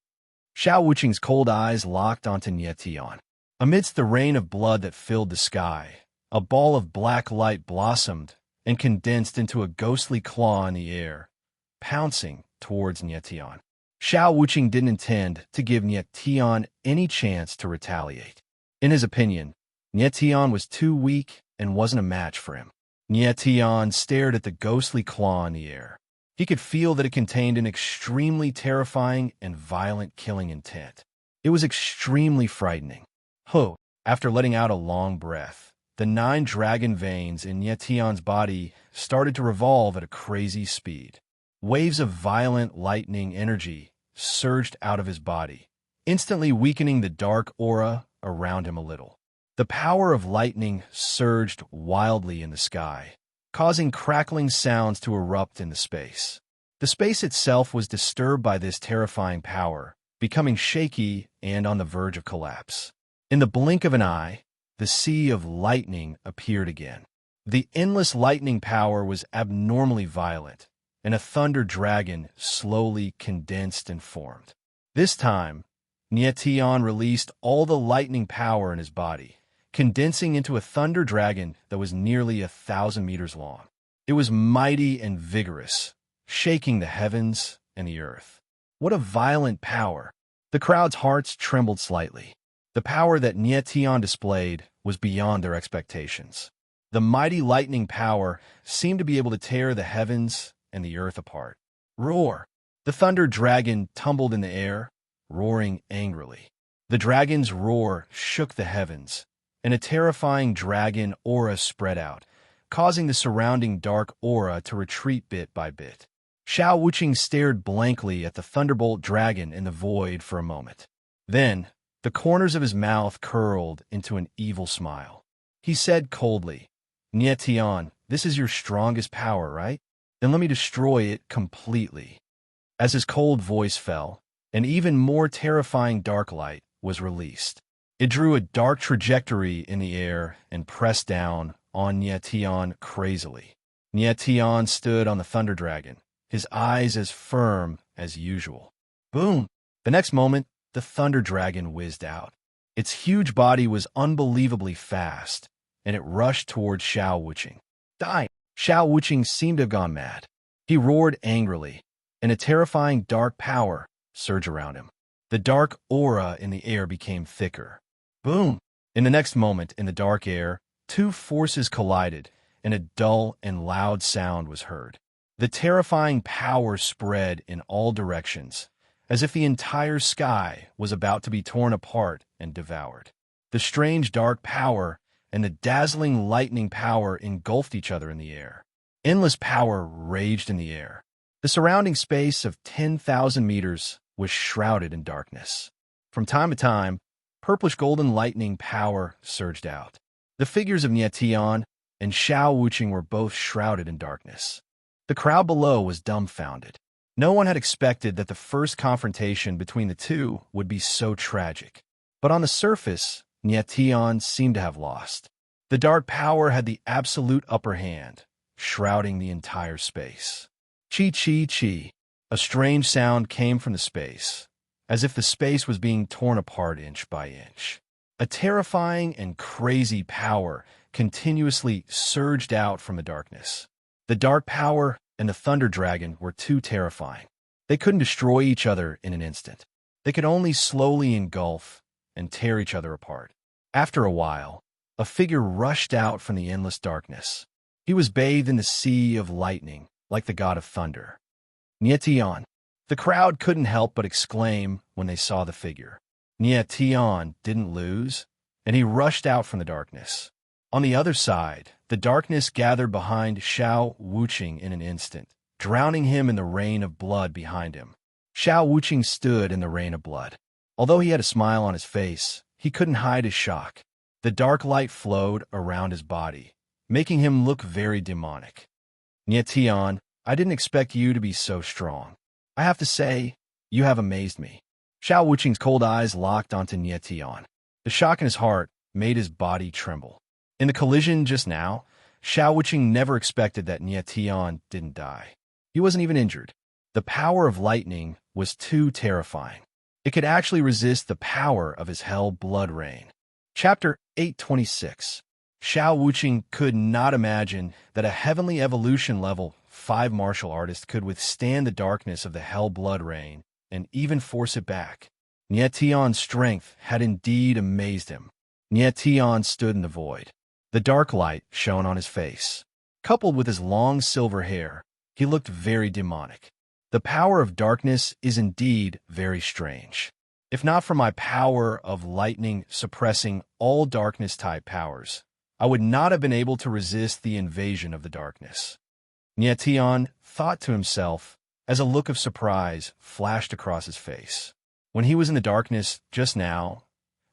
Xiao Wuqing's cold eyes locked onto Nie Tian. Amidst the rain of blood that filled the sky, a ball of black light blossomed and condensed into a ghostly claw in the air, pouncing towards Nie Tian. Xiao Wuqing didn't intend to give Nie Tian any chance to retaliate. In his opinion, Nie Tian was too weak and wasn't a match for him. Nie Tian stared at the ghostly claw in the air. He could feel that it contained an extremely terrifying and violent killing intent. It was extremely frightening. After letting out a long breath, the 9 dragon veins in Nie Tian's body started to revolve at a crazy speed. Waves of violent lightning energy surged out of his body, instantly weakening the dark aura around him a little. The power of lightning surged wildly in the sky, causing crackling sounds to erupt in the space. The space itself was disturbed by this terrifying power, becoming shaky and on the verge of collapse. In the blink of an eye, the sea of lightning appeared again. The endless lightning power was abnormally violent, and a thunder dragon slowly condensed and formed. This time, Nietion released all the lightning power in his body, condensing into a thunder dragon that was nearly 1,000 meters long. It was mighty and vigorous, shaking the heavens and the earth. What a violent power! The crowd's hearts trembled slightly. The power that Nietion displayed was beyond their expectations. The mighty lightning power seemed to be able to tear the heavens and the earth apart. Roar! The thunder dragon tumbled in the air, roaring angrily. The dragon's roar shook the heavens, and a terrifying dragon aura spread out, causing the surrounding dark aura to retreat bit by bit. Xiao Wuqing stared blankly at the thunderbolt dragon in the void for a moment. Then, the corners of his mouth curled into an evil smile. He said coldly, "Nietion, this is your strongest power, right? Then let me destroy it completely." As his cold voice fell, an even more terrifying dark light was released. It drew a dark trajectory in the air and pressed down on Nietion crazily. Nietion stood on the thunder dragon, his eyes as firm as usual. Boom! The next moment, the thunder dragon whizzed out. Its huge body was unbelievably fast, and it rushed towards Xiao Wuqing. Die! Xiao Wuqing seemed to have gone mad. He roared angrily, and a terrifying dark power surged around him. The dark aura in the air became thicker. Boom! In the next moment, in the dark air, two forces collided, and a dull and loud sound was heard. The terrifying power spread in all directions, as if the entire sky was about to be torn apart and devoured. The strange dark power and the dazzling lightning power engulfed each other in the air. Endless power raged in the air. The surrounding space of 10,000 meters was shrouded in darkness. From time to time, purplish-golden lightning power surged out. The figures of Nietion and Xiao Wuqing were both shrouded in darkness. The crowd below was dumbfounded. No one had expected that the first confrontation between the two would be so tragic. But on the surface, Nietion seemed to have lost. The dark power had the absolute upper hand, shrouding the entire space. Chi-chi-chi. A strange sound came from the space, as if the space was being torn apart inch by inch. A terrifying and crazy power continuously surged out from the darkness. The dark power and the thunder dragon were too terrifying. They couldn't destroy each other in an instant. They could only slowly engulf and tear each other apart. After a while, a figure rushed out from the endless darkness. He was bathed in the sea of lightning, like the god of thunder. Nietion. The crowd couldn't help but exclaim when they saw the figure. Nietion didn't lose, and he rushed out from the darkness. On the other side, the darkness gathered behind Xiao Wuqing in an instant, drowning him in the rain of blood behind him. Xiao Wuqing stood in the rain of blood. Although he had a smile on his face, he couldn't hide his shock. The dark light flowed around his body, making him look very demonic. Nietion, I didn't expect you to be so strong. I have to say, you have amazed me. Xiao Wuqing's cold eyes locked onto Nietion. The shock in his heart made his body tremble. In the collision just now, Xiao Wuqing never expected that Nietion didn't die. He wasn't even injured. The power of lightning was too terrifying. It could actually resist the power of his hell blood rain. Chapter 826. Xiao Wuqing could not imagine that a heavenly evolution level 5 martial artist could withstand the darkness of the hell blood rain and even force it back. Nietion's strength had indeed amazed him. Nietion stood in the void. The dark light shone on his face. Coupled with his long silver hair, he looked very demonic. The power of darkness is indeed very strange. If not for my power of lightning suppressing all darkness-type powers, I would not have been able to resist the invasion of the darkness. Nietion thought to himself as a look of surprise flashed across his face. When he was in the darkness just now,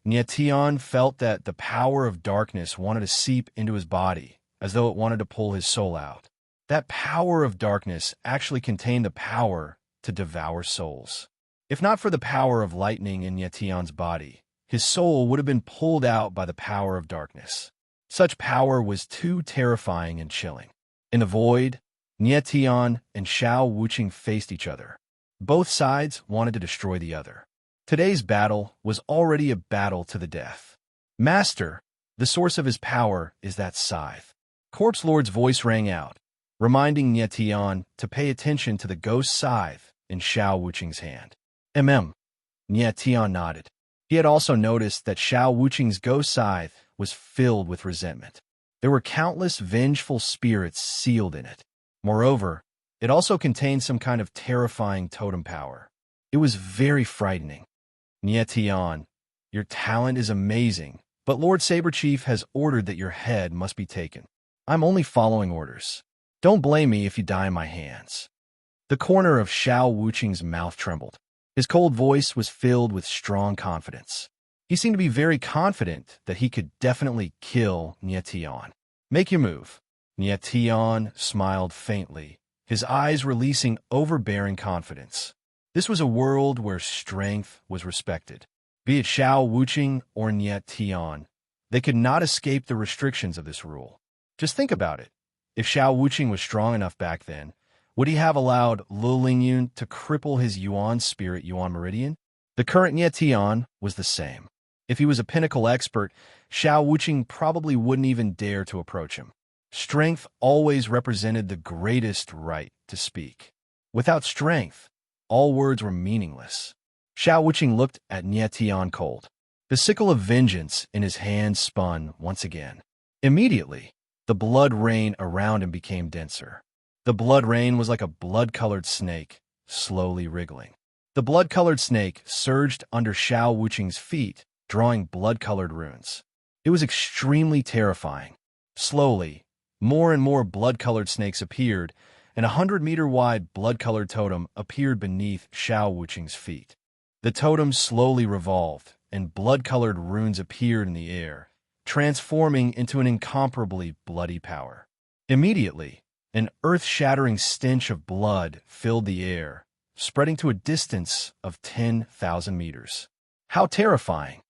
Nietian felt that the power of darkness wanted to seep into his body, as though it wanted to pull his soul out. That power of darkness actually contained the power to devour souls. If not for the power of lightning in Nietian's body, his soul would have been pulled out by the power of darkness. Such power was too terrifying and chilling. In the void, Nietian and Xiao Wuqing faced each other. Both sides wanted to destroy the other. Today's battle was already a battle to the death. Master, the source of his power is that scythe. Corpse Lord's voice rang out, reminding Nietian to pay attention to the ghost scythe in Xiao Wuqing's hand. Nietian nodded. He had also noticed that Xiao Wuqing's ghost scythe was filled with resentment. There were countless vengeful spirits sealed in it. Moreover, it also contained some kind of terrifying totem power. It was very frightening. Nietian, your talent is amazing, but Lord Saberchief has ordered that your head must be taken. I'm only following orders. Don't blame me if you die in my hands. The corner of Xiao Wuqing's mouth trembled. His cold voice was filled with strong confidence. He seemed to be very confident that he could definitely kill Nietian. Make your move. Nietian smiled faintly, his eyes releasing overbearing confidence. This was a world where strength was respected. Be it Xiao Wuqing or Nietian, they could not escape the restrictions of this rule. Just think about it. If Xiao Wuqing was strong enough back then, would he have allowed Lu Lingyun to cripple his Yuan spirit Yuan Meridian? The current Nietian was the same. If he was a pinnacle expert, Xiao Wuqing probably wouldn't even dare to approach him. Strength always represented the greatest right to speak. Without strength, all words were meaningless. Xiao Wuqing looked at Nietian cold. The sickle of vengeance in his hand spun once again. Immediately, the blood rain around him became denser. The blood rain was like a blood-colored snake, slowly wriggling. The blood-colored snake surged under Xiao Wuqing's feet, drawing blood-colored runes. It was extremely terrifying. Slowly, more and more blood-colored snakes appeared, and a 100-meter-wide blood-colored totem appeared beneath Xiao Wuqing's feet. The totem slowly revolved, and blood-colored runes appeared in the air, transforming into an incomparably bloody power. Immediately, an earth-shattering stench of blood filled the air, spreading to a distance of 10,000 meters. How terrifying!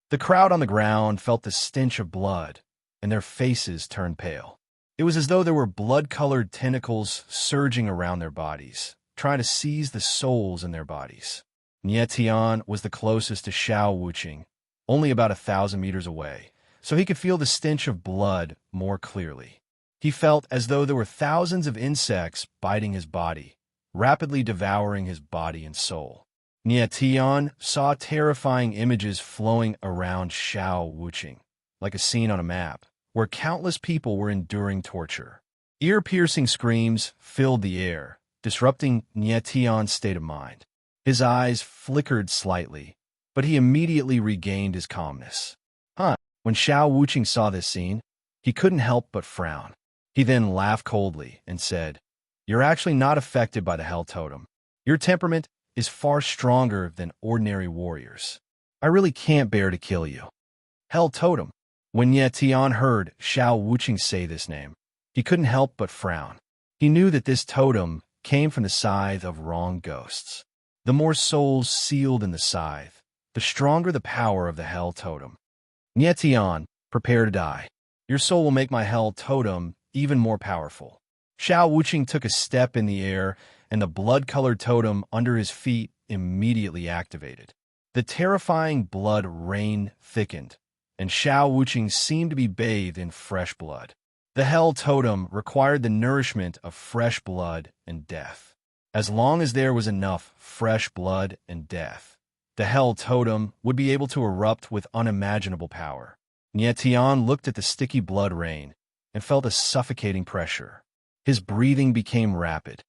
The crowd on the ground felt the stench of blood, and their faces turned pale. It was as though there were blood-colored tentacles surging around their bodies, trying to seize the souls in their bodies. Nietian was the closest to Xiao Wuqing, only about 1,000 meters away, so he could feel the stench of blood more clearly. He felt as though there were thousands of insects biting his body, rapidly devouring his body and soul. Nietian saw terrifying images flowing around Xiao Wuqing, like a scene on a map, where countless people were enduring torture. Ear-piercing screams filled the air, disrupting Nietian's state of mind. His eyes flickered slightly, but he immediately regained his calmness. When Xiao Wuqing saw this scene, he couldn't help but frown. He then laughed coldly and said, "You're actually not affected by the Hell Totem. Your temperament is far stronger than ordinary warriors. I really can't bear to kill you." Hell Totem. When Nietian heard Xiao Wuqing say this name, he couldn't help but frown. He knew that this totem came from the scythe of wrong ghosts. The more souls sealed in the scythe, the stronger the power of the Hell Totem. Nietian, prepare to die. Your soul will make my Hell Totem even more powerful. Xiao Wuqing took a step in the air, and the blood-colored totem under his feet immediately activated. The terrifying blood rain thickened, and Xiao Wuqing seemed to be bathed in fresh blood. The Hell Totem required the nourishment of fresh blood and death. As long as there was enough fresh blood and death, the Hell Totem would be able to erupt with unimaginable power. Nietian looked at the sticky blood rain and felt a suffocating pressure. His breathing became rapid.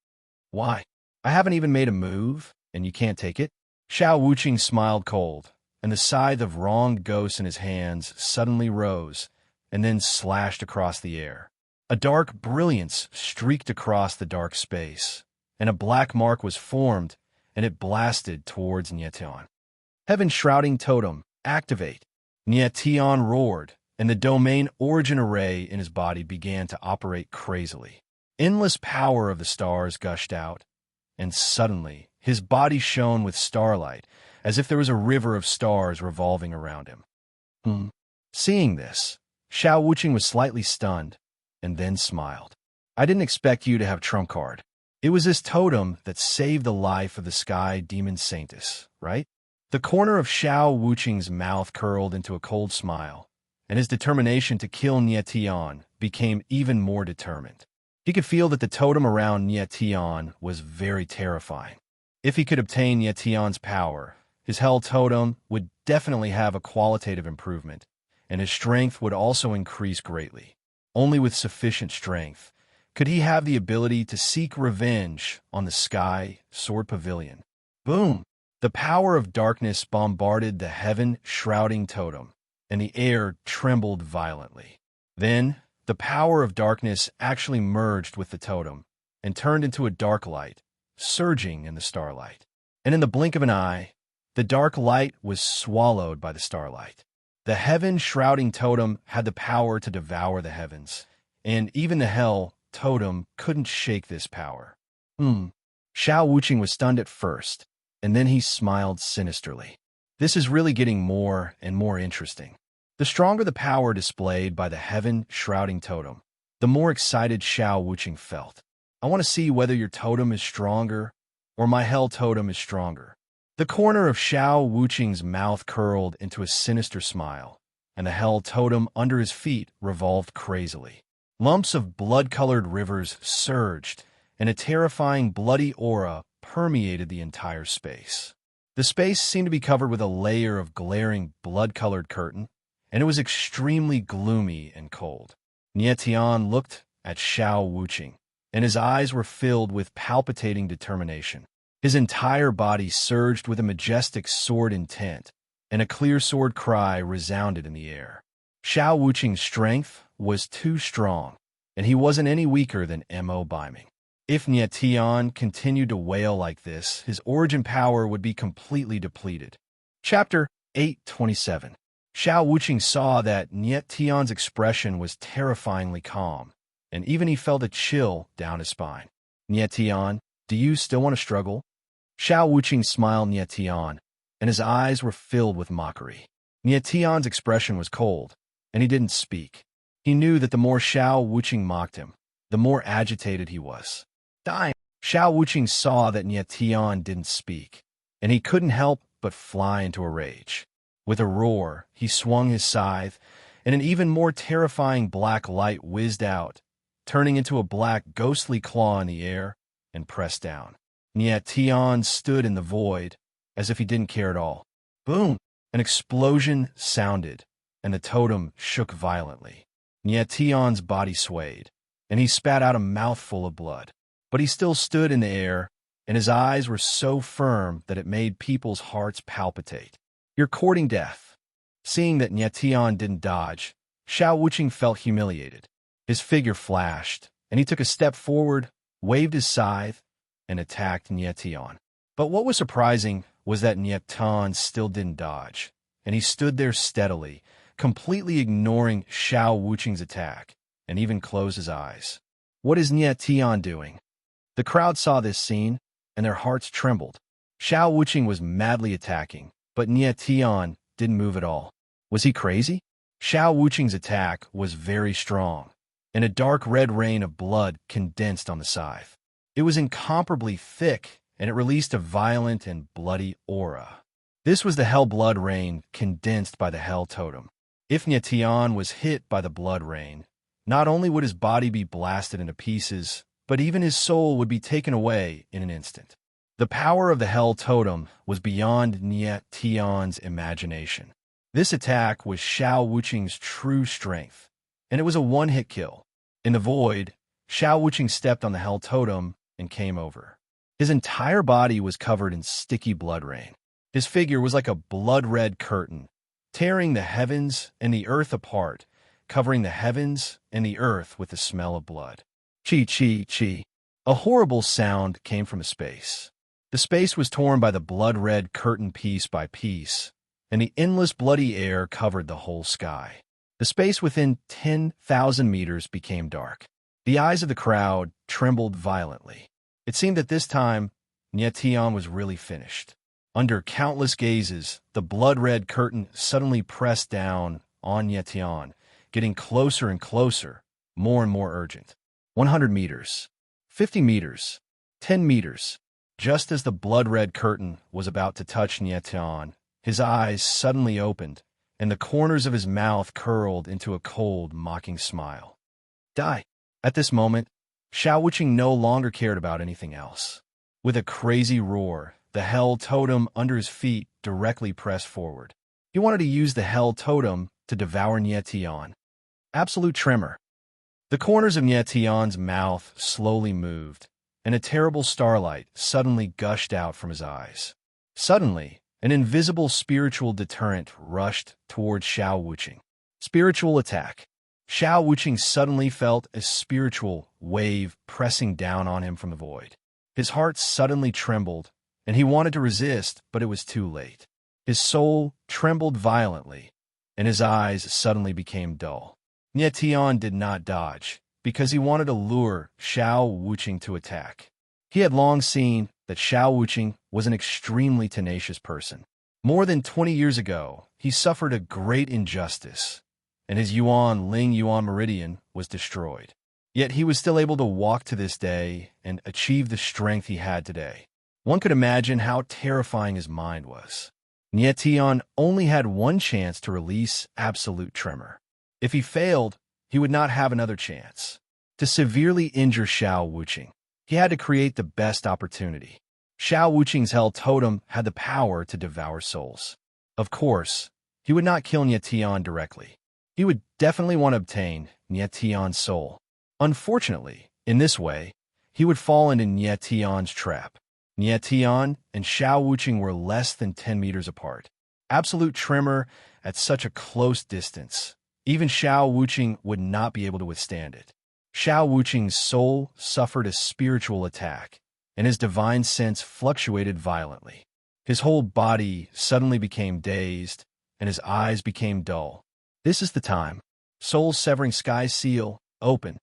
Why? I haven't even made a move, and you can't take it? Xiao Wuqing smiled cold, and the scythe of wronged ghosts in his hands suddenly rose and then slashed across the air. A dark brilliance streaked across the dark space, and a black mark was formed, and it blasted towards Nietian. Heaven-shrouding totem, activate. Tian roared, and the domain origin array in his body began to operate crazily. Endless power of the stars gushed out, and suddenly his body shone with starlight, as if there was a river of stars revolving around him. Seeing this, Xiao Wuqing was slightly stunned, and then smiled. I didn't expect you to have trump card. It was this totem that saved the life of the sky demon Saintus, right? The corner of Xiao Wuqing's mouth curled into a cold smile, and his determination to kill Tian became even more determined. He could feel that the totem around Tian was very terrifying. If he could obtain Tian's power, his hell totem would definitely have a qualitative improvement, and his strength would also increase greatly. Only with sufficient strength could he have the ability to seek revenge on the Sky Sword Pavilion. Boom! The power of darkness bombarded the heaven-shrouding totem, and the air trembled violently. Then, the power of darkness actually merged with the totem and turned into a dark light, surging in the starlight. And in the blink of an eye, the dark light was swallowed by the starlight. The heaven-shrouding totem had the power to devour the heavens, and even the hell totem couldn't shake this power. Xiao Wuqing was stunned at first, and then he smiled sinisterly. This is really getting more and more interesting. The stronger the power displayed by the heaven-shrouding totem, the more excited Xiao Wuqing felt. I want to see whether your totem is stronger or my hell totem is stronger. The corner of Xiao Wuqing's mouth curled into a sinister smile, and the hell totem under his feet revolved crazily. Lumps of blood-colored rivers surged, and a terrifying bloody aura permeated the entire space. The space seemed to be covered with a layer of glaring blood-colored curtain, and it was extremely gloomy and cold. Tian looked at Xiao Wuqing, and his eyes were filled with palpitating determination. His entire body surged with a majestic sword intent, and a clear sword cry resounded in the air. Xiao Wuqing's strength was too strong, and he wasn't any weaker than Mo Biming. If Tian continued to wail like this, his origin power would be completely depleted. Chapter 827. Xiao Wuqing saw that Tian's expression was terrifyingly calm, and even he felt a chill down his spine. Tian, do you still want to struggle? Xiao Wuqing smiled Tian, and his eyes were filled with mockery. Tian's expression was cold, and he didn't speak. He knew that the more Xiao Wuqing mocked him, the more agitated he was. Dying. Xiao Wuqing saw that Tian didn't speak, and he couldn't help but fly into a rage. With a roar, he swung his scythe, and an even more terrifying black light whizzed out, turning into a black ghostly claw in the air and pressed down. Tian stood in the void, as if he didn't care at all. Boom! An explosion sounded, and the totem shook violently. Tian's body swayed, and he spat out a mouthful of blood. But he still stood in the air, and his eyes were so firm that it made people's hearts palpitate. You're courting death. Seeing that Tian didn't dodge, Xiao Wuqing felt humiliated. His figure flashed, and he took a step forward, waved his scythe, and attacked Tian. But what was surprising was that Tian still didn't dodge, and he stood there steadily, completely ignoring Xiao Wuqing's attack, and even closed his eyes. What is Tian doing? The crowd saw this scene, and their hearts trembled. Xiao Wuqing was madly attacking, but Tian didn't move at all. Was he crazy? Xiao Wuqing's attack was very strong, and a dark red rain of blood condensed on the scythe. It was incomparably thick, and it released a violent and bloody aura. This was the hell blood rain condensed by the hell totem. If Tian was hit by the blood rain, not only would his body be blasted into pieces, but even his soul would be taken away in an instant. The power of the hell totem was beyond Tian's imagination. This attack was Xiao Wuqing's true strength, and it was a one-hit kill. In the void, Xiao Wuqing stepped on the hell totem and came over. His entire body was covered in sticky blood rain. His figure was like a blood-red curtain, tearing the heavens and the earth apart, covering the heavens and the earth with the smell of blood. Chi. A horrible sound came from space. The space was torn by the blood-red curtain piece by piece, and the endless bloody air covered the whole sky. The space within 10,000 meters became dark. The eyes of the crowd trembled violently. It seemed that this time, Nyetian was really finished. Under countless gazes, the blood-red curtain suddenly pressed down on Nyetian, getting closer and closer, more and more urgent. 100 meters, 50 meters, 10 meters. Just as the blood-red curtain was about to touch Nyetian, his eyes suddenly opened, and the corners of his mouth curled into a cold, mocking smile. Die! At this moment, Xiao Wuqing no longer cared about anything else. With a crazy roar, the hell totem under his feet directly pressed forward. He wanted to use the hell totem to devour Nyetian. Absolute tremor. The corners of Nyetian's mouth slowly moved, and a terrible starlight suddenly gushed out from his eyes. Suddenly, an invisible spiritual deterrent rushed toward Xiao Wuqing. Spiritual attack. Xiao Wuqing suddenly felt a spiritual wave pressing down on him from the void. His heart suddenly trembled, and he wanted to resist, but it was too late. His soul trembled violently, and his eyes suddenly became dull. Nyetian did not dodge, because he wanted to lure Xiao Wuqing to attack. He had long seen that Xiao Wuqing was an extremely tenacious person. More than 20 years ago, he suffered a great injustice, and his Ling-Yuan meridian was destroyed. Yet he was still able to walk to this day and achieve the strength he had today. One could imagine how terrifying his mind was. Nyetian only had one chance to release absolute tremor. If he failed, he would not have another chance. To severely injure Xiao Wuqing, he had to create the best opportunity. Xiao Wuqing's hell totem had the power to devour souls. Of course, he would not kill Nyetian directly. He would definitely want to obtain Nyetian's soul. Unfortunately, in this way, he would fall into Nyetian's trap. Nyetian and Xiao Wuqing were less than 10 meters apart. Absolute tremor at such a close distance. Even Xiao Wuqing would not be able to withstand it. Xiao Wuqing's soul suffered a spiritual attack, and his divine sense fluctuated violently. His whole body suddenly became dazed, and his eyes became dull. This is the time. Soul-severing sky seal, open.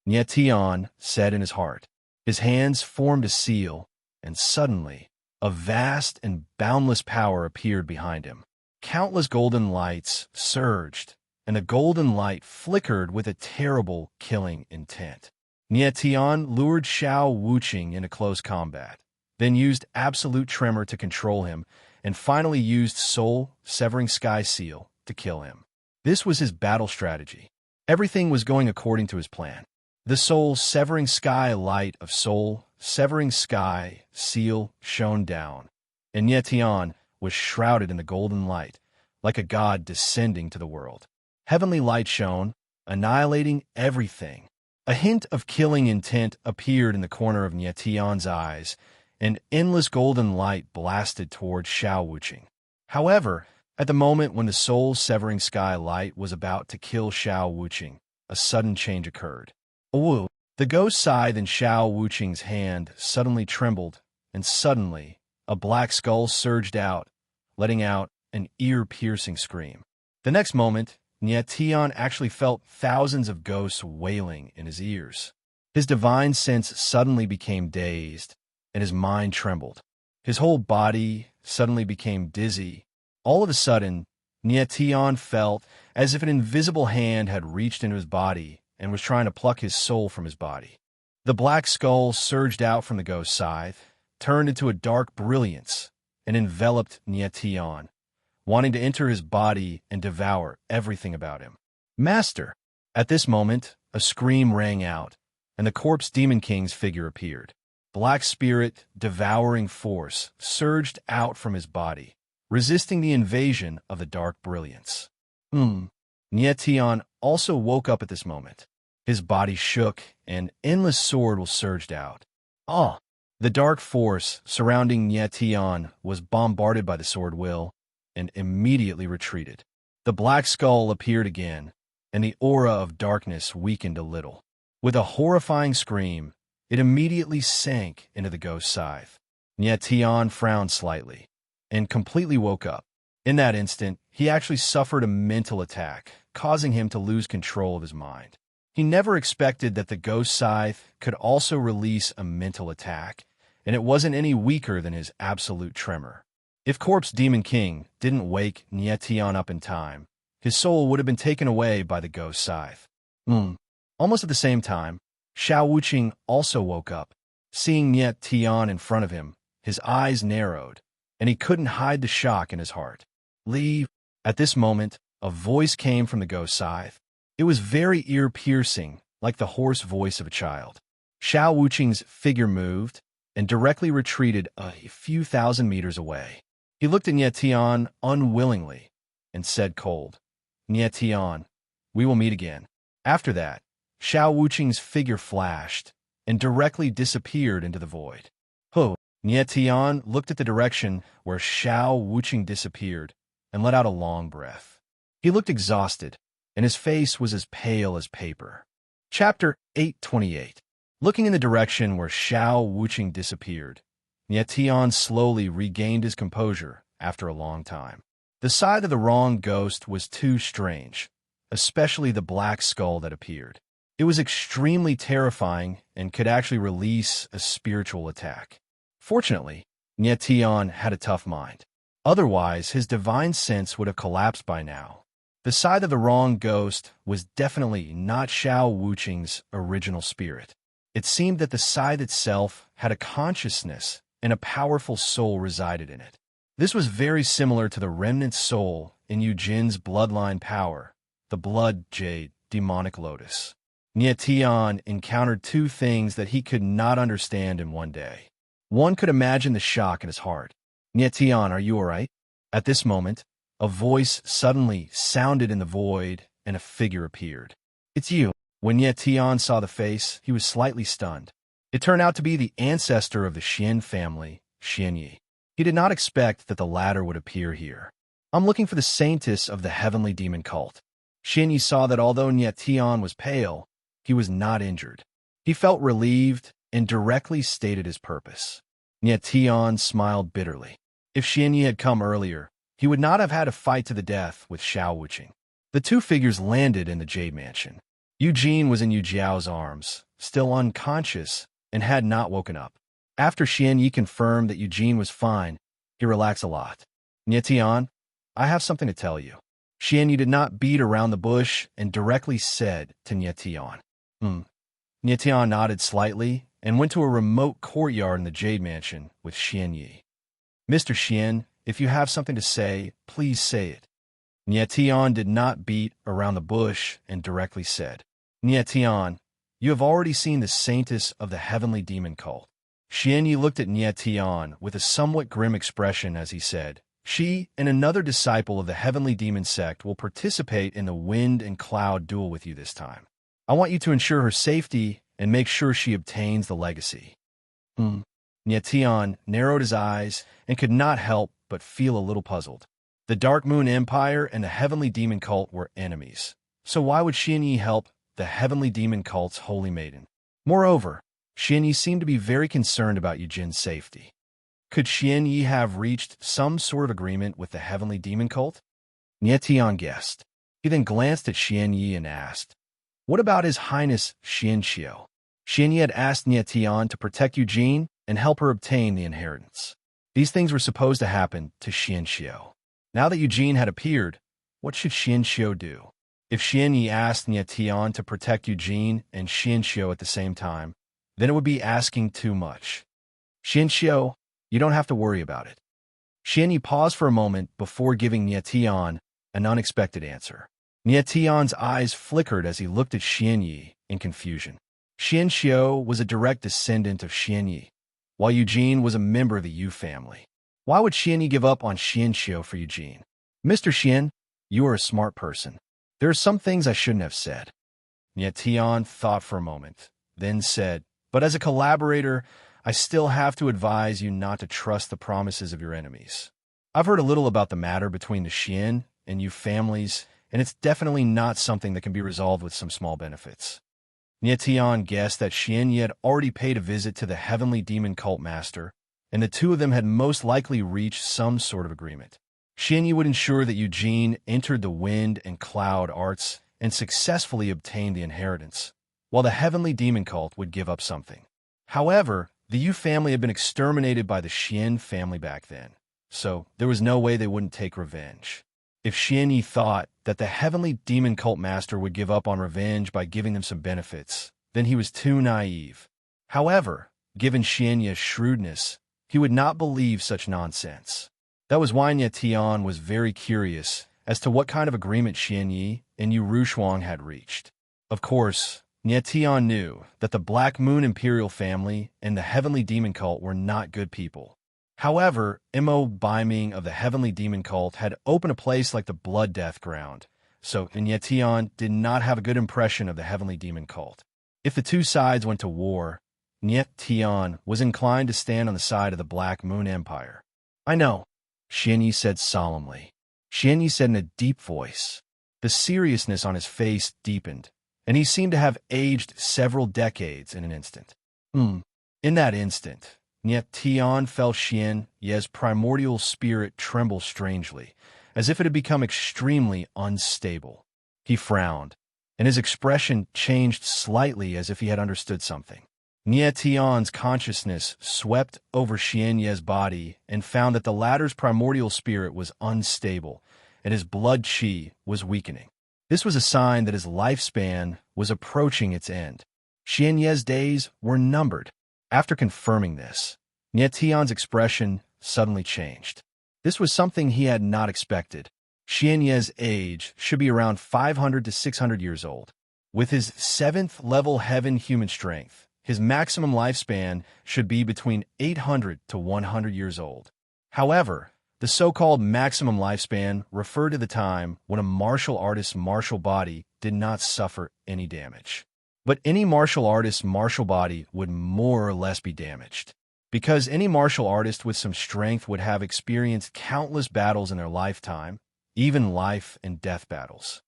Nyetian said in his heart. His hands formed a seal, and suddenly, a vast and boundless power appeared behind him. Countless golden lights surged, and the golden light flickered with a terrible, killing intent. Nyetian lured Xiao Wuqing into close combat, then used absolute tremor to control him, and finally used soul-severing sky seal to kill him. This was his battle strategy. Everything was going according to his plan. The soul-severing sky light of soul-severing sky seal shone down, and Nyetian was shrouded in the golden light, like a god descending to the world. Heavenly light shone, annihilating everything. A hint of killing intent appeared in the corner of Nyetian's eyes, and endless golden light blasted towards Xiao Wuqing. However, at the moment when the soul-severing sky light was about to kill Xiao Wuqing, a sudden change occurred. Oh! The ghost scythe in Xiao Wuqing's hand suddenly trembled, and suddenly, a black skull surged out, letting out an ear-piercing scream. The next moment, Nyetian actually felt thousands of ghosts wailing in his ears. His divine sense suddenly became dazed, and his mind trembled. His whole body suddenly became dizzy. All of a sudden, Nyetian felt as if an invisible hand had reached into his body and was trying to pluck his soul from his body. The black skull surged out from the ghost scythe, turned into a dark brilliance, and enveloped Nyetian, wanting to enter his body and devour everything about him. Master! At this moment, a scream rang out, and the corpse Demon King's figure appeared. Black spirit, devouring force, surged out from his body, resisting the invasion of the dark brilliance. Nyetian also woke up at this moment. His body shook, and endless sword will surged out. The dark force surrounding Nyetian was bombarded by the sword will, and immediately retreated. The black skull appeared again, and the aura of darkness weakened a little. With a horrifying scream, it immediately sank into the ghost scythe. Nyetian frowned slightly, and completely woke up. In that instant, he actually suffered a mental attack, causing him to lose control of his mind. He never expected that the ghost scythe could also release a mental attack, and it wasn't any weaker than his absolute tremor. If Corpse Demon King didn't wake Nietian up in time, his soul would have been taken away by the ghost scythe. Almost at the same time, Xiao Wuqing also woke up. Seeing Nietian in front of him, his eyes narrowed, and he couldn't hide the shock in his heart. Leave. At this moment, a voice came from the ghost scythe. It was very ear-piercing, like the hoarse voice of a child. Xiao Wuqing's figure moved and directly retreated a few thousand meters away. He looked at Nietian unwillingly and said cold, "Nietian, we will meet again." After that, Xiao Wuqing's figure flashed and directly disappeared into the void. Nietian looked at the direction where Xiao Wuqing disappeared and let out a long breath. He looked exhausted, and his face was as pale as paper. Chapter 828. Looking in the direction where Xiao Wuqing disappeared, Nietian slowly regained his composure after a long time. The side of the wrong ghost was too strange, especially the black skull that appeared. It was extremely terrifying and could actually release a spiritual attack. Fortunately, Nietian had a tough mind. Otherwise, his divine sense would have collapsed by now. The side of the wrong ghost was definitely not Xiao Wuqing's original spirit. It seemed that the scythe itself had a consciousness and a powerful soul resided in it. This was very similar to the remnant soul in Yujin's bloodline power, the blood jade demonic lotus. Nietian encountered two things that he could not understand in one day. One could imagine the shock in his heart. "Nietian, are you all right?" At this moment, a voice suddenly sounded in the void and a figure appeared. "It's you." When Nietian saw the face, he was slightly stunned. It turned out to be the ancestor of the Xian family, Xianyi. He did not expect that the latter would appear here. "I'm looking for the saintess of the heavenly demon cult." Xianyi saw that although Nietian was pale, he was not injured. He felt relieved and directly stated his purpose. Nietian smiled bitterly. If Xianyi had come earlier, he would not have had a fight to the death with Xiao Wuqing. The two figures landed in the Jade Mansion. Eugene was in Yu Jiao's arms, still unconscious, and had not woken up. After Xianyi confirmed that Eugene was fine, he relaxed a lot. "Nietian, I have something to tell you." Xianyi did not beat around the bush and directly said to Nietian. Nietian nodded slightly and went to a remote courtyard in the Jade Mansion with Xianyi. "Mr. Xian, if you have something to say, please say it." Nietian did not beat around the bush and directly said, "Nietian, you have already seen the saintess of the heavenly demon cult." Xianyi looked at Nietian with a somewhat grim expression as he said, "She and another disciple of the heavenly demon sect will participate in the wind and cloud duel with you this time. I want you to ensure her safety and make sure she obtains the legacy." Nietian narrowed his eyes and could not help but feel a little puzzled. The Dark Moon Empire and the Heavenly Demon Cult were enemies, so why would Xianyi help the Heavenly Demon Cult's holy maiden? Moreover, Xianyi seemed to be very concerned about Yujin's safety. Could Xianyi have reached some sort of agreement with the Heavenly Demon Cult? Nietian guessed. He then glanced at Xianyi and asked, "What about His Highness Xianxiu?" Xianyi had asked Nietian to protect Eugene and help her obtain the inheritance. These things were supposed to happen to Xianxiu. Now that Eugene had appeared, what should Xianxiu do? If Xianyi asked Nietian to protect Eugene and Xianxiu at the same time, then it would be asking too much. "Xianxiu, you don't have to worry about it." Xianyi paused for a moment before giving Nietian an unexpected answer. Nietian's eyes flickered as he looked at Xianyi in confusion. Xianxiu was a direct descendant of Xianyi, while Eugene was a member of the Yu family. Why would Xianyi give up on Xianxiu for Eugene? "Mr. Xian, you are a smart person. There are some things I shouldn't have said." Nietian thought for a moment, then said, "But as a collaborator, I still have to advise you not to trust the promises of your enemies. I've heard a little about the matter between the Xian and Yu families, and it's definitely not something that can be resolved with some small benefits." Nietian guessed that Xianyi had already paid a visit to the Heavenly Demon Cult Master, and the two of them had most likely reached some sort of agreement. Xianyi would ensure that Eugene entered the wind and cloud arts and successfully obtained the inheritance, while the heavenly demon cult would give up something. However, the Yu family had been exterminated by the Xian family back then, so there was no way they wouldn't take revenge. If Xianyi thought that the heavenly demon cult master would give up on revenge by giving them some benefits, then he was too naive. However, given Xianyi's shrewdness, he would not believe such nonsense. That was why Nie Tian was very curious as to what kind of agreement Xianyi and Yu Rushuang had reached. Of course, Nie Tian knew that the Black Moon Imperial family and the Heavenly Demon Cult were not good people. However, Mo Baiming of the Heavenly Demon Cult had opened a place like the Blood Death Ground, so Nie Tian did not have a good impression of the Heavenly Demon Cult. If the two sides went to war, Nie Tian was inclined to stand on the side of the Black Moon Empire. "I know," Xianyi said solemnly. Xianyi said in a deep voice. The seriousness on his face deepened, and he seemed to have aged several decades in an instant. In that instant, Nie Tian felt Xianyi's primordial spirit tremble strangely, as if it had become extremely unstable. He frowned, and his expression changed slightly as if he had understood something. Nie Tian's consciousness swept over Xianyi's body and found that the latter's primordial spirit was unstable, and his blood qi was weakening. This was a sign that his lifespan was approaching its end. Xianyi's days were numbered. After confirming this, Nie Tian's expression suddenly changed. This was something he had not expected. Xianyi's age should be around 500 to 600 years old. With his 7th level heaven human strength, his maximum lifespan should be between 800 to 100 years old. However, the so-called maximum lifespan referred to the time when a martial artist's martial body did not suffer any damage. But any martial artist's martial body would more or less be damaged, because any martial artist with some strength would have experienced countless battles in their lifetime, even life and death battles.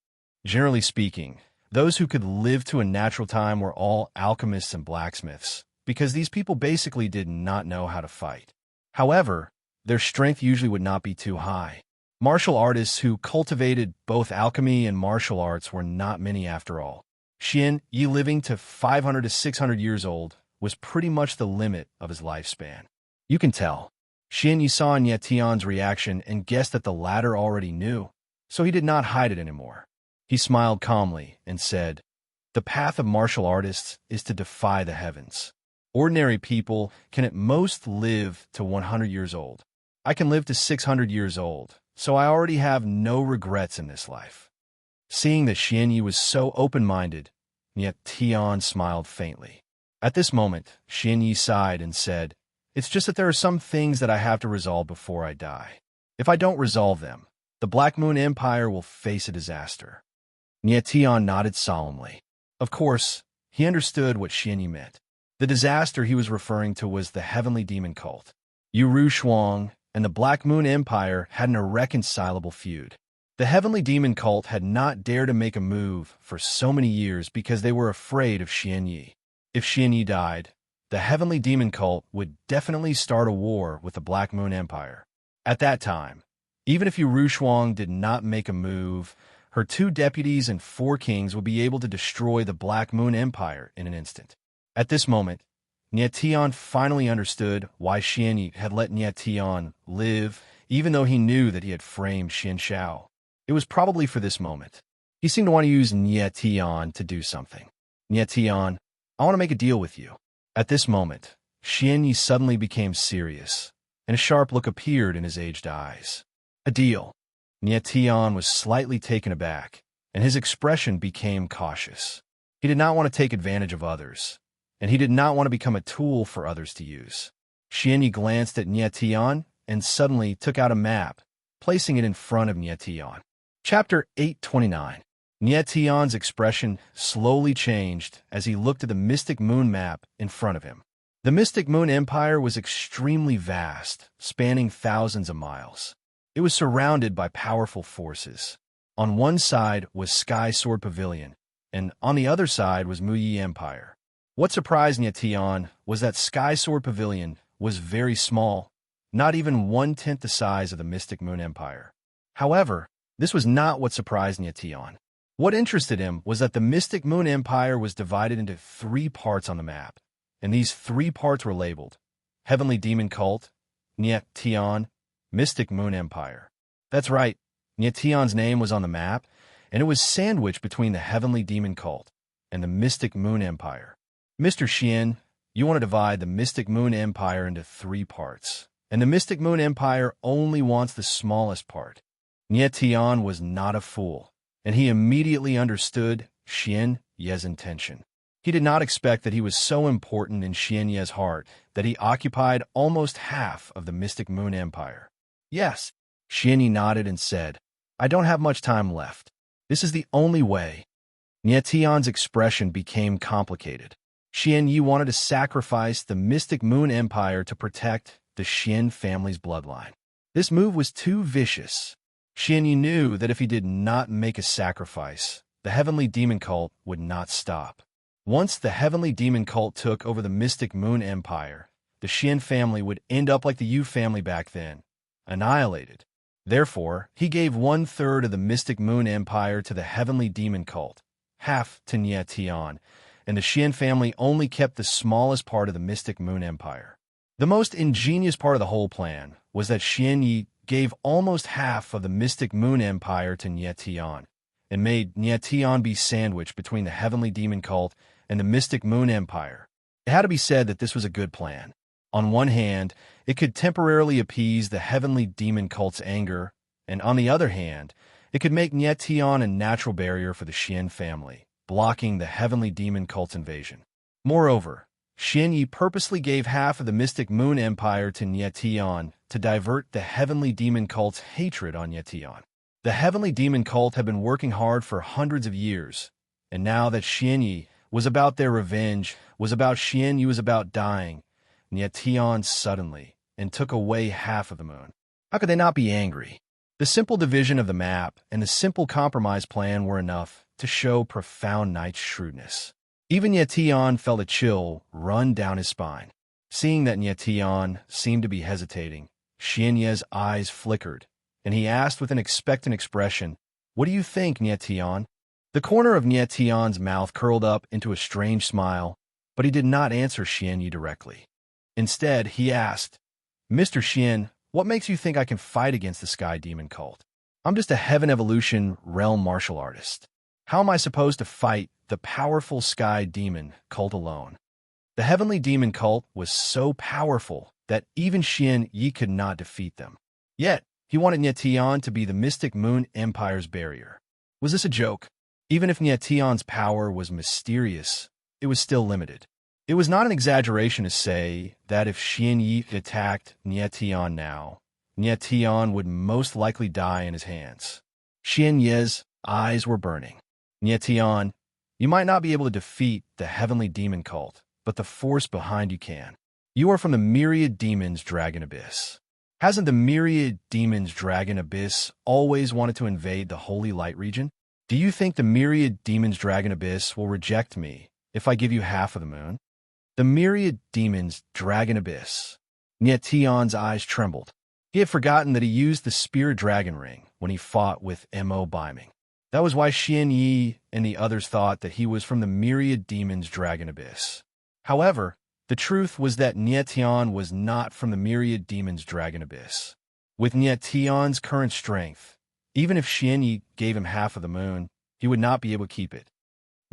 Generally speaking, those who could live to a natural time were all alchemists and blacksmiths, because these people basically did not know how to fight. However, their strength usually would not be too high. Martial artists who cultivated both alchemy and martial arts were not many after all. Xianyi living to 500 to 600 years old was pretty much the limit of his lifespan. You can tell. Xianyi saw Nie Tian's reaction and guessed that the latter already knew, so he did not hide it anymore. He smiled calmly and said, "The path of martial artists is to defy the heavens. Ordinary people can at most live to 100 years old. I can live to 600 years old, so I already have no regrets in this life." Seeing that Xianyi was so open-minded, Nie Tian smiled faintly. At this moment, Xianyi sighed and said, "It's just that there are some things that I have to resolve before I die. If I don't resolve them, the Black Moon Empire will face a disaster." Nie Tian nodded solemnly. Of course, he understood what Xianyi meant. The disaster he was referring to was the Heavenly Demon Cult. Yu Rushuang and the Black Moon Empire had an irreconcilable feud. The Heavenly Demon Cult had not dared to make a move for so many years because they were afraid of Xianyi. If Xianyi died, the Heavenly Demon Cult would definitely start a war with the Black Moon Empire. At that time, even if Yu Rushuang did not make a move, her 2 deputies and 4 kings would be able to destroy the Black Moon Empire in an instant. At this moment, Nie Tian finally understood why Xianyi had let Nie Tian live, even though he knew that he had framed Xin Xiao. It was probably for this moment. He seemed to want to use Nie Tian to do something. "Nie Tian, I want to make a deal with you." At this moment, Xianyi suddenly became serious, and a sharp look appeared in his aged eyes. "A deal?" Nie Tian was slightly taken aback, and his expression became cautious. He did not want to take advantage of others, and he did not want to become a tool for others to use. Xianyi glanced at Nie Tian and suddenly took out a map, placing it in front of Nie Tian. Chapter 829. Nie Tian's expression slowly changed as he looked at the Mystic Moon map in front of him. The Mystic Moon Empire was extremely vast, spanning thousands of miles. It was surrounded by powerful forces. On one side was Sky Sword Pavilion, and on the other side was Muyi Empire. What surprised Nie Tian was that Sky Sword Pavilion was very small, not even 1/10 the size of the Mystic Moon Empire. However, this was not what surprised Nyetian. What interested him was that the Mystic Moon Empire was divided into 3 parts on the map, and these 3 parts were labeled Heavenly Demon Cult, Nyetian, Mystic Moon Empire. That's right, Nyetian's name was on the map, and it was sandwiched between the Heavenly Demon Cult and the Mystic Moon Empire. Mr. Xian, you want to divide the Mystic Moon Empire into 3 parts, and the Mystic Moon Empire only wants the smallest part. Nyetian was not a fool, and he immediately understood Xian Ye's intention. He did not expect that he was so important in Xian Ye's heart that he occupied almost half of the Mystic Moon Empire. Yes, Xian Ye nodded and said, I don't have much time left. This is the only way. Nyetian's expression became complicated. Xian Ye wanted to sacrifice the Mystic Moon Empire to protect the Xian family's bloodline. This move was too vicious. Xian Ye knew that if he did not make a sacrifice, the Heavenly Demon Cult would not stop. Once the Heavenly Demon Cult took over the Mystic Moon Empire, the Xian family would end up like the Yu family back then, annihilated. Therefore, he gave 1/3 of the Mystic Moon Empire to the Heavenly Demon Cult, half to Nyetian, and the Xian family only kept the smallest part of the Mystic Moon Empire. The most ingenious part of the whole plan was that Xian Ye gave almost half of the Mystic Moon Empire to Nyetian, and made Nyetian be sandwiched between the Heavenly Demon Cult and the Mystic Moon Empire. It had to be said that this was a good plan. On one hand, it could temporarily appease the Heavenly Demon Cult's anger, and on the other hand, it could make Nyetian a natural barrier for the Xian family, blocking the Heavenly Demon Cult's invasion. Moreover, Xian Ye purposely gave half of the Mystic Moon Empire to Nyetian to divert the Heavenly Demon Cult's hatred on Nyetian. The Heavenly Demon Cult had been working hard for hundreds of years, and now that Xian Ye was about their revenge, was about Xian Ye was about dying, Nyetian suddenly and took away half of the moon. How could they not be angry? The simple division of the map and the simple compromise plan were enough to show profound knight's shrewdness. Even Nyetian felt a chill run down his spine. Seeing that Nyetian seemed to be hesitating, Xian Ye's eyes flickered, and he asked with an expectant expression, What do you think, Nyetian? The corner of Nyetian's mouth curled up into a strange smile, but he did not answer Xian Ye directly. Instead, he asked, Mr. Xian, what makes you think I can fight against the Sky Demon Cult? I'm just a Heaven Evolution realm martial artist. How am I supposed to fight the powerful Sky Demon Cult alone? The Heavenly Demon Cult was so powerful that even Xian Ye could not defeat them. Yet, he wanted Nyetian to be the Mystic Moon Empire's barrier. Was this a joke? Even if Nyetian's power was mysterious, it was still limited. It was not an exaggeration to say that if Xian Ye attacked Nyetian now, Nyetian would most likely die in his hands. Xian Ye's eyes were burning. Nyetian, you might not be able to defeat the Heavenly Demon Cult, but the force behind you can. You are from the Myriad Demons Dragon Abyss. Hasn't the Myriad Demons Dragon Abyss always wanted to invade the Holy Light region? Do you think the Myriad Demons Dragon Abyss will reject me if I give you half of the moon? The Myriad Demons Dragon Abyss. Nyetian's eyes trembled. He had forgotten that he used the Spirit Dragon Ring when he fought with Mo Biming. That was why Xian Ye and the others thought that he was from the Myriad Demons Dragon Abyss. However, the truth was that Nyetian was not from the Myriad Demons Dragon Abyss. With Nyetian's current strength, even if Xian Ye gave him half of the moon, he would not be able to keep it.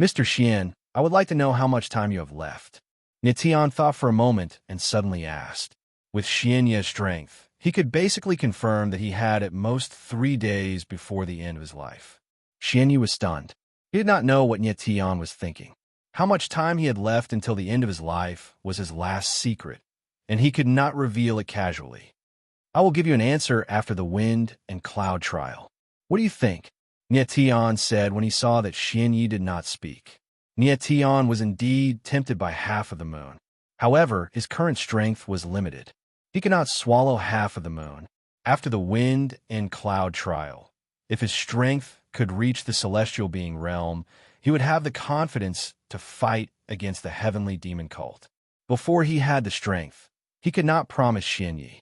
Mr. Xian, I would like to know how much time you have left. Nyetian thought for a moment and suddenly asked. With Xian Ye's strength, he could basically confirm that he had at most 3 days before the end of his life. Xian Ye was stunned. He did not know what Nyetian was thinking. How much time he had left until the end of his life was his last secret, and he could not reveal it casually. I will give you an answer after the wind and cloud trial. What do you think? Nyetian said when he saw that Xian Ye did not speak. Nyetian was indeed tempted by half of the moon. However, his current strength was limited. He could not swallow half of the moon. After the wind and cloud trial, if his strength could reach the celestial being realm, he would have the confidence to fight against the Heavenly Demon Cult. Before he had the strength, he could not promise Xian Ye.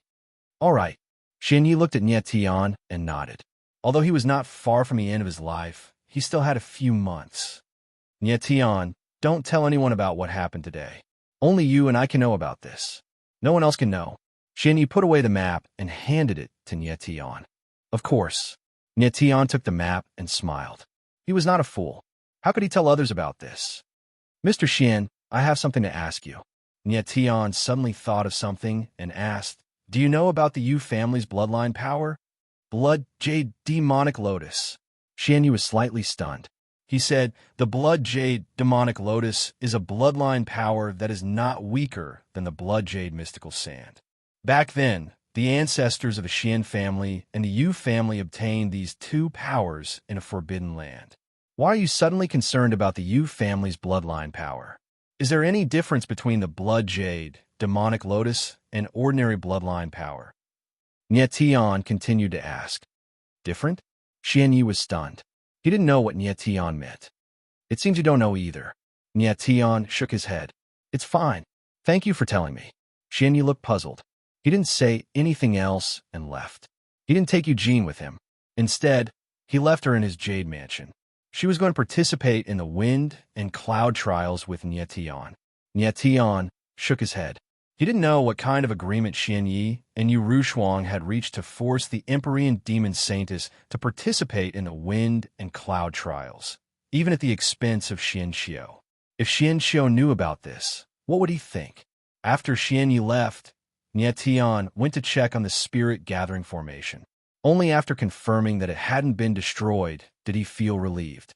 All right. Xian Ye looked at Nyetian and nodded. Although he was not far from the end of his life, he still had a few months. Nye Tian, don't tell anyone about what happened today. Only you and I can know about this. No one else can know. Xian Yi put away the map and handed it to Nye Tian. Of course. Nye Tian took the map and smiled. He was not a fool. How could he tell others about this? Mr. Xian, I have something to ask you. Nye Tian suddenly thought of something and asked, do you know about the Yu family's bloodline power? Blood Jade Demonic Lotus. Xian Yi was slightly stunned. He said, the Blood Jade Demonic Lotus is a bloodline power that is not weaker than the Blood Jade Mystical Sand. Back then, the ancestors of the Xian family and the Yu family obtained these two powers in a forbidden land. Why are you suddenly concerned about the Yu family's bloodline power? Is there any difference between the Blood Jade Demonic Lotus and ordinary bloodline power? Nye Tian continued to ask. Different? Xian Yi was stunned. He didn't know what Nye Tian meant. It seems you don't know either. Nye Tian shook his head. It's fine. Thank you for telling me. Xian Yi looked puzzled. He didn't say anything else and left. He didn't take Eugene with him. Instead, he left her in his jade mansion. She was going to participate in the wind and cloud trials with Nye Tian. Nye Tian shook his head. He didn't know what kind of agreement Xian Yi and Yu Rushuang had reached to force the Empyrean Demon Saintess to participate in the wind and cloud trials, even at the expense of Xian Xiu. If Xian Xiu knew about this, what would he think? After Xian Yi left, Nye Tian went to check on the spirit gathering formation. Only after confirming that it hadn't been destroyed did he feel relieved.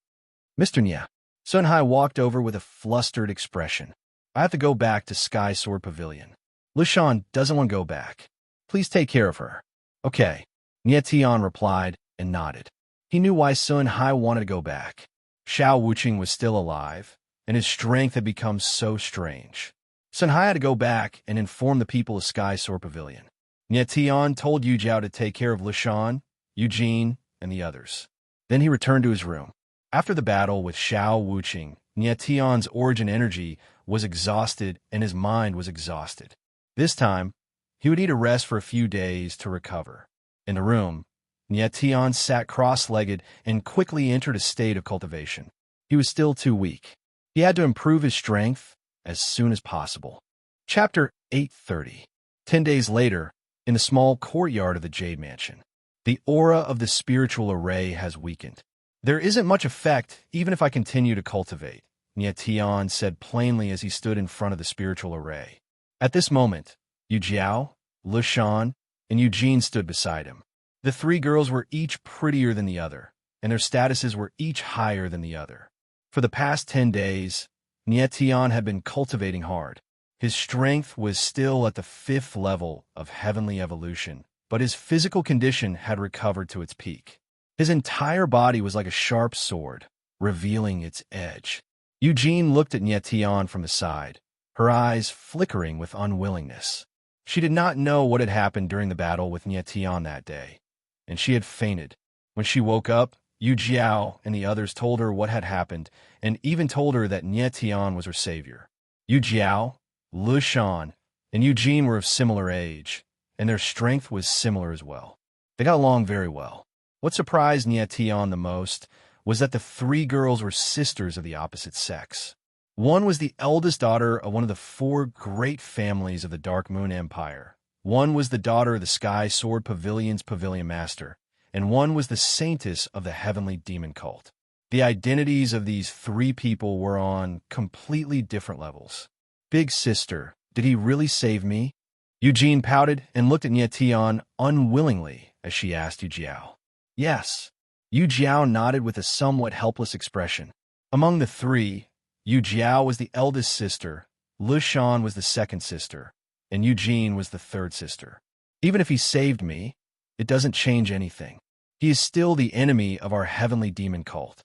Mr. Nye. Sun Hai walked over with a flustered expression. I have to go back to Sky Sword Pavilion. Lushan doesn't want to go back. Please take care of her. Okay. Nye Tian replied and nodded. He knew why Sun Hai wanted to go back. Xiao Wuqing was still alive, and his strength had become so strange. Sun Hai had to go back and inform the people of Sky Sword Pavilion. Nye Tian told Yu Jiao to take care of Lushan, Eugene, and the others. Then he returned to his room. After the battle with Xiao Wuqing, Nye Tian's origin energy was exhausted and his mind was exhausted. This time, he would need a rest for a few days to recover. In the room, Nye Tian sat cross-legged and quickly entered a state of cultivation. He was still too weak. He had to improve his strength as soon as possible. Chapter 830. 10 days later, in the small courtyard of the Jade Mansion, the aura of the spiritual array has weakened. There isn't much effect even if I continue to cultivate, Nye Tian said plainly as he stood in front of the spiritual array. At this moment, Yu Jiao, Lushan, and Eugene stood beside him. The three girls were each prettier than the other, and their statuses were each higher than the other. For the past 10 days, Nye Tian had been cultivating hard. His strength was still at the 5th level of heavenly evolution, but his physical condition had recovered to its peak. His entire body was like a sharp sword, revealing its edge. Eugene looked at Nye Tian from the side, her eyes flickering with unwillingness. She did not know what had happened during the battle with Nye Tian that day, and she had fainted. When she woke up, Yu Jiao and the others told her what had happened, and even told her that Nye Tian was her savior. Yu Jiao, Lushan, and Eugene were of similar age, and their strength was similar as well. They got along very well. What surprised Nye Tian the most was that the three girls were sisters of the opposite sex. One was the eldest daughter of one of the 4 great families of the Dark Moon Empire. One was the daughter of the Sky Sword Pavilion's Pavilion Master, and one was the saintess of the Heavenly Demon Cult. The identities of these 3 people were on completely different levels. Big sister, did he really save me? Eugene pouted and looked at Nye Tian unwillingly as she asked Yu Jiao. Yes. Yu Jiao nodded with a somewhat helpless expression. Among the 3, Yu Jiao was the eldest sister, Lushan was the second sister, and Eugene was the third sister. Even if he saved me, it doesn't change anything. He is still the enemy of our heavenly demon cult.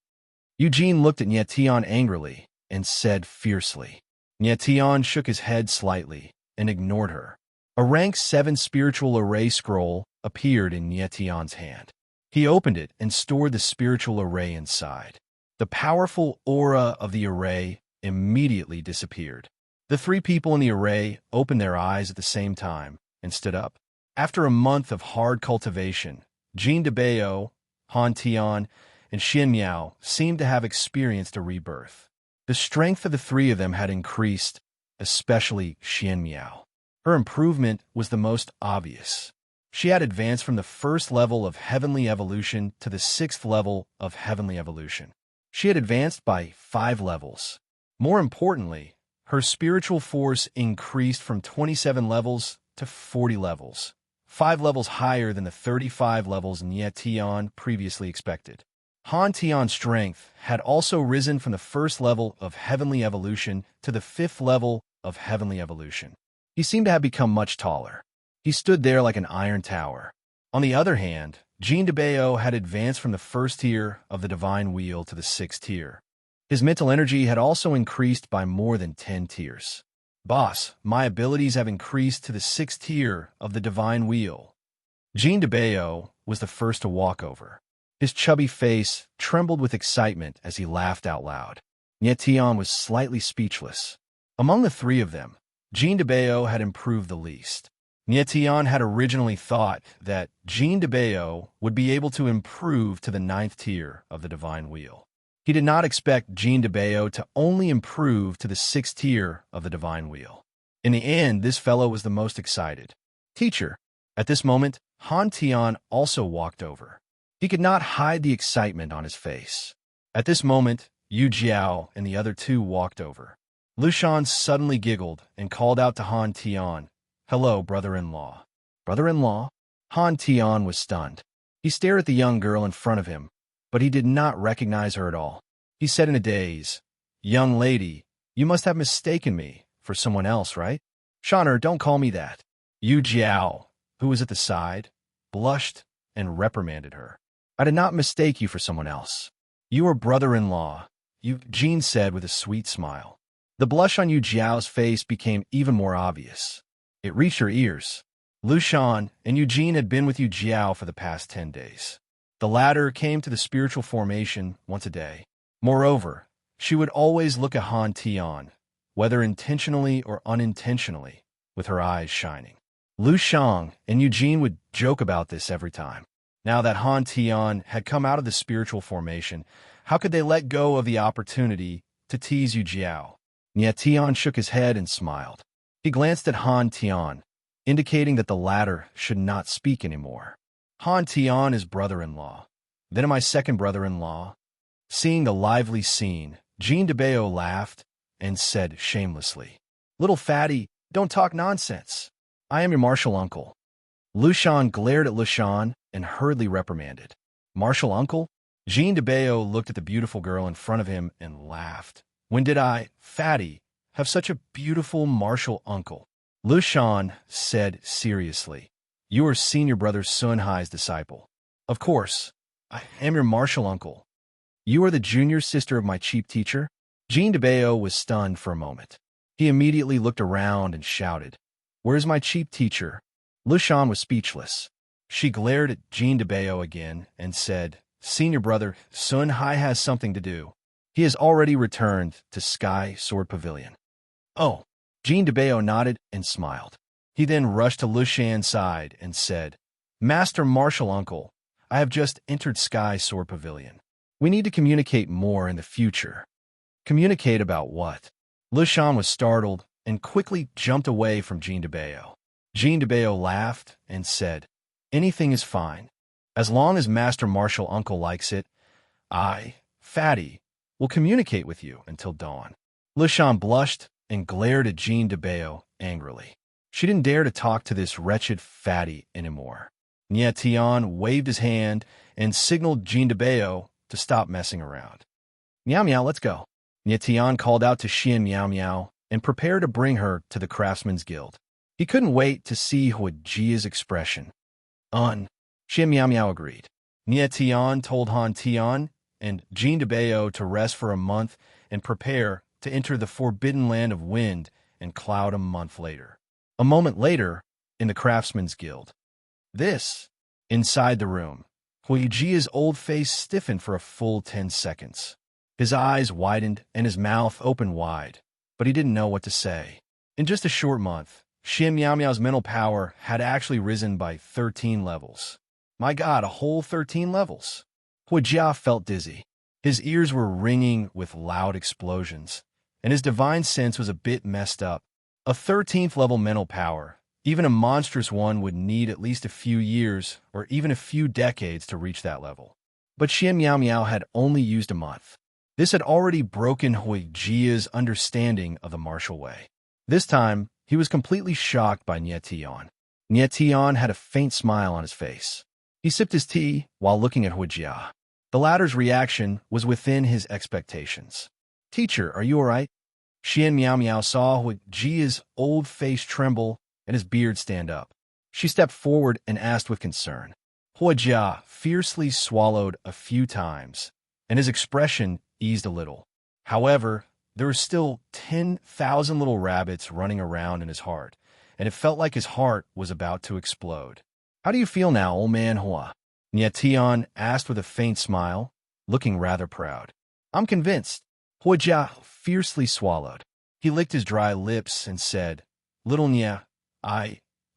Eugene looked at Nye Tian angrily and said fiercely. Nye Tian shook his head slightly and ignored her. A rank 7 spiritual array scroll appeared in Nye Tian's hand. He opened it and stored the spiritual array inside. The powerful aura of the array immediately disappeared. The 3 people in the array opened their eyes at the same time and stood up. After a month of hard cultivation, Jean de Bayo, Han Tian, and Xian Miao seemed to have experienced a rebirth. The strength of the three of them had increased, especially Xian Miao. Her improvement was the most obvious. She had advanced from the first level of heavenly evolution to the 6th level of heavenly evolution. She had advanced by 5 levels. More importantly, her spiritual force increased from 27 levels to 40 levels, 5 levels higher than the 35 levels Nie Tian previously expected. Han Tian's strength had also risen from the first level of heavenly evolution to the 5th level of heavenly evolution. He seemed to have become much taller. He stood there like an iron tower. On the other hand, Jean de Bao had advanced from the first tier of the divine wheel to the 6th tier. His mental energy had also increased by more than 10 tiers. Boss, my abilities have increased to the 6th tier of the divine wheel. Jean de Bao was the first to walk over. His chubby face trembled with excitement as he laughed out loud. Nie Tian was slightly speechless. Among the three of them, Jean de Bao had improved the least. Nie Tian had originally thought that Jean de Bao would be able to improve to the 9th tier of the divine wheel. He did not expect Jean de Bao to only improve to the 6th tier of the divine wheel. In the end, this fellow was the most excited. Teacher. At this moment, Han Tian also walked over. He could not hide the excitement on his face. At this moment, Yu Jiao and the other two walked over. Lu Shan suddenly giggled and called out to Han Tian, "Hello, brother-in-law." Brother-in-law? Han Tian was stunned. He stared at the young girl in front of him, but he did not recognize her at all. He said in a daze, "Young lady, you must have mistaken me for someone else, right?" "Shaner, don't call me that." Yu Jiao, who was at the side, blushed and reprimanded her. "I did not mistake you for someone else. You are brother-in-law," Eugene said with a sweet smile. The blush on Yu Jiao's face became even more obvious. It reached her ears. Lu Shan and Eugene had been with Yu Jiao for the past 10 days. The latter came to the spiritual formation once a day. Moreover, she would always look at Han Tian, whether intentionally or unintentionally, with her eyes shining. Lu Shang and Eugene would joke about this every time. Now that Han Tian had come out of the spiritual formation, how could they let go of the opportunity to tease Yu Jiao? Nie Tian shook his head and smiled. He glanced at Han Tian, indicating that the latter should not speak anymore. Han Tian is brother-in-law. Then am I second brother-in-law? Seeing the lively scene, Jean de Bao laughed and said shamelessly, "Little fatty, don't talk nonsense. I am your martial uncle." Lu Shan glared at Lu Shan and hurriedly reprimanded. "Martial uncle?" Jean de Bao looked at the beautiful girl in front of him and laughed. "When did I, fatty, have such a beautiful martial uncle?" Lu Shan said seriously, "You are senior brother Sun Hai's disciple." "Of course, I am your martial uncle." "You are the junior sister of my chief teacher?" Jean de Bao was stunned for a moment. He immediately looked around and shouted, "Where is my chief teacher?" Lu Shan was speechless. She glared at Jean de Bao again and said, "Senior brother, Sun Hai has something to do. He has already returned to Sky Sword Pavilion." "Oh." Jean de Bao nodded and smiled. He then rushed to Lu Shan's side and said, "Master Martial Uncle, I have just entered Sky Sword Pavilion. We need to communicate more in the future." "Communicate about what?" Lu Shan was startled and quickly jumped away from Jean de Bao. Jean de Bao laughed and said, "Anything is fine. As long as Master Martial Uncle likes it, I, fatty, will communicate with you until dawn." Lu Shan blushed and glared at Jean de Bao angrily. She didn't dare to talk to this wretched fatty anymore. Nie Tian waved his hand and signaled Jean de Bao to stop messing around. "Meow Meow, let's go." Nie Tian called out to Xian Meow Meow and prepared to bring her to the Craftsman's Guild. He couldn't wait to see Huijia's expression. Xian Meow Meow agreed. Nie Tian told Han Tian and Jean de Bao to rest for a month and prepare to enter the forbidden land of wind and cloud a month later. A moment later, in the Craftsman's Guild. Inside the room, Huijia's old face stiffened for a full 10 seconds. His eyes widened and his mouth opened wide, but he didn't know what to say. In just a short month, Xian Miao Miao's mental power had actually risen by 13 levels. My God, a whole 13 levels. Huijia felt dizzy. His ears were ringing with loud explosions, and his divine sense was a bit messed up. A 13th level mental power, even a monstrous one, would need at least a few years or even a few decades to reach that level. But Xian Miao Miao had only used a month. This had already broken Huijia's understanding of the martial way. This time, he was completely shocked by Nie Tian. Nie Tian had a faint smile on his face. He sipped his tea while looking at Huijia. The latter's reaction was within his expectations. "Teacher, are you all right?" Xian Miao Miao saw Huijia's old face tremble and his beard stand up. She stepped forward and asked with concern. Huijia fiercely swallowed a few times, and his expression eased a little. However, there were still 10,000 little rabbits running around in his heart, and it felt like his heart was about to explode. "How do you feel now, old man Hua?" Nie Tian asked with a faint smile, looking rather proud. "I'm convinced." Huijia fiercely swallowed. He licked his dry lips and said, "Little Nie,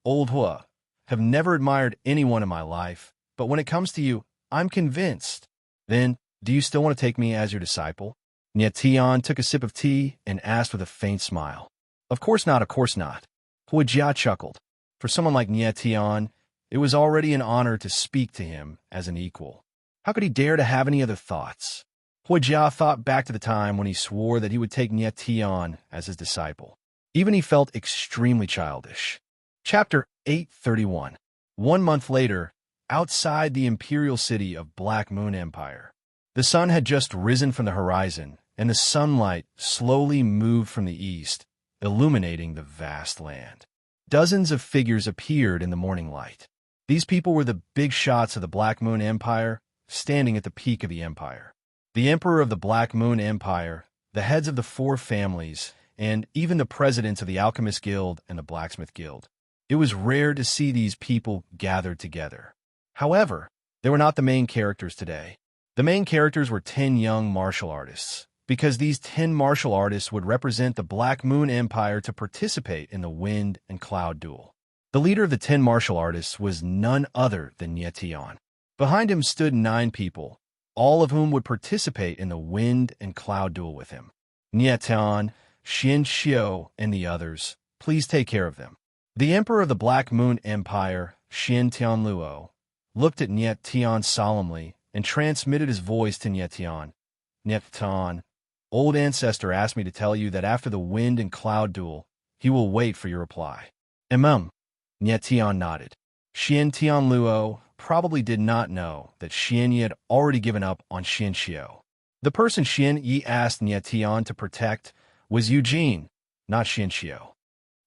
old Hua, have never admired anyone in my life, but when it comes to you, I'm convinced." "Then, do you still want to take me as your disciple?" Nie Tian took a sip of tea and asked with a faint smile. "Of course not, of course not." Huijia chuckled. For someone like Nie Tian, it was already an honor to speak to him as an equal. How could he dare to have any other thoughts? Huijia thought back to the time when he swore that he would take Nie Tian as his disciple. Even he felt extremely childish. Chapter 831. 1 month later, outside the imperial city of Black Moon Empire. The sun had just risen from the horizon, and the sunlight slowly moved from the east, illuminating the vast land. Dozens of figures appeared in the morning light. These people were the big shots of the Black Moon Empire, standing at the peak of the empire. The emperor of the Black Moon Empire, the heads of the 4 families, and even the presidents of the Alchemist Guild and the Blacksmith Guild. It was rare to see these people gathered together. However, they were not the main characters today. The main characters were 10 young martial artists, because these 10 martial artists would represent the Black Moon Empire to participate in the Wind and Cloud duel. The leader of the 10 martial artists was none other than Nie Tian. Behind him stood 9 people, all of whom would participate in the Wind and Cloud duel with him. Nie Tian, Xin Xiao, and the others, please take care of them. The emperor of the Black Moon Empire, Xin Tianluo, looked at Nie Tian solemnly and transmitted his voice to Nie Tian. Nie Tian, old ancestor asked me to tell you that after the Wind and Cloud duel, he will wait for your reply. Nie Tian nodded. Xin Tianluo probably did not know that Xian Yi had already given up on Xin Xiao. The person Xian Yi asked Nie Tian to protect was Eugene, not Xin Xiao.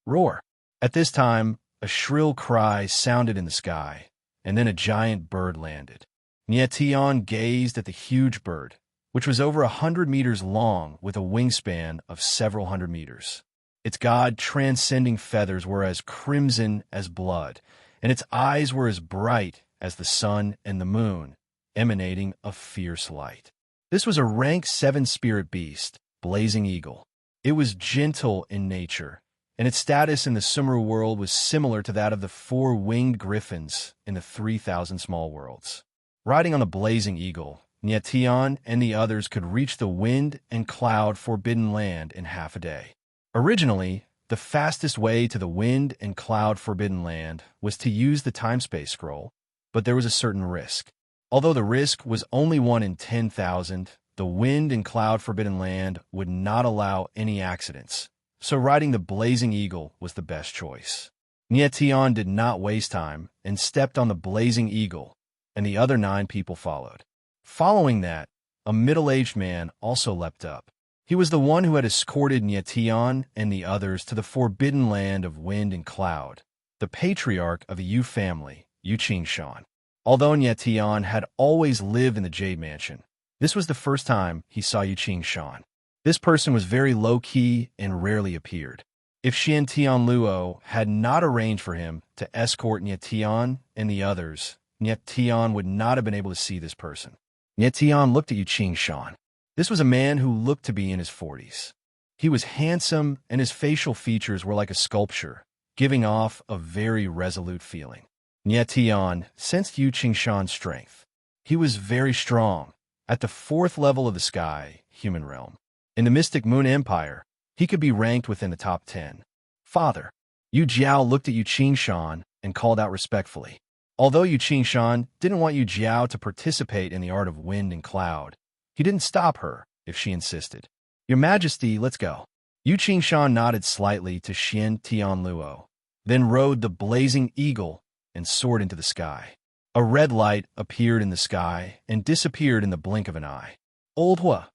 Roar. At this time, a shrill cry sounded in the sky, and then a giant bird landed. Nie Tian gazed at the huge bird, which was over 100 meters long with a wingspan of several hundred meters. Its God-transcending feathers were as crimson as blood, and its eyes were as bright as the sun and the moon, emanating a fierce light. This was a rank 7 spirit beast, blazing eagle. It was gentle in nature, and its status in the Sumru world was similar to that of the 4 winged griffins in the 3,000 small worlds. Riding on the blazing eagle, Nie Tian and the others could reach the Wind and Cloud Forbidden Land in half a day. Originally, the fastest way to the Wind and Cloud Forbidden Land was to use the time-space scroll, but there was a certain risk. Although the risk was only 1 in 10,000, the Wind and Cloud Forbidden Land would not allow any accidents, so riding the Blazing Eagle was the best choice. Nie Tian did not waste time and stepped on the Blazing Eagle, and the other 9 people followed. Following that, a middle-aged man also leapt up. He was the one who had escorted Nie Tian and the others to the forbidden land of Wind and Cloud, the patriarch of the Yu family, Yu Qingshan. Although Nie Tian had always lived in the Jade Mansion, this was the first time he saw Yu Qingshan. This person was very low-key and rarely appeared. If Xian Tianluo had not arranged for him to escort Nie Tian and the others, Nie Tian would not have been able to see this person. Nie Tian looked at Yu Qingshan. This was a man who looked to be in his 40s. He was handsome, and his facial features were like a sculpture, giving off a very resolute feeling. Nie Tian sensed Yu Qingshan's strength. He was very strong, at the 4th level of the sky, human realm. In the Mystic Moon Empire, he could be ranked within the top 10. Father. Yu Jiao looked at Yu Qingshan and called out respectfully. Although Yu Qingshan didn't want Yu Jiao to participate in the art of wind and cloud, he didn't stop her if she insisted. Your Majesty, let's go. Yu Qingshan nodded slightly to Xian Tianluo, then rode the blazing eagle and soared into the sky. A red light appeared in the sky and disappeared in the blink of an eye. Old Hua,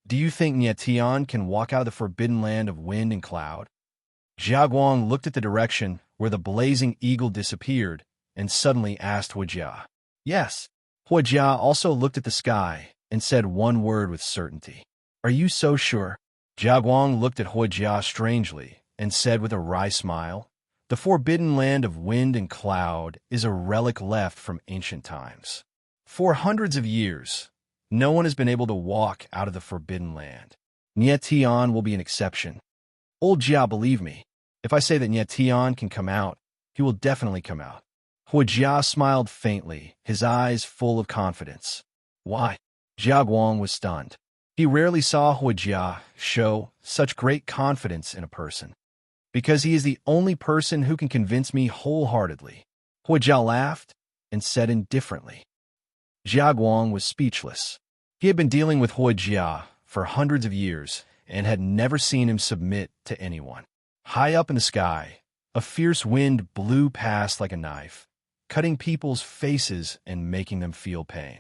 do you think Nye Tian can walk out of the forbidden land of wind and cloud? Jia Guang looked at the direction where the blazing eagle disappeared and suddenly asked Hua Jia. Yes. Hua Jia also looked at the sky and said one word with certainty. Are you so sure? Jia Guang looked at Hua Jia strangely and said with a wry smile, the forbidden land of wind and cloud is a relic left from ancient times. For hundreds of years, no one has been able to walk out of the forbidden land. Nye Tian will be an exception. Old Jia, believe me. If I say that Nye Tian can come out, he will definitely come out. Hua Jia smiled faintly, his eyes full of confidence. Why? Jia Guang was stunned. He rarely saw Hua Jia show such great confidence in a person. Because he is the only person who can convince me wholeheartedly. Hua Jia laughed and said indifferently. Jia Guang was speechless. He had been dealing with Hua Jia for hundreds of years and had never seen him submit to anyone. High up in the sky, a fierce wind blew past like a knife, cutting people's faces and making them feel pain.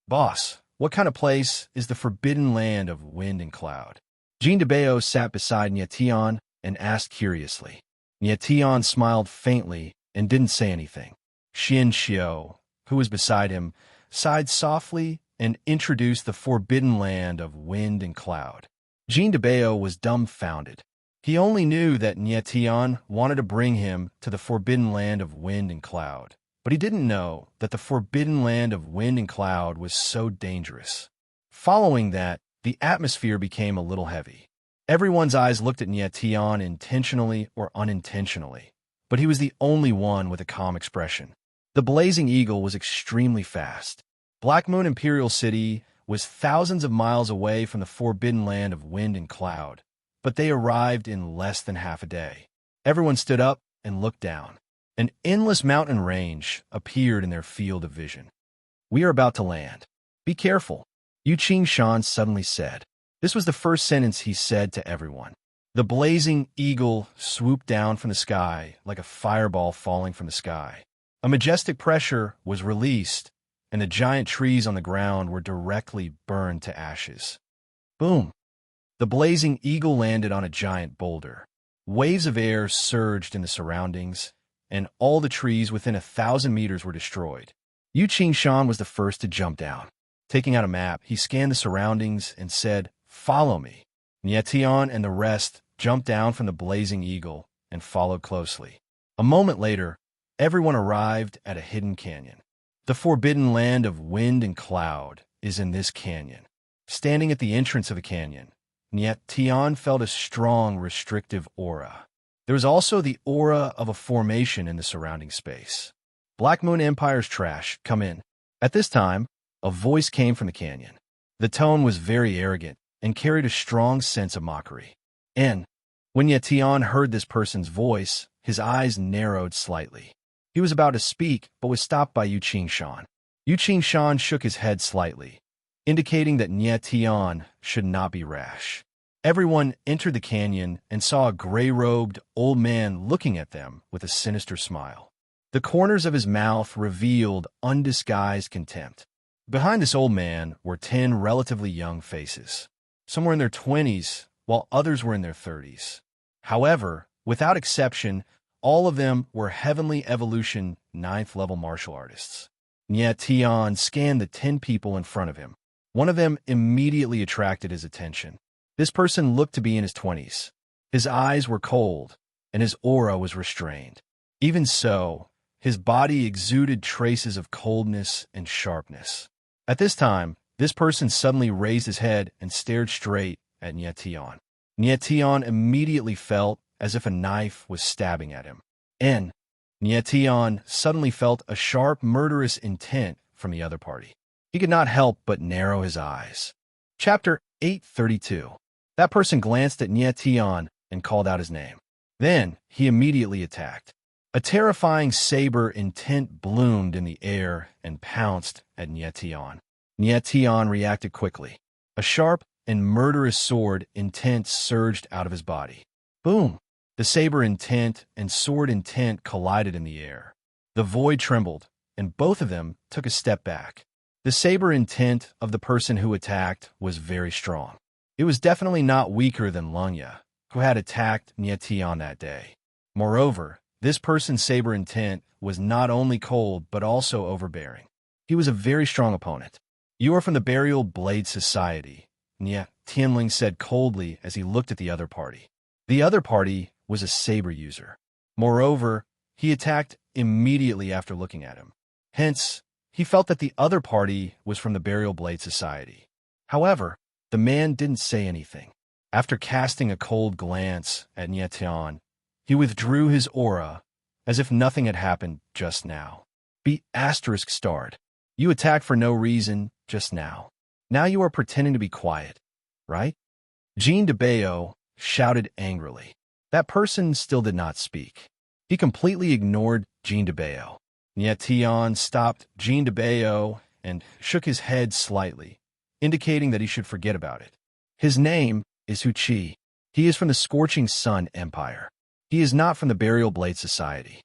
Boss, what kind of place is the forbidden land of wind and cloud? Jean de Bao sat beside Nye Tian and asked curiously. Nye Tian smiled faintly and didn't say anything. Xian Xiao, who was beside him, sighed softly and introduced the forbidden land of wind and cloud. Jean de Bao was dumbfounded. He only knew that Nye Tian wanted to bring him to the forbidden land of wind and cloud, but he didn't know that the forbidden land of wind and cloud was so dangerous. Following that, the atmosphere became a little heavy. Everyone's eyes looked at Nye Tian intentionally or unintentionally, but he was the only one with a calm expression. The blazing eagle was extremely fast. Black Moon Imperial City was thousands of miles away from the forbidden land of wind and cloud, but they arrived in less than half a day. Everyone stood up and looked down. An endless mountain range appeared in their field of vision. We are about to land. Be careful, Yu Qingshan suddenly said. This was the first sentence he said to everyone. The blazing eagle swooped down from the sky like a fireball falling from the sky. A majestic pressure was released, and the giant trees on the ground were directly burned to ashes. Boom! The blazing eagle landed on a giant boulder. Waves of air surged in the surroundings, and all the trees within 1,000 meters were destroyed. Yu Qingshan was the first to jump down. Taking out a map, he scanned the surroundings and said, "Follow me." Nye Tian and the rest jumped down from the blazing eagle and followed closely. A moment later, everyone arrived at a hidden canyon. The forbidden land of wind and cloud is in this canyon. Standing at the entrance of the canyon, Nye Tian felt a strong, restrictive aura. There was also the aura of a formation in the surrounding space. Black Moon Empire's trash, come in. At this time, a voice came from the canyon. The tone was very arrogant and carried a strong sense of mockery. And when Nye Tian heard this person's voice, his eyes narrowed slightly. He was about to speak, but was stopped by Yu Qingshan. Yu Qingshan shook his head slightly, indicating that Nye Tian should not be rash. Everyone entered the canyon and saw a gray-robed old man looking at them with a sinister smile. The corners of his mouth revealed undisguised contempt. Behind this old man were 10 relatively young faces. Some were in their 20s, while others were in their 30s. However, without exception, all of them were Heavenly Evolution 9th level martial artists. Nye Tian scanned the 10 people in front of him. One of them immediately attracted his attention. This person looked to be in his 20s. His eyes were cold, and his aura was restrained. Even so, his body exuded traces of coldness and sharpness. At this time, this person suddenly raised his head and stared straight at Nye Tian. Nye Tian immediately felt as if a knife was stabbing at him. And Nye Tian suddenly felt a sharp, murderous intent from the other party. He could not help but narrow his eyes. Chapter 832. That person glanced at Nie Tian and called out his name. Then he immediately attacked. A terrifying saber intent bloomed in the air and pounced at Nie Tian. Nie Tian reacted quickly. A sharp and murderous sword intent surged out of his body. Boom! The saber intent and sword intent collided in the air. The void trembled, and both of them took a step back. The saber intent of the person who attacked was very strong. It was definitely not weaker than Lunya, who had attacked Nie Tian that day. Moreover, this person's saber intent was not only cold but also overbearing. He was a very strong opponent. "You are from the Burial Blade Society," Nie Tianling said coldly as he looked at the other party. The other party was a saber user. Moreover, he attacked immediately after looking at him. Hence, he felt that the other party was from the Burial Blade Society. However, the man didn't say anything. After casting a cold glance at Nie Tian, he withdrew his aura as if nothing had happened just now. Be asterisk starred. You attacked for no reason just now. Now you are pretending to be quiet, right? Jean de Bayo shouted angrily. That person still did not speak. He completely ignored Jean de Bayo. Nie Tian stopped Jean de Bayo and shook his head slightly, indicating that he should forget about it. His name is Hu Qi. He is from the Scorching Sun Empire. He is not from the Burial Blade Society.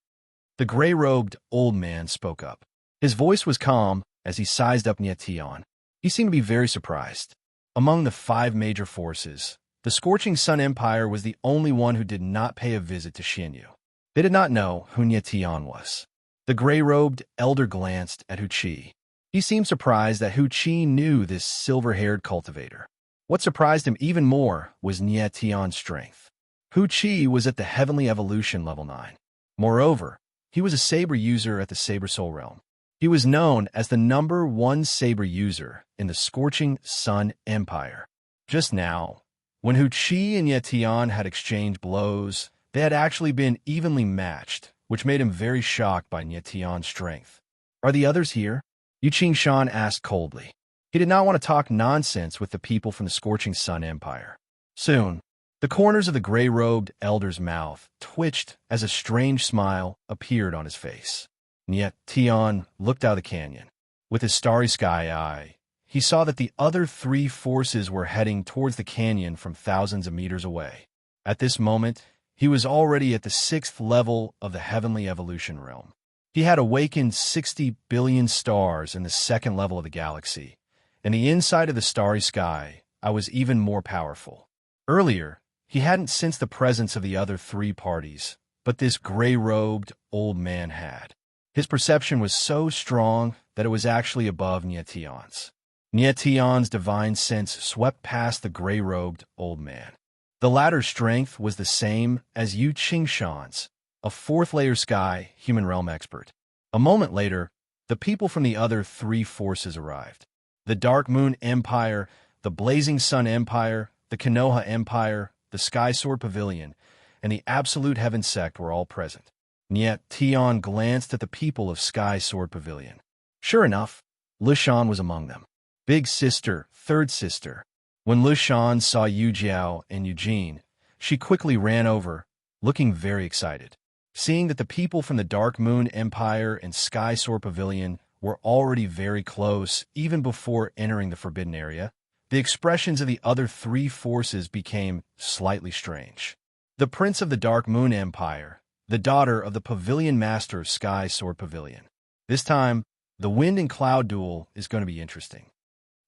The gray-robed old man spoke up. His voice was calm as he sized up Nie Tian. He seemed to be very surprised. Among the 5 major forces, the Scorching Sun Empire was the only one who did not pay a visit to Xianyu. They did not know who Nie Tian was. The gray-robed elder glanced at Hu Qi. He seemed surprised that Hu Qi knew this silver-haired cultivator. What surprised him even more was Nie Tian's strength. Hu Qi was at the Heavenly Evolution level 9. Moreover, he was a saber user at the Saber Soul Realm. He was known as the #1 saber user in the Scorching Sun Empire. Just now, when Hu Qi and Nie Tian had exchanged blows, they had actually been evenly matched, which made him very shocked by Nie Tian's strength. "Are the others here?" Yu Qingshan asked coldly. He did not want to talk nonsense with the people from the Scorching Sun Empire. Soon, the corners of the gray-robed elder's mouth twitched as a strange smile appeared on his face. Nie Tian looked out of the canyon. With his starry sky eye, he saw that the other 3 forces were heading towards the canyon from thousands of meters away. At this moment, he was already at the 6th level of the Heavenly Evolution Realm. He had awakened 60 billion stars in the 2nd level of the galaxy. In the inside of the starry sky, I was even more powerful. Earlier, he hadn't sensed the presence of the other 3 parties, but this gray-robed old man had. His perception was so strong that it was actually above Nie Tian's. Nie Tian's divine sense swept past the gray-robed old man. The latter's strength was the same as Yu Qingshan's, a 4th-layer sky human realm expert. A moment later, the people from the other 3 forces arrived. The Dark Moon Empire, the Blazing Sun Empire, the Konoha Empire, the Sky Sword Pavilion, and the Absolute Heaven Sect were all present. Nie Tian glanced at the people of Sky Sword Pavilion. Sure enough, Lushan was among them. Big sister, third sister. When Lushan saw Yu Jiao and Eugene, she quickly ran over, looking very excited. Seeing that the people from the Dark Moon Empire and Sky Sword Pavilion were already very close even before entering the Forbidden Area, the expressions of the other 3 forces became slightly strange. The Prince of the Dark Moon Empire, the daughter of the Pavilion Master of Sky Sword Pavilion. This time, the Wind and Cloud duel is going to be interesting.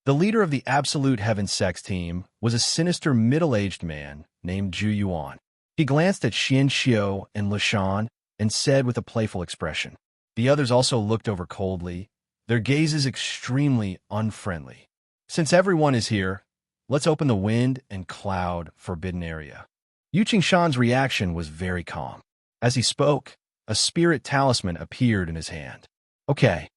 The leader of the Absolute Heaven Sex team was a sinister middle-aged man named Zhu Yuan. He glanced at Xian Xiu and Lushan and said with a playful expression. The others also looked over coldly, their gazes extremely unfriendly. Since everyone is here, let's open the Wind and Cloud Forbidden Area. Yu Qingshan's reaction was very calm. As he spoke, a spirit talisman appeared in his hand. Okay,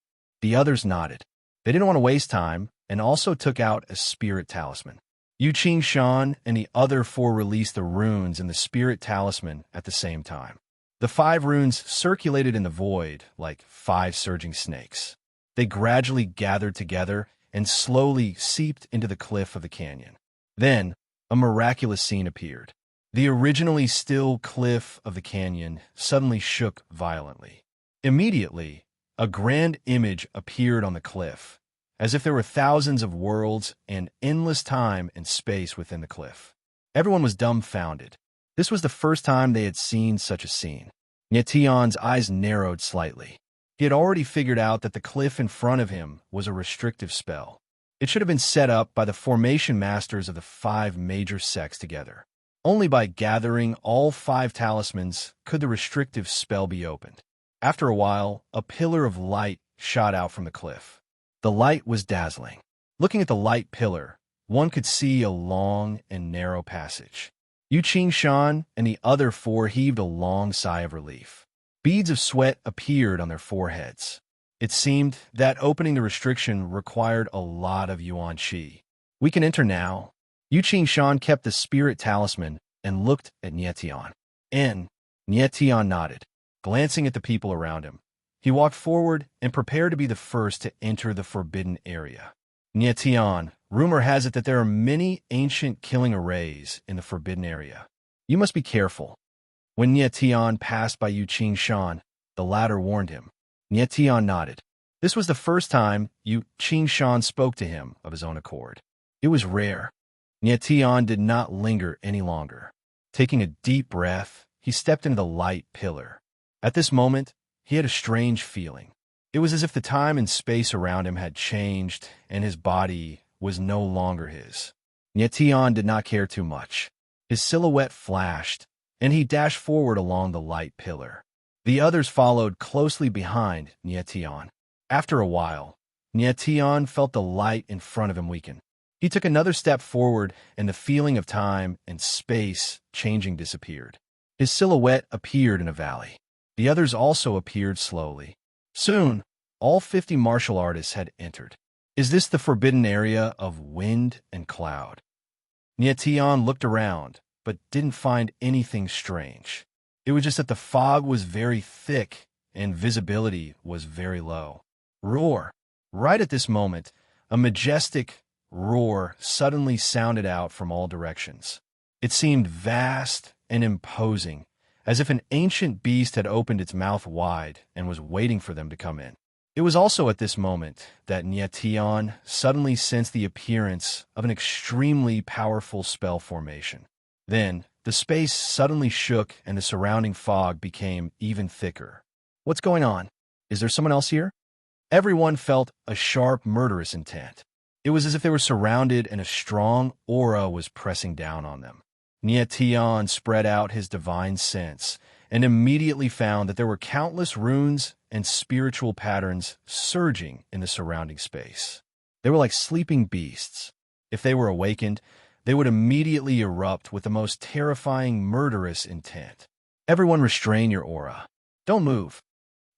the others nodded. They didn't want to waste time and also took out a spirit talisman. Yu Qingshan and the other 4 released the runes in the spirit talisman at the same time. The 5 runes circulated in the void like 5 surging snakes. They gradually gathered together and slowly seeped into the cliff of the canyon. Then, a miraculous scene appeared. The originally still cliff of the canyon suddenly shook violently. Immediately, a grand image appeared on the cliff, as if there were thousands of worlds and endless time and space within the cliff. Everyone was dumbfounded. This was the first time they had seen such a scene. Nyetion's eyes narrowed slightly. He had already figured out that the cliff in front of him was a restrictive spell. It should have been set up by the formation masters of the 5 major sects together. Only by gathering all 5 talismans could the restrictive spell be opened. After a while, a pillar of light shot out from the cliff. The light was dazzling. Looking at the light pillar, one could see a long and narrow passage. Yu Shan and the other 4 heaved a long sigh of relief. Beads of sweat appeared on their foreheads. It seemed that opening the restriction required a lot of Yuan Qi. We can enter now. Yu Shan kept the spirit talisman and looked at Nyetion. Nyetion nodded, glancing at the people around him. He walked forward and prepared to be the first to enter the forbidden area. Nyetion, rumor has it that there are many ancient killing arrays in the forbidden area. You must be careful. When Nyetion passed by Yu Shan, the latter warned him. Nyetion nodded. This was the first time Yu Shan spoke to him of his own accord. It was rare. Nyetion did not linger any longer. Taking a deep breath, he stepped into the light pillar. At this moment, he had a strange feeling. It was as if the time and space around him had changed, and his body was no longer his. Nyetion did not care too much. His silhouette flashed, and he dashed forward along the light pillar. The others followed closely behind Nyetion. After a while, Nyetion felt the light in front of him weaken. He took another step forward, and the feeling of time and space changing disappeared. His silhouette appeared in a valley. The others also appeared slowly. Soon, all 50 martial artists had entered. Is this the forbidden area of wind and cloud? Nyetion looked around, but didn't find anything strange. It was just that the fog was very thick and visibility was very low. Roar! Right at this moment, a majestic roar suddenly sounded out from all directions. It seemed vast and imposing, as if an ancient beast had opened its mouth wide and was waiting for them to come in. It was also at this moment that Nyetion suddenly sensed the appearance of an extremely powerful spell formation. Then, the space suddenly shook and the surrounding fog became even thicker. What's going on? Is there someone else here? Everyone felt a sharp, murderous intent. It was as if they were surrounded and a strong aura was pressing down on them. Nyetion spread out his divine sense and immediately found that there were countless runes and spiritual patterns surging in the surrounding space. They were like sleeping beasts. If they were awakened, they would immediately erupt with the most terrifying, murderous intent. Everyone restrain your aura. Don't move.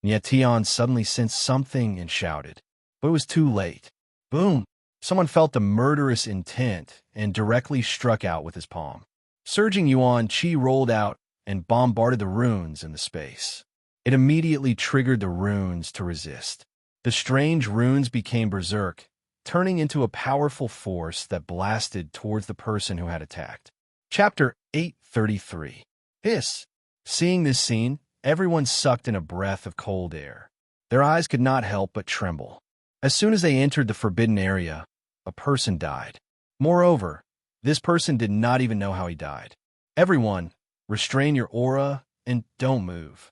Nyetion suddenly sensed something and shouted, but it was too late. Boom! Someone felt the murderous intent and directly struck out with his palm. Surging Yuan Qi rolled out and bombarded the runes in the space. It immediately triggered the runes to resist. The strange runes became berserk, turning into a powerful force that blasted towards the person who had attacked. Chapter 833. Hiss! Seeing this scene, everyone sucked in a breath of cold air. Their eyes could not help but tremble. As soon as they entered the forbidden area, a person died. Moreover, this person did not even know how he died. Everyone, restrain your aura and don't move.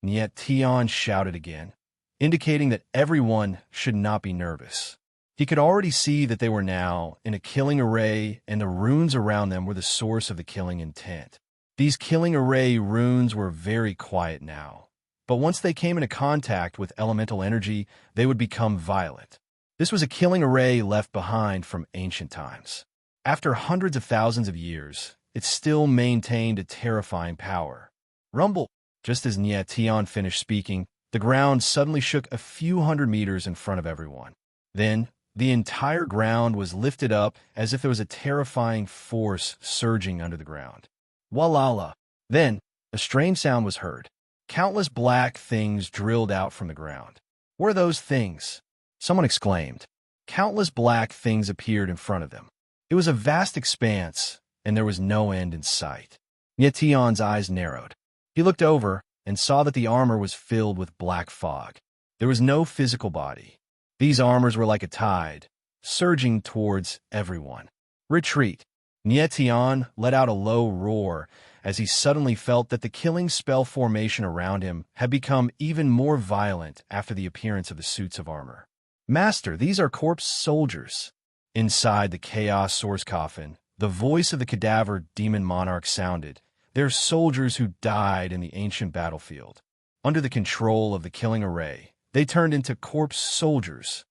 Nyetion shouted again, indicating that everyone should not be nervous. He could already see that they were now in a killing array and the runes around them were the source of the killing intent. These killing array runes were very quiet now, but once they came into contact with elemental energy, they would become violent. This was a killing array left behind from ancient times. After hundreds of thousands of years, it still maintained a terrifying power. Rumble! Just as Nyetion finished speaking, the ground suddenly shook a few hundred meters in front of everyone. Then, the entire ground was lifted up as if there was a terrifying force surging under the ground. Walala! Then, a strange sound was heard. Countless black things drilled out from the ground. What are those things? Someone exclaimed. Countless black things appeared in front of them. It was a vast expanse, and there was no end in sight. Nietion's eyes narrowed. He looked over and saw that the armor was filled with black fog. There was no physical body. These armors were like a tide, surging towards everyone. Retreat. Nietion let out a low roar as he suddenly felt that the killing spell formation around him had become even more violent after the appearance of the suits of armor. Master, these are corpse soldiers. Inside the chaos source coffin, the voice of the cadaver demon monarch sounded. They're soldiers who died in the ancient battlefield. Under the control of the killing array, they turned into corpse soldiers.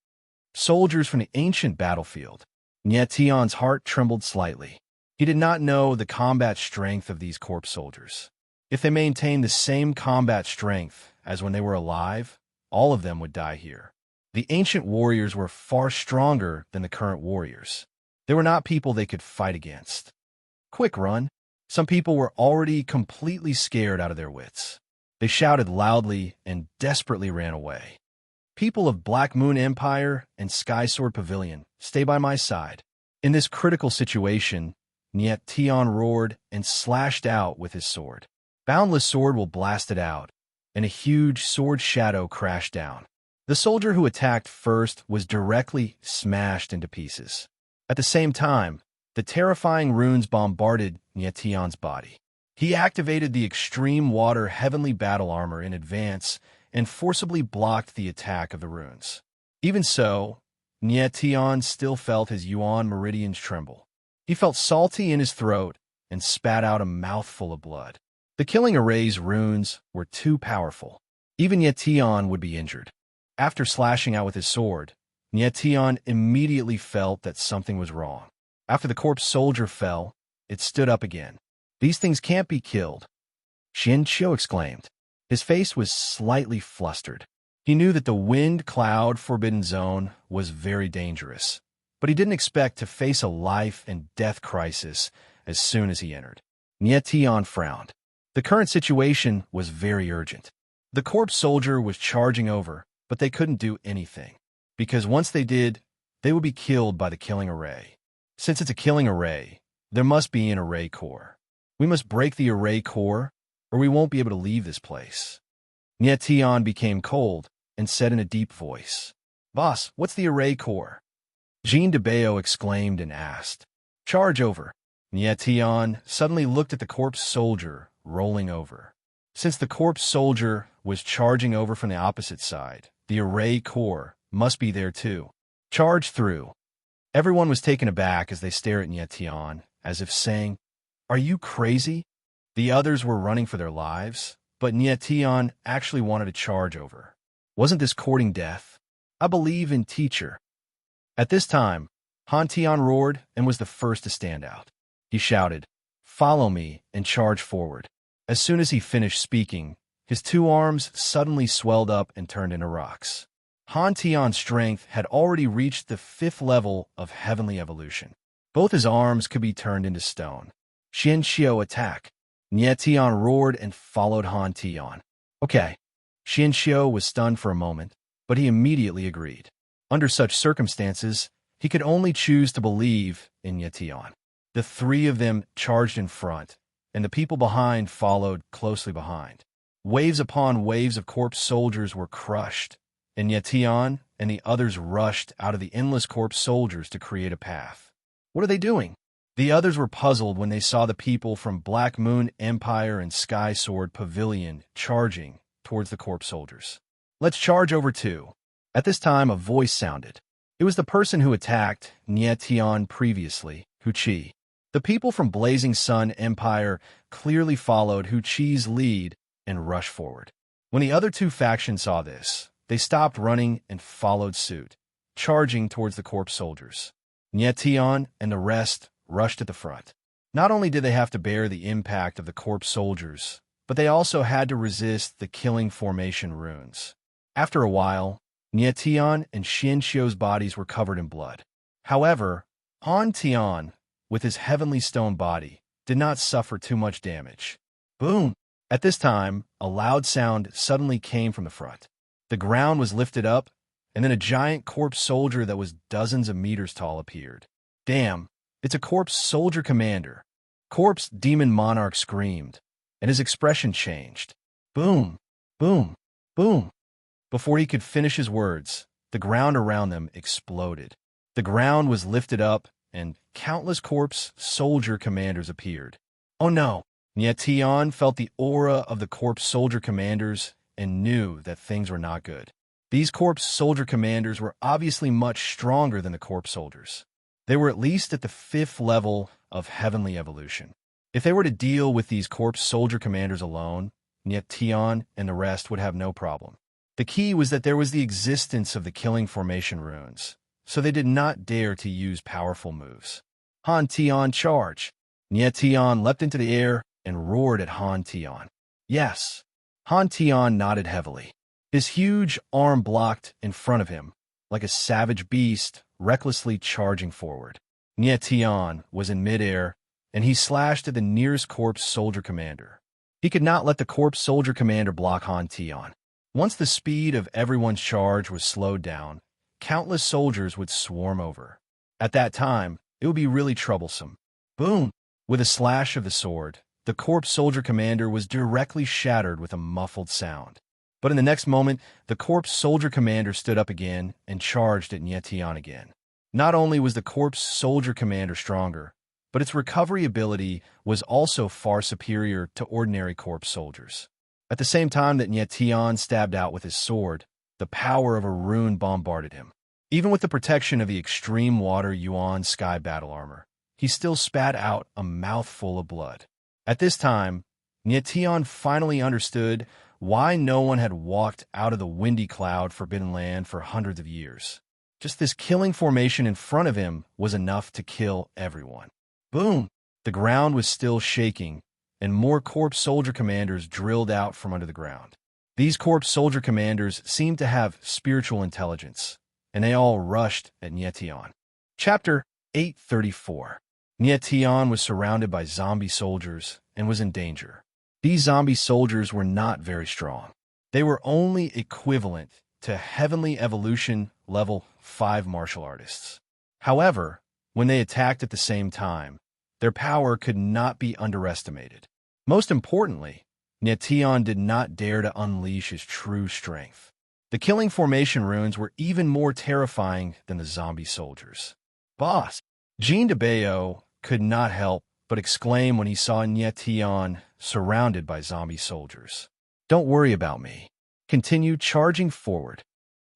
Soldiers from the ancient battlefield. Nietion's heart trembled slightly. He did not know the combat strength of these corpse soldiers. If they maintained the same combat strength as when they were alive, all of them would die here. The ancient warriors were far stronger than the current warriors. They were not people they could fight against. Quick, run. Some people were already completely scared out of their wits. They shouted loudly and desperately ran away. People of Black Moon Empire and Sky Sword Pavilion, stay by my side. In this critical situation, Nietion roared and slashed out with his sword. Boundless Sword will blast it out, and a huge sword shadow crashed down. The soldier who attacked first was directly smashed into pieces. At the same time, the terrifying runes bombarded Nietion's body. He activated the extreme water heavenly battle armor in advance and forcibly blocked the attack of the runes. Even so, Nietion still felt his yuan meridians tremble. He felt salty in his throat and spat out a mouthful of blood. The killing array's runes were too powerful. Even Nietion would be injured. After slashing out with his sword, Nietion immediately felt that something was wrong. After the corpse soldier fell, it stood up again. These things can't be killed, Xianqiu exclaimed. His face was slightly flustered. He knew that the wind cloud forbidden zone was very dangerous, but he didn't expect to face a life and death crisis as soon as he entered. Nietion frowned. The current situation was very urgent. The corpse soldier was charging over, but they couldn't do anything, because once they did, they would be killed by the killing array. Since it's a killing array, there must be an array core. We must break the array core, or we won't be able to leave this place. Nietion became cold and said in a deep voice, "Boss, what's the array core?" Jean de Bayo exclaimed and asked, "Charge over." Nietion suddenly looked at the corpse soldier rolling over. Since the corpse soldier was charging over from the opposite side, the array core must be there too. Charge through. Everyone was taken aback as they stared at Nietion, as if saying, "Are you crazy?" The others were running for their lives, but Nietion actually wanted to charge over. Wasn't this courting death? I believe in teacher. At this time, Han Tian roared and was the first to stand out. He shouted, "Follow me," and charged forward. As soon as he finished speaking, his two arms suddenly swelled up and turned into rocks. Han Tian's strength had already reached the 5th level of heavenly evolution. Both his arms could be turned into stone. Xianqiu attack. Nietion roared and followed Han Tian. Okay. Xianqiu was stunned for a moment, but he immediately agreed. Under such circumstances, he could only choose to believe in Nietion. The three of them charged in front, and the people behind followed closely behind. Waves upon waves of corpse soldiers were crushed, and Nietion and the others rushed out of the endless corpse soldiers to create a path. What are they doing? The others were puzzled when they saw the people from Black Moon Empire and Sky Sword Pavilion charging towards the corpse soldiers. Let's charge over too. At this time, a voice sounded. It was the person who attacked Nietion previously, Hu Qi. The people from Blazing Sun Empire clearly followed Hu Qi's lead and rushed forward. When the other two factions saw this, they stopped running and followed suit, charging towards the corpse soldiers. Nietion and the rest rushed at the front. Not only did they have to bear the impact of the corpse soldiers, but they also had to resist the killing formation runes. After a while, Nietion and Xianqiu's bodies were covered in blood. However, Han Tian, with his heavenly stone body, did not suffer too much damage. Boom! At this time, a loud sound suddenly came from the front. The ground was lifted up, and then a giant corpse soldier that was dozens of meters tall appeared. Damn, it's a corpse soldier commander. Corpse demon Monarch screamed, and his expression changed. Boom, boom, boom. Before he could finish his words, the ground around them exploded. The ground was lifted up, and countless corpse soldier commanders appeared. Oh no! Nietion felt the aura of the corpse soldier commanders and knew that things were not good. These corpse soldier commanders were obviously much stronger than the corpse soldiers. They were at least at the 5th level of heavenly evolution. If they were to deal with these corpse soldier commanders alone, Nietion and the rest would have no problem. The key was that there was the existence of the killing formation runes, so they did not dare to use powerful moves. Han Tion charge! Nietion leapt into the air and roared at Han Tion. Yes. Han Tion nodded heavily. His huge arm blocked in front of him, like a savage beast recklessly charging forward. Nietion was in midair, and he slashed at the nearest corpse soldier commander. He could not let the corpse soldier commander block Han Tion. Once the speed of everyone's charge was slowed down, countless soldiers would swarm over. At that time, it would be really troublesome. Boom! With a slash of the sword, the corpse soldier commander was directly shattered with a muffled sound. But in the next moment, the corpse soldier commander stood up again and charged at Nietion again. Not only was the corpse soldier commander stronger, but its recovery ability was also far superior to ordinary corpse soldiers. At the same time that Nietion stabbed out with his sword, the power of a rune bombarded him. Even with the protection of the extreme water Yuan sky battle armor, he still spat out a mouthful of blood. At this time, Nietion finally understood why no one had walked out of the windy cloud forbidden land for hundreds of years. Just this killing formation in front of him was enough to kill everyone. Boom! The ground was still shaking, and more corpse soldier commanders drilled out from under the ground. These corpse soldier commanders seemed to have spiritual intelligence, and they all rushed at Nietion. Chapter 834. Nietion was surrounded by zombie soldiers and was in danger. These zombie soldiers were not very strong. They were only equivalent to heavenly evolution level 5 martial artists. However, when they attacked at the same time, their power could not be underestimated. Most importantly, Nietion did not dare to unleash his true strength. The killing formation runes were even more terrifying than the zombie soldiers. Boss! Jean de Bayo could not help but exclaim when he saw Nietion surrounded by zombie soldiers. Don't worry about me. Continue charging forward.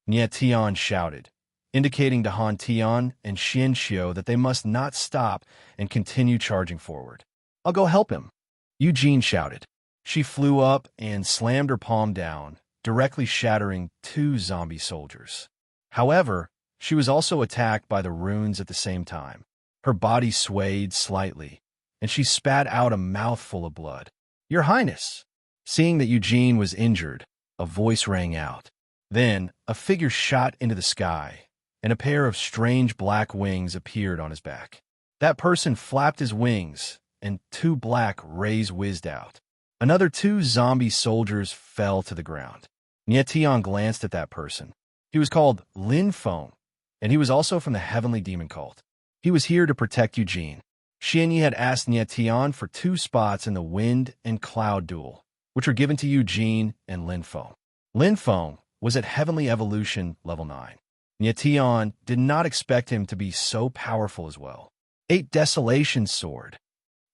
Nietion shouted, indicating to Han Tion and Xianxiu that they must not stop and continue charging forward. I'll go help him. Eugene shouted. She flew up and slammed her palm down, directly shattering 2 zombie soldiers. However, she was also attacked by the runes at the same time. Her body swayed slightly, and she spat out a mouthful of blood. Your Highness! Seeing that Eugene was injured, a voice rang out. Then, a figure shot into the sky, and a pair of strange black wings appeared on his back. That person flapped his wings, and 2 black rays whizzed out. Another 2 zombie soldiers fell to the ground. Nietion glanced at that person. He was called Lin Feng, and he was also from the Heavenly Demon Cult. He was here to protect Eugene. Xianyi had asked Nietion for 2 spots in the Wind and Cloud duel, which were given to Eugene and Lin Feng. Lin Feng was at Heavenly Evolution level 9. Nietion did not expect him to be so powerful as well. 8 Desolation Sword.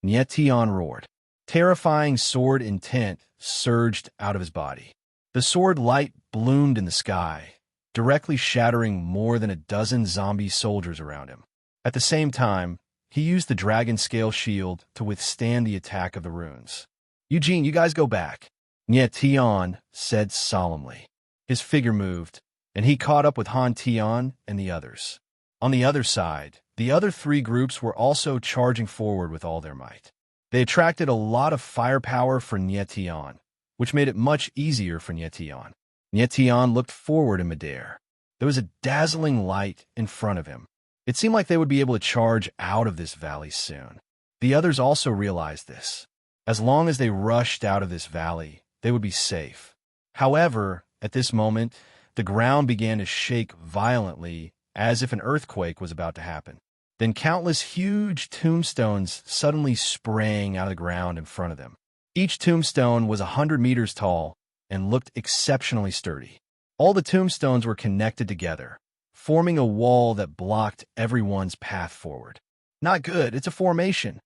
Nietion roared. Terrifying sword intent surged out of his body. The sword light bloomed in the sky, directly shattering more than a dozen zombie soldiers around him. At the same time, he used the dragon scale shield to withstand the attack of the runes. Eugene, you guys go back, Nietion said solemnly. His figure moved, and he caught up with Han Tion and the others. On the other side, the other 3 groups were also charging forward with all their might. They attracted a lot of firepower for Nietion, which made it much easier for Nietion. Nietion looked forward in midair. There was a dazzling light in front of him. It seemed like they would be able to charge out of this valley soon. The others also realized this. As long as they rushed out of this valley, they would be safe. However, at this moment, The ground began to shake violently, as if an earthquake was about to happen. Then countless huge tombstones suddenly sprang out of the ground in front of them. Each tombstone was 100 meters tall and looked exceptionally sturdy. All the tombstones were connected together, forming a wall that blocked everyone's path forward. Not good, it's a formation.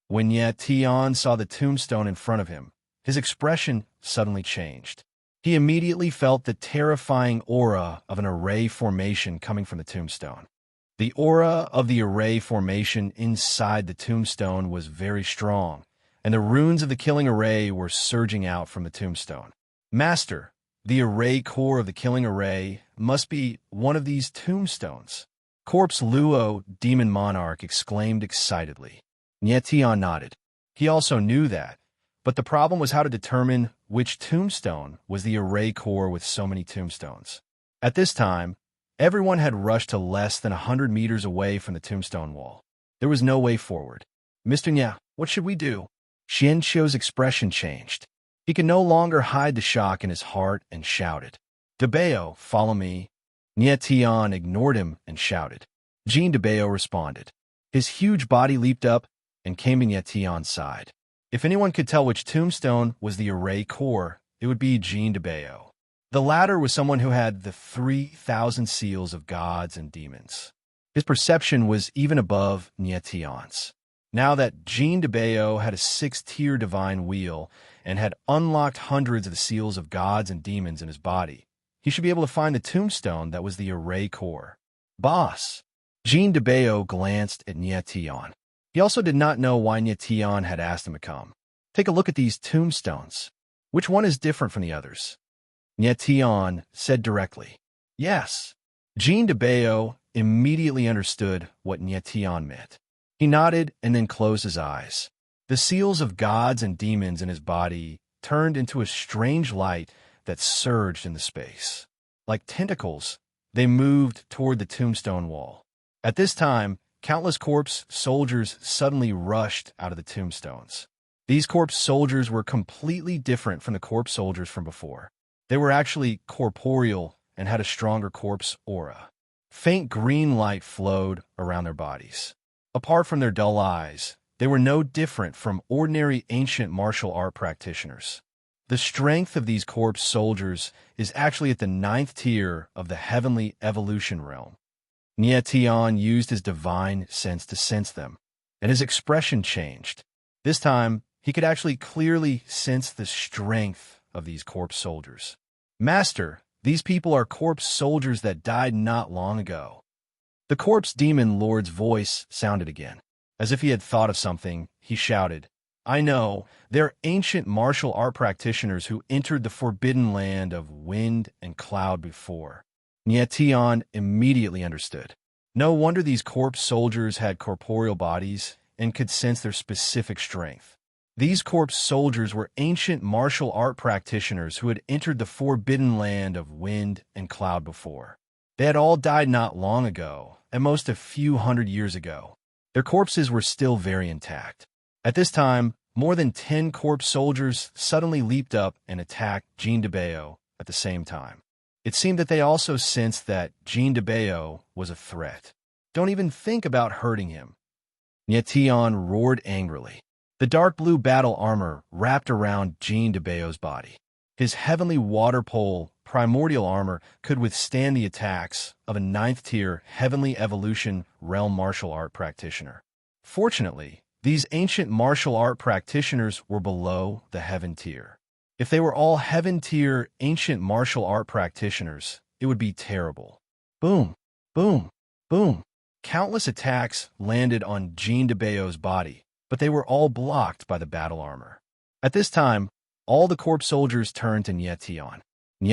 When Tian saw the tombstone in front of him, his expression suddenly changed. He immediately felt the terrifying aura of an array formation coming from the tombstone. The aura of the array formation inside the tombstone was very strong, and the runes of the killing array were surging out from the tombstone. Master, the array core of the killing array must be one of these tombstones. Corpse Luo, Demon Monarch, exclaimed excitedly. Tian nodded. He also knew that, but the problem was how to determine which tombstone was the array core with so many tombstones. At this time, everyone had rushed to less than 100 meters away from the tombstone wall. There was no way forward. Mr. Nya, what should we do? Xian Qiu's expression changed. He could no longer hide the shock in his heart and shouted, "Debeo, follow me." Tian ignored him and shouted. Jean Debeo responded. His huge body leaped up and came to Tian's side. If anyone could tell which tombstone was the array core, it would be Jean Debeo. The latter was someone who had the 3,000 seals of gods and demons. His perception was even above Tian's. Now that Jean Debeo had a 6-tier divine wheel and had unlocked hundreds of the seals of gods and demons in his body, he should be able to find the tombstone that was the array core. Boss! Jean Debeo glanced at Tian. He also did not know why Tian had asked him to come. Take a look at these tombstones. Which one is different from the others? Tian said directly. Yes. Jean Debeo immediately understood what Tian meant. He nodded and then closed his eyes. The seals of gods and demons in his body turned into a strange light that surged into space. Like tentacles, they moved toward the tombstone wall. At this time, countless corpse soldiers suddenly rushed out of the tombstones. These corpse soldiers were completely different from the corpse soldiers from before. They were actually corporeal and had a stronger corpse aura. Faint green light flowed around their bodies. Apart from their dull eyes, they were no different from ordinary ancient martial art practitioners. The strength of these corpse soldiers is actually at the 9th tier of the heavenly evolution realm. Tian used his divine sense to sense them, and his expression changed. This time, he could actually clearly sense the strength of these corpse soldiers. Master, these people are corpse soldiers that died not long ago. The corpse demon lord's voice sounded again. As if he had thought of something, he shouted, I know, they're ancient martial art practitioners who entered the forbidden land of wind and cloud before. Tian immediately understood. No wonder these corpse soldiers had corporeal bodies and could sense their specific strength. These corpse soldiers were ancient martial art practitioners who had entered the forbidden land of wind and cloud before. They had all died not long ago, at most a few hundred years ago. Their corpses were still very intact. At this time, more than 10 corpse soldiers suddenly leaped up and attacked Jean Debeo at the same time. It seemed that they also sensed that Jean Debeo was a threat. Don't even think about hurting him. Tian roared angrily. The dark blue battle armor wrapped around Jean Debeo's body. His heavenly water pole primordial armor could withstand the attacks of a 9th tier heavenly evolution realm martial art practitioner. Fortunately, these ancient martial art practitioners were below the heaven tier. If they were all heaven tier ancient martial art practitioners, it would be terrible. Boom, boom, boom. Countless attacks landed on Jean Debeo's body, but they were all blocked by the battle armor. At this time, all the corpse soldiers turned to Tian.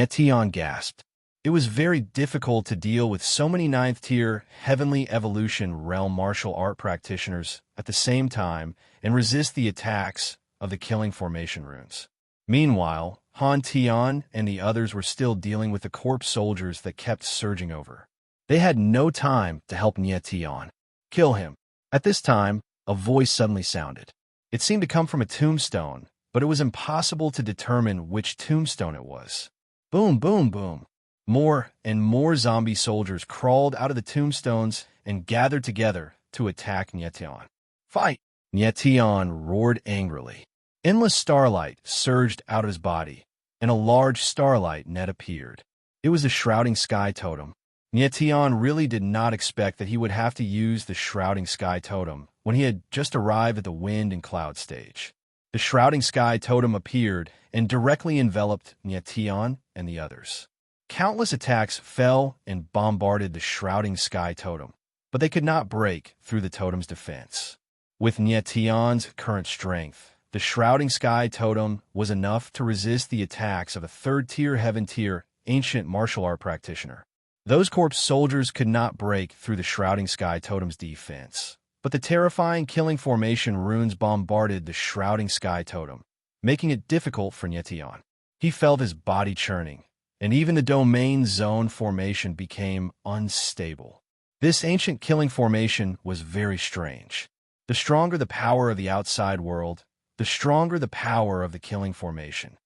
Tian gasped. It was very difficult to deal with so many 9th tier heavenly evolution realm martial art practitioners at the same time and resist the attacks of the killing formation runes. Meanwhile, Han Tian and the others were still dealing with the corpse soldiers that kept surging over. They had no time to help Tian. Kill him. At this time, a voice suddenly sounded. It seemed to come from a tombstone, but it was impossible to determine which tombstone it was. Boom, boom, boom. More and more zombie soldiers crawled out of the tombstones and gathered together to attack Nyetion. Fight! Nyetion roared angrily. Endless starlight surged out of his body, and a large starlight net appeared. It was the Shrouding Sky Totem. Nyetion really did not expect that he would have to use the Shrouding Sky Totem when he had just arrived at the Wind and Cloud stage. The Shrouding Sky Totem appeared and directly enveloped Nyetion and the others. Countless attacks fell and bombarded the Shrouding Sky Totem, but they could not break through the totem's defense. With Nyetion's current strength, the Shrouding Sky Totem was enough to resist the attacks of a third-tier, heaven-tier, ancient martial art practitioner. Those corpse soldiers could not break through the Shrouding Sky Totem's defense, but the terrifying killing formation runes bombarded the Shrouding Sky Totem, making it difficult for Nyetion. He felt his body churning, and even the domain zone formation became unstable. This ancient killing formation was very strange. The stronger the power of the outside world, the stronger the power of the killing formation.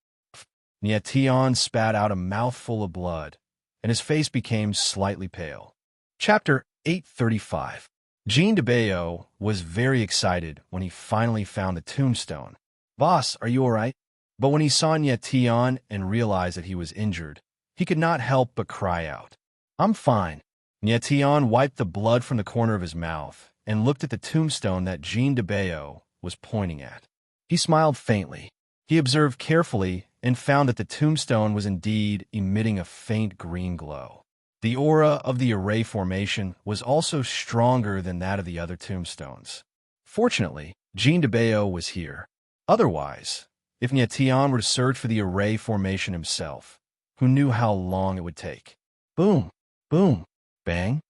Nyetion spat out a mouthful of blood, and his face became slightly pale. Chapter 835. Jean de Bayo was very excited when he finally found the tombstone. "Boss, are you all right?" But when he saw Nyetion and realized that he was injured, he could not help but cry out, "I'm fine." Nyetion wiped the blood from the corner of his mouth and looked at the tombstone that Jean de Bayo was pointing at. He smiled faintly. He observed carefully and found that the tombstone was indeed emitting a faint green glow. The aura of the array formation was also stronger than that of the other tombstones. Fortunately, Jean de Bayo was here. Otherwise, if Nyetion were to search for the array formation himself, who knew how long it would take? Boom, boom, bang.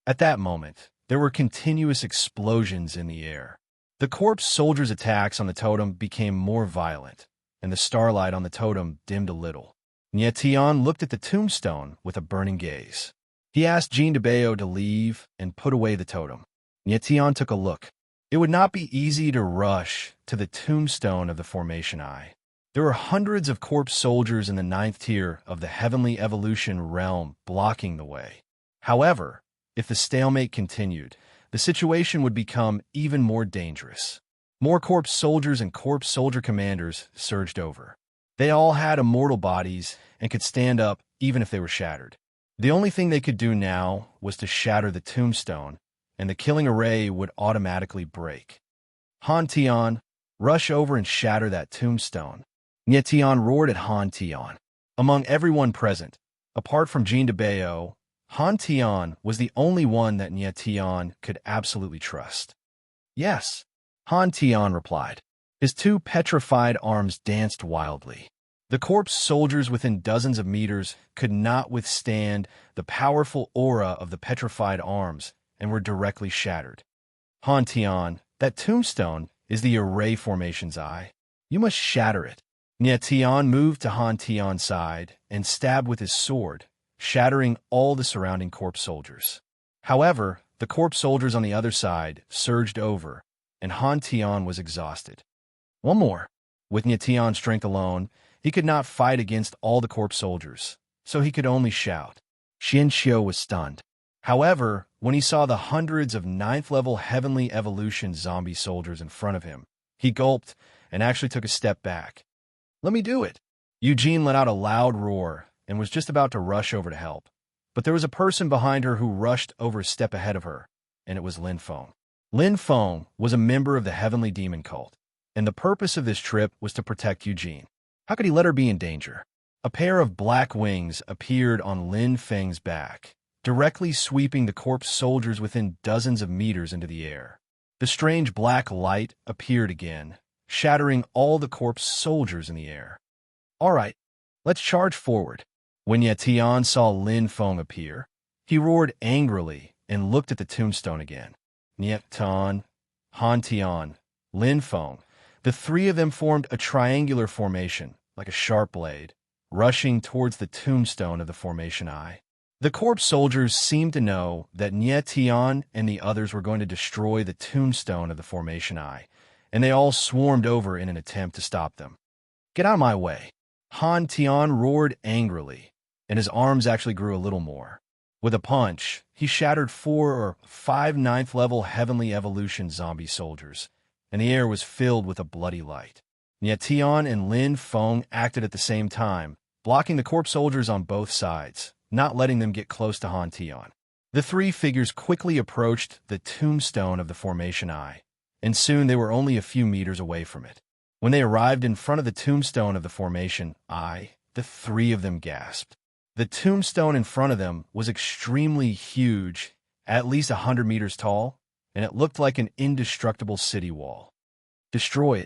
At that moment, there were continuous explosions in the air. The corpse soldiers' attacks on the totem became more violent, and the starlight on the totem dimmed a little. Nyetion looked at the tombstone with a burning gaze. He asked Jean de Bayo to leave and put away the totem. Nyetion took a look. It would not be easy to rush to the tombstone of the Formation Eye. There were hundreds of corpse soldiers in the 9th tier of the Heavenly Evolution realm blocking the way. However, if the stalemate continued, the situation would become even more dangerous. More corpse soldiers and corpse soldier commanders surged over. They all had immortal bodies and could stand up even if they were shattered. The only thing they could do now was to shatter the tombstone, and the killing array would automatically break. Han Tian, rush over and shatter that tombstone. Nyetion roared at Han Tian. Among everyone present, apart from Jean de Bayo, Han Tian was the only one that Nyetion could absolutely trust. "Yes," Han Tian replied. His two petrified arms danced wildly. The corpse soldiers within dozens of meters could not withstand the powerful aura of the petrified arms and were directly shattered. "Han Tian, that tombstone is the array formation's eye. You must shatter it." Nyetion moved to Han Tian's side and stabbed with his sword, shattering all the surrounding corpse soldiers. However, the corpse soldiers on the other side surged over, and Han Tian was exhausted. One more. With Nyetion's strength alone, he could not fight against all the corpse soldiers, so he could only shout. Xianxiu was stunned. However, when he saw the hundreds of 9th-level Heavenly Evolution zombie soldiers in front of him, he gulped and actually took a step back. "Let me do it." Eugene let out a loud roar and was just about to rush over to help. But there was a person behind her who rushed over a step ahead of her, and it was Lin Feng. Lin Feng was a member of the Heavenly Demon Cult, and the purpose of this trip was to protect Eugene. How could he let her be in danger? A pair of black wings appeared on Lin Feng's back, directly sweeping the corpse soldiers within dozens of meters into the air. The strange black light appeared again, shattering all the corpse soldiers in the air. "All right, let's charge forward." When Nyetion saw Lin Feng appear, he roared angrily and looked at the tombstone again. Nyetion, Han Tian, Lin Feng, the three of them formed a triangular formation, like a sharp blade, rushing towards the tombstone of the Formation Eye. The corpse soldiers seemed to know that Nyetion and the others were going to destroy the tombstone of the Formation Eye, and they all swarmed over in an attempt to stop them. "Get out of my way!" Han Tian roared angrily. and his arms actually grew a little more. With a punch, he shattered 4 or 5 ninth-level Heavenly Evolution zombie soldiers, and the air was filled with a bloody light. Tian and Lin Feng acted at the same time, blocking the corpse soldiers on both sides, not letting them get close to Han Tian. The three figures quickly approached the tombstone of the Formation Eye, and soon they were only a few meters away from it. When they arrived in front of the tombstone of the Formation Eye, the three of them gasped. The tombstone in front of them was extremely huge, at least 100 meters tall, and it looked like an indestructible city wall. "Destroy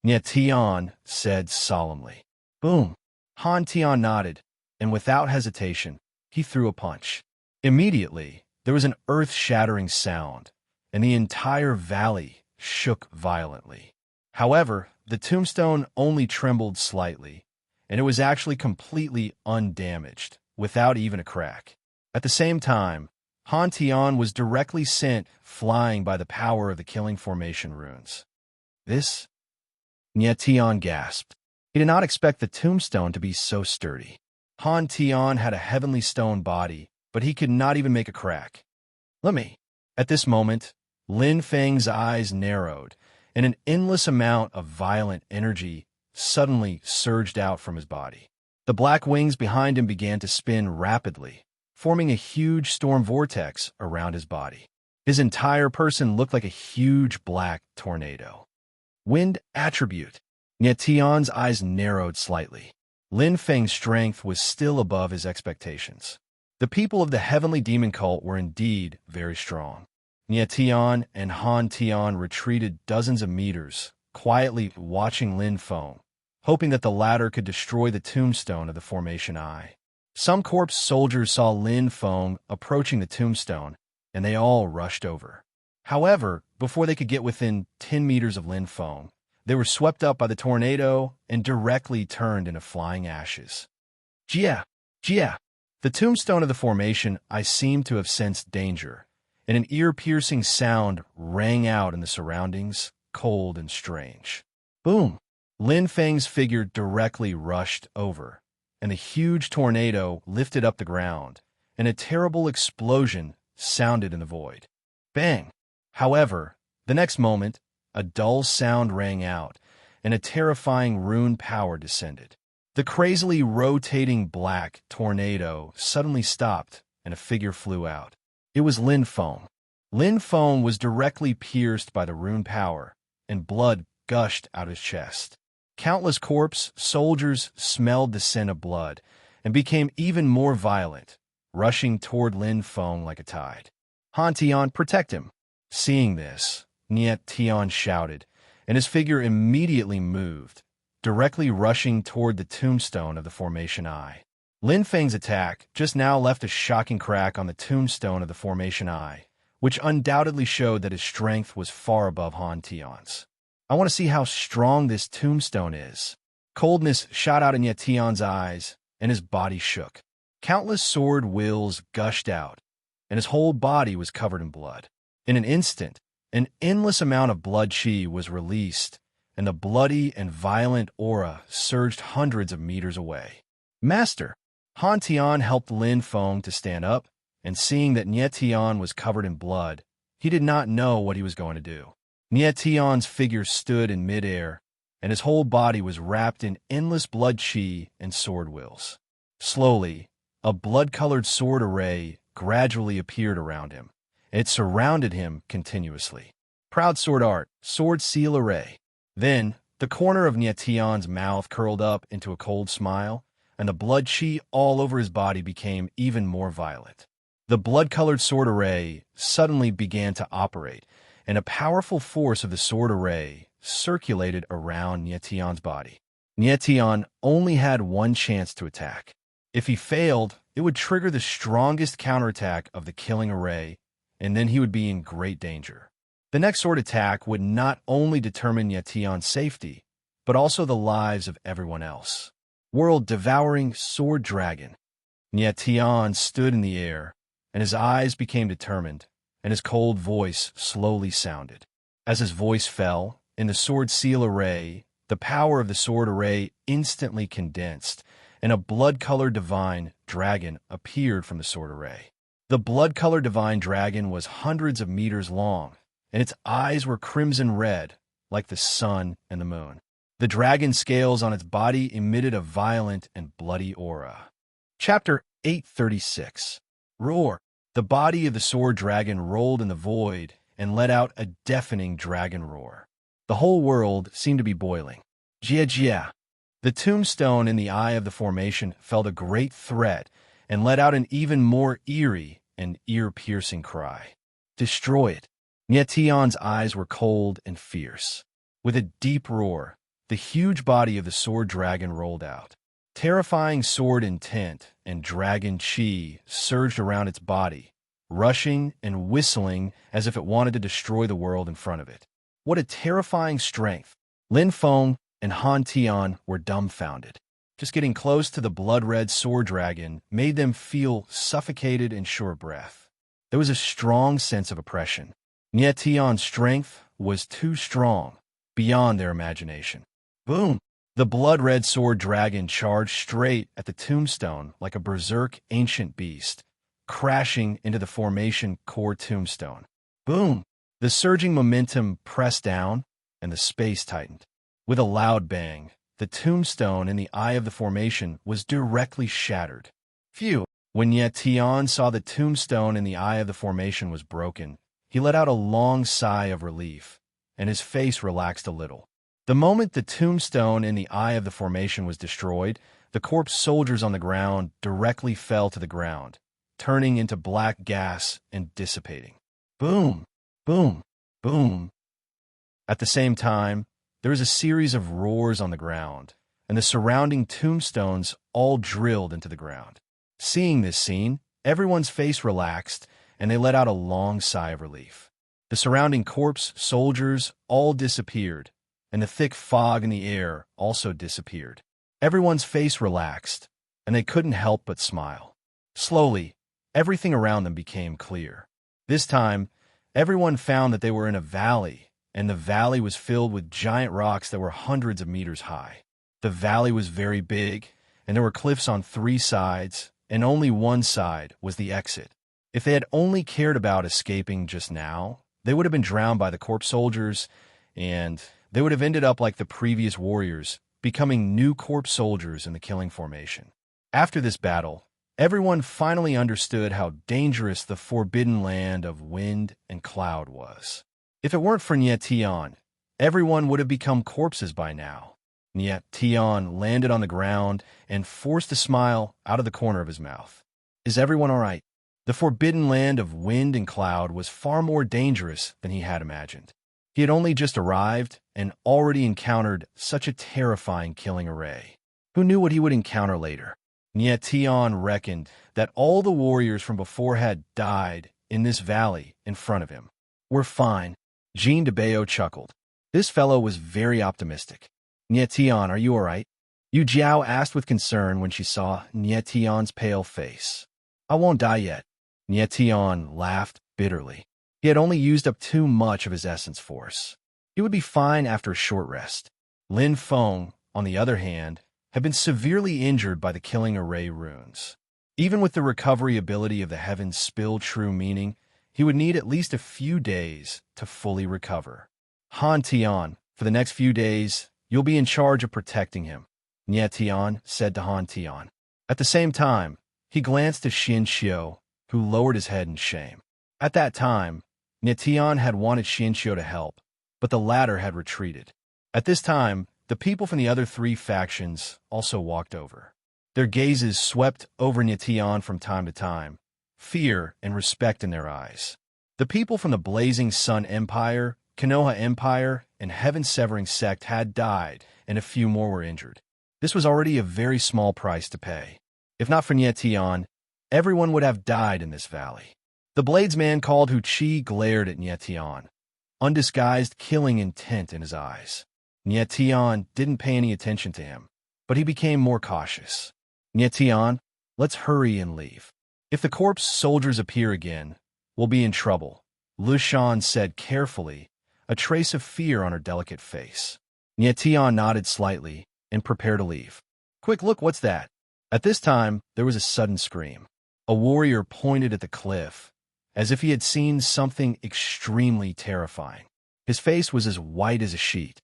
it," Tian said solemnly. Boom! Han Tian nodded, and without hesitation, he threw a punch. Immediately, there was an earth-shattering sound, and the entire valley shook violently. However, the tombstone only trembled slightly, and it was actually completely undamaged, without even a crack. At the same time, Han Tian was directly sent flying by the power of the Killing Formation runes. This? Tian gasped. He did not expect the tombstone to be so sturdy. Han Tian had a heavenly stone body, but he could not even make a crack. "Let me." At this moment, Lin Feng's eyes narrowed, and an endless amount of violent energy suddenly surged out from his body. The black wings behind him began to spin rapidly, forming a huge storm vortex around his body. His entire person looked like a huge black tornado. Wind attribute. Tian's eyes narrowed slightly. Lin Feng's strength was still above his expectations. The people of the Heavenly Demon Cult were indeed very strong. Tian and Han Tian retreated dozens of meters, quietly watching Lin Feng, hoping that the latter could destroy the tombstone of the Formation Eye. Some corpse soldiers saw Lin Feng approaching the tombstone, and they all rushed over. However, before they could get within 10 meters of Lin Feng, they were swept up by the tornado and directly turned into flying ashes. Jia! Jia! The tombstone of the Formation Eye seemed to have sensed danger, and an ear-piercing sound rang out in the surroundings, cold and strange. Boom! Lin Feng's figure directly rushed over, and the huge tornado lifted up the ground, and a terrible explosion sounded in the void. Bang! However, the next moment, a dull sound rang out, and a terrifying rune power descended. The crazily rotating black tornado suddenly stopped, and a figure flew out. It was Lin Feng. Lin Feng was directly pierced by the rune power, and blood gushed out his chest. Countless corpse soldiers smelled the scent of blood, and became even more violent, rushing toward Lin Feng like a tide. Han Tian, protect him! Seeing this, Tian shouted, and his figure immediately moved, directly rushing toward the tombstone of the Formation Eye. Lin Feng's attack just now left a shocking crack on the tombstone of the Formation Eye, which undoubtedly showed that his strength was far above Han Tian's. "I want to see how strong this tombstone is." Coldness shot out in Tian's eyes, and his body shook. Countless sword wills gushed out, and his whole body was covered in blood. In an instant, an endless amount of blood chi was released, and the bloody and violent aura surged hundreds of meters away. "Master!" Han Tian helped Lin Feng to stand up, and seeing that Tian was covered in blood, he did not know what he was going to do. Tian's figure stood in midair, and his whole body was wrapped in endless blood chi and sword wills. Slowly, a blood-colored sword array gradually appeared around him. It surrounded him continuously. Proud sword art, sword seal array. Then, the corner of Tian's mouth curled up into a cold smile, and the blood chi all over his body became even more violent. The blood-colored sword array suddenly began to operate, and a powerful force of the sword array circulated around Tian's body. Tian only had one chance to attack. If he failed, it would trigger the strongest counterattack of the killing array, and then he would be in great danger. The next sword attack would not only determine Tian's safety, but also the lives of everyone else. World-devouring sword dragon. Tian stood in the air, and his eyes became determined, and his cold voice slowly sounded. As his voice fell, in the sword seal array, the power of the sword array instantly condensed, and a blood-colored divine dragon appeared from the sword array. The blood-colored divine dragon was hundreds of meters long, and its eyes were crimson red, like the sun and the moon. The dragon scales on its body emitted a violent and bloody aura. Chapter 836. Roar. The body of the sword dragon rolled in the void and let out a deafening dragon roar. The whole world seemed to be boiling. Jia jia. The tombstone in the eye of the formation felt a great threat and let out an even more eerie and ear-piercing cry. Destroy it. Nietion's eyes were cold and fierce. With a deep roar, the huge body of the sword dragon rolled out. Terrifying sword intent and dragon chi surged around its body, rushing and whistling as if it wanted to destroy the world in front of it. What a terrifying strength! Lin Feng and Han Tian were dumbfounded. Just getting close to the blood-red sword dragon made them feel suffocated and short of breath. There was a strong sense of oppression. Nietion's strength was too strong, beyond their imagination. Boom! The blood-red sword dragon charged straight at the tombstone like a berserk ancient beast, crashing into the formation core tombstone. Boom! The surging momentum pressed down, and the space tightened. With a loud bang, the tombstone in the eye of the formation was directly shattered. Phew! When Nietion saw the tombstone in the eye of the formation was broken, he let out a long sigh of relief, and his face relaxed a little. The moment the tombstone in the eye of the formation was destroyed, the corpse soldiers on the ground directly fell to the ground, turning into black gas and dissipating. Boom! Boom! Boom! At the same time, there was a series of roars on the ground, and the surrounding tombstones all drilled into the ground. Seeing this scene, everyone's face relaxed, and they let out a long sigh of relief. The surrounding corpse soldiers all disappeared, and the thick fog in the air also disappeared. Everyone's face relaxed, and they couldn't help but smile. Slowly, everything around them became clear. This time, everyone found that they were in a valley, and the valley was filled with giant rocks that were hundreds of meters high. The valley was very big, and there were cliffs on 3 sides, and only one side was the exit. If they had only cared about escaping just now, they would have been drowned by the corpse soldiers, and they would have ended up like the previous warriors, becoming new corpse soldiers in the killing formation. After this battle, everyone finally understood how dangerous the forbidden land of wind and cloud was. If it weren't for Nietion, everyone would have become corpses by now. Nietion landed on the ground and forced a smile out of the corner of his mouth. Is everyone all right? The forbidden land of wind and cloud was far more dangerous than he had imagined. He had only just arrived and already encountered such a terrifying killing array. Who knew what he would encounter later? Nietion reckoned that all the warriors from before had died in this valley in front of him. We're fine. Jean de Bayo chuckled. This fellow was very optimistic. Nietion, are you all right? Yu Jiao asked with concern when she saw Nietion's pale face. I won't die yet. Nietion laughed bitterly. He had only used up too much of his essence force. He would be fine after a short rest. Lin Feng, on the other hand, had been severely injured by the killing array runes. Even with the recovery ability of the heaven's spill true meaning, he would need at least a few days to fully recover. Han Tian, for the next few days, you'll be in charge of protecting him, Nietion said to Han Tian. At the same time, he glanced at Xin Xiu, who lowered his head in shame. At that time, Nietion had wanted Xin Xiu to help, but the latter had retreated. At this time, the people from the other 3 factions also walked over. Their gazes swept over Nietion from time to time, fear and respect in their eyes. The people from the Blazing Sun Empire, Konoha Empire, and Heaven-Severing Sect had died, and a few more were injured. This was already a very small price to pay. If not for Nietion, everyone would have died in this valley. The bladesman called Hu Chi glared at Nietion, undisguised killing intent in his eyes. Nietion didn't pay any attention to him, but he became more cautious. Nietion, let's hurry and leave. If the corpse soldiers appear again, we'll be in trouble, Lu Shan said carefully, a trace of fear on her delicate face. Nietion nodded slightly and prepared to leave. Quick, look, what's that? At this time, there was a sudden scream. A warrior pointed at the cliff, as if he had seen something extremely terrifying. His face was as white as a sheet.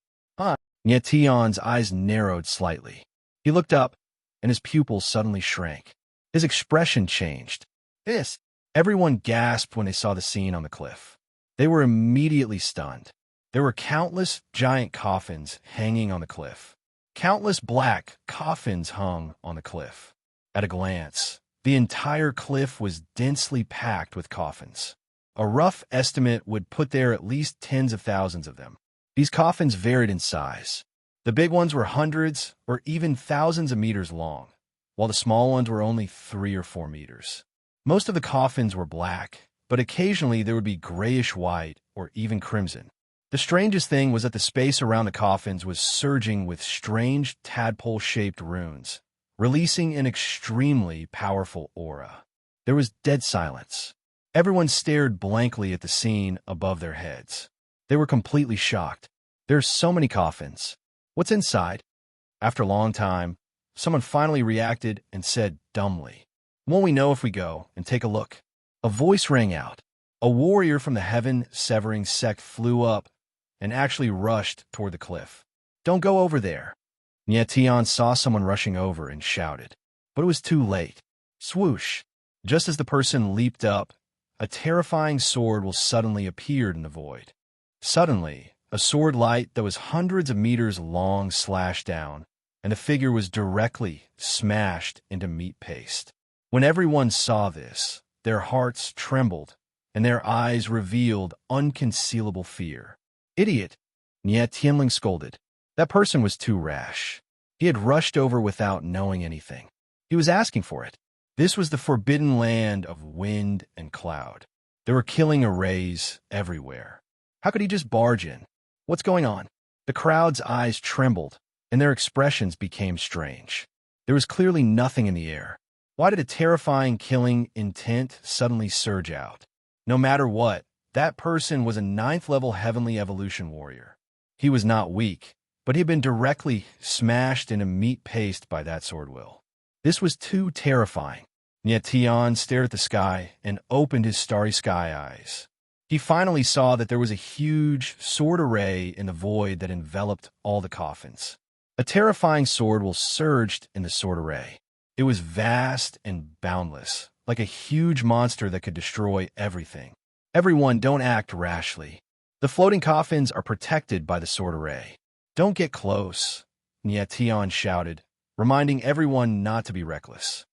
Nyetion's eyes narrowed slightly. He looked up, and his pupils suddenly shrank. His expression changed. This. Everyone gasped when they saw the scene on the cliff. They were immediately stunned. There were countless giant coffins hanging on the cliff. Countless black coffins hung on the cliff. At a glance, the entire cliff was densely packed with coffins. A rough estimate would put there at least tens of thousands of them. These coffins varied in size. The big ones were hundreds or even thousands of meters long, while the small ones were only 3 or 4 meters. Most of the coffins were black, but occasionally there would be grayish-white or even crimson. The strangest thing was that the space around the coffins was surging with strange tadpole-shaped runes, releasing an extremely powerful aura. There was dead silence. Everyone stared blankly at the scene above their heads. They were completely shocked. There are so many coffins. What's inside? After a long time, someone finally reacted and said dumbly, "Won't we know if we go and take a look?" A voice rang out. A warrior from the heaven-severing sect flew up and actually rushed toward the cliff. "Don't go over there." Nyetion saw someone rushing over and shouted, but it was too late. Swoosh! Just as the person leaped up, a terrifying sword will suddenly appeared in the void. Suddenly, a sword light that was hundreds of meters long slashed down, and the figure was directly smashed into meat paste. When everyone saw this, their hearts trembled, and their eyes revealed unconcealable fear. "Idiot!" Nye Tianling scolded. That person was too rash. He had rushed over without knowing anything. He was asking for it. This was the forbidden land of wind and cloud. There were killing arrays everywhere. How could he just barge in? What's going on? The crowd's eyes trembled, and their expressions became strange. There was clearly nothing in the air. Why did a terrifying killing intent suddenly surge out? No matter what, that person was a 9th-level heavenly evolution warrior. He was not weak, but he had been directly smashed into meat paste by that sword will. This was too terrifying. Nyetion stared at the sky and opened his starry sky eyes. He finally saw that there was a huge sword array in the void that enveloped all the coffins. A terrifying sword will surged in the sword array. It was vast and boundless, like a huge monster that could destroy everything. Everyone, don't act rashly. The floating coffins are protected by the sword array. Don't get close, Nyetion shouted, reminding everyone not to be reckless.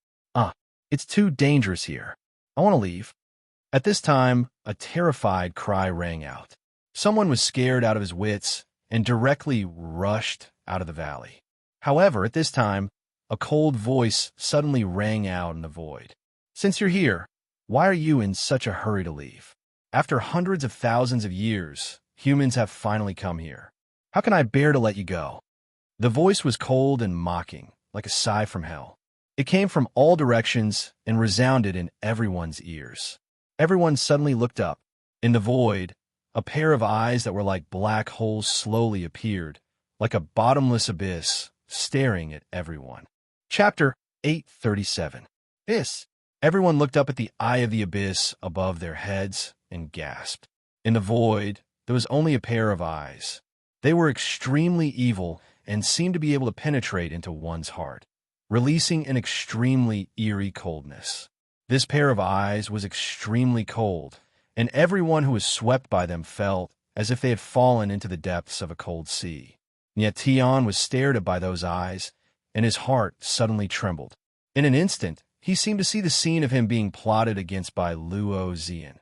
It's too dangerous here. I want to leave. At this time, a terrified cry rang out. Someone was scared out of his wits and directly rushed out of the valley. However, at this time, a cold voice suddenly rang out in the void. "Since you're here, why are you in such a hurry to leave? After hundreds of thousands of years, humans have finally come here. How can I bear to let you go?" The voice was cold and mocking, like a sigh from hell. It came from all directions and resounded in everyone's ears. Everyone suddenly looked up. In the void, a pair of eyes that were like black holes slowly appeared, like a bottomless abyss, staring at everyone. Chapter 837. Everyone looked up at the eye of the abyss above their heads and gasped. In the void, there was only a pair of eyes. They were extremely evil and seemed to be able to penetrate into one's heart, releasing an extremely eerie coldness. This pair of eyes was extremely cold, and everyone who was swept by them felt as if they had fallen into the depths of a cold sea. Nyetion was stared at by those eyes, and his heart suddenly trembled. In an instant, he seemed to see the scene of him being plotted against by Luo Zian,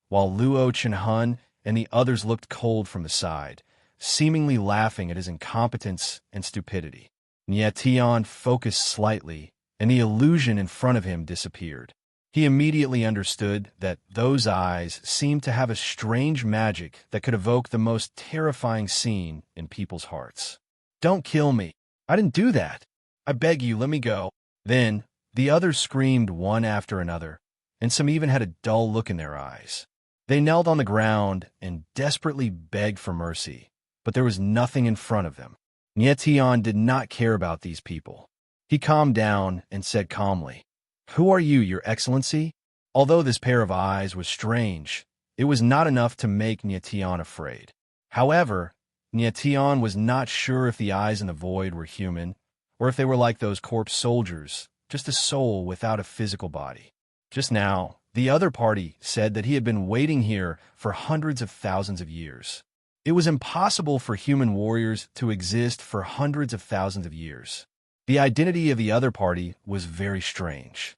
while Luo Chenhun and the others looked cold from the side, seemingly laughing at his incompetence and stupidity. Nyetion focused slightly, and the illusion in front of him disappeared. He immediately understood that those eyes seemed to have a strange magic that could evoke the most terrifying scene in people's hearts. "Don't kill me. I didn't do that. I beg you, let me go." Then, the others screamed one after another, and some even had a dull look in their eyes. They knelt on the ground and desperately begged for mercy, but there was nothing in front of them. Nyetion did not care about these people. He calmed down and said calmly, "Who are you, Your Excellency?" Although this pair of eyes was strange, it was not enough to make Nietian afraid. However, Nietian was not sure if the eyes in the void were human, or if they were like those corpse soldiers, just a soul without a physical body. Just now, the other party said that he had been waiting here for hundreds of thousands of years. It was impossible for human warriors to exist for hundreds of thousands of years. The identity of the other party was very strange.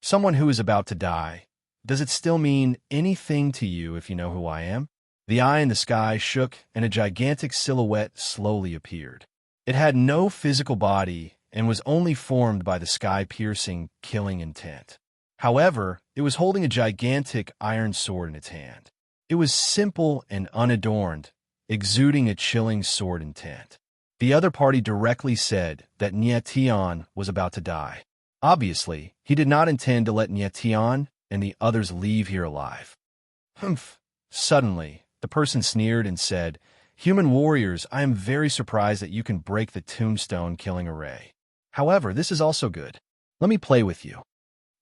Someone who is about to die. Does it still mean anything to you if you know who I am? The eye in the sky shook and a gigantic silhouette slowly appeared. It had no physical body and was only formed by the sky-piercing, killing intent. However, it was holding a gigantic iron sword in its hand. It was simple and unadorned, exuding a chilling sword intent. The other party directly said that Nietian was about to die. Obviously, he did not intend to let Nietian and the others leave here alive. Humph! Suddenly, the person sneered and said, "Human warriors, I am very surprised that you can break the tombstone killing array. However, this is also good. Let me play with you."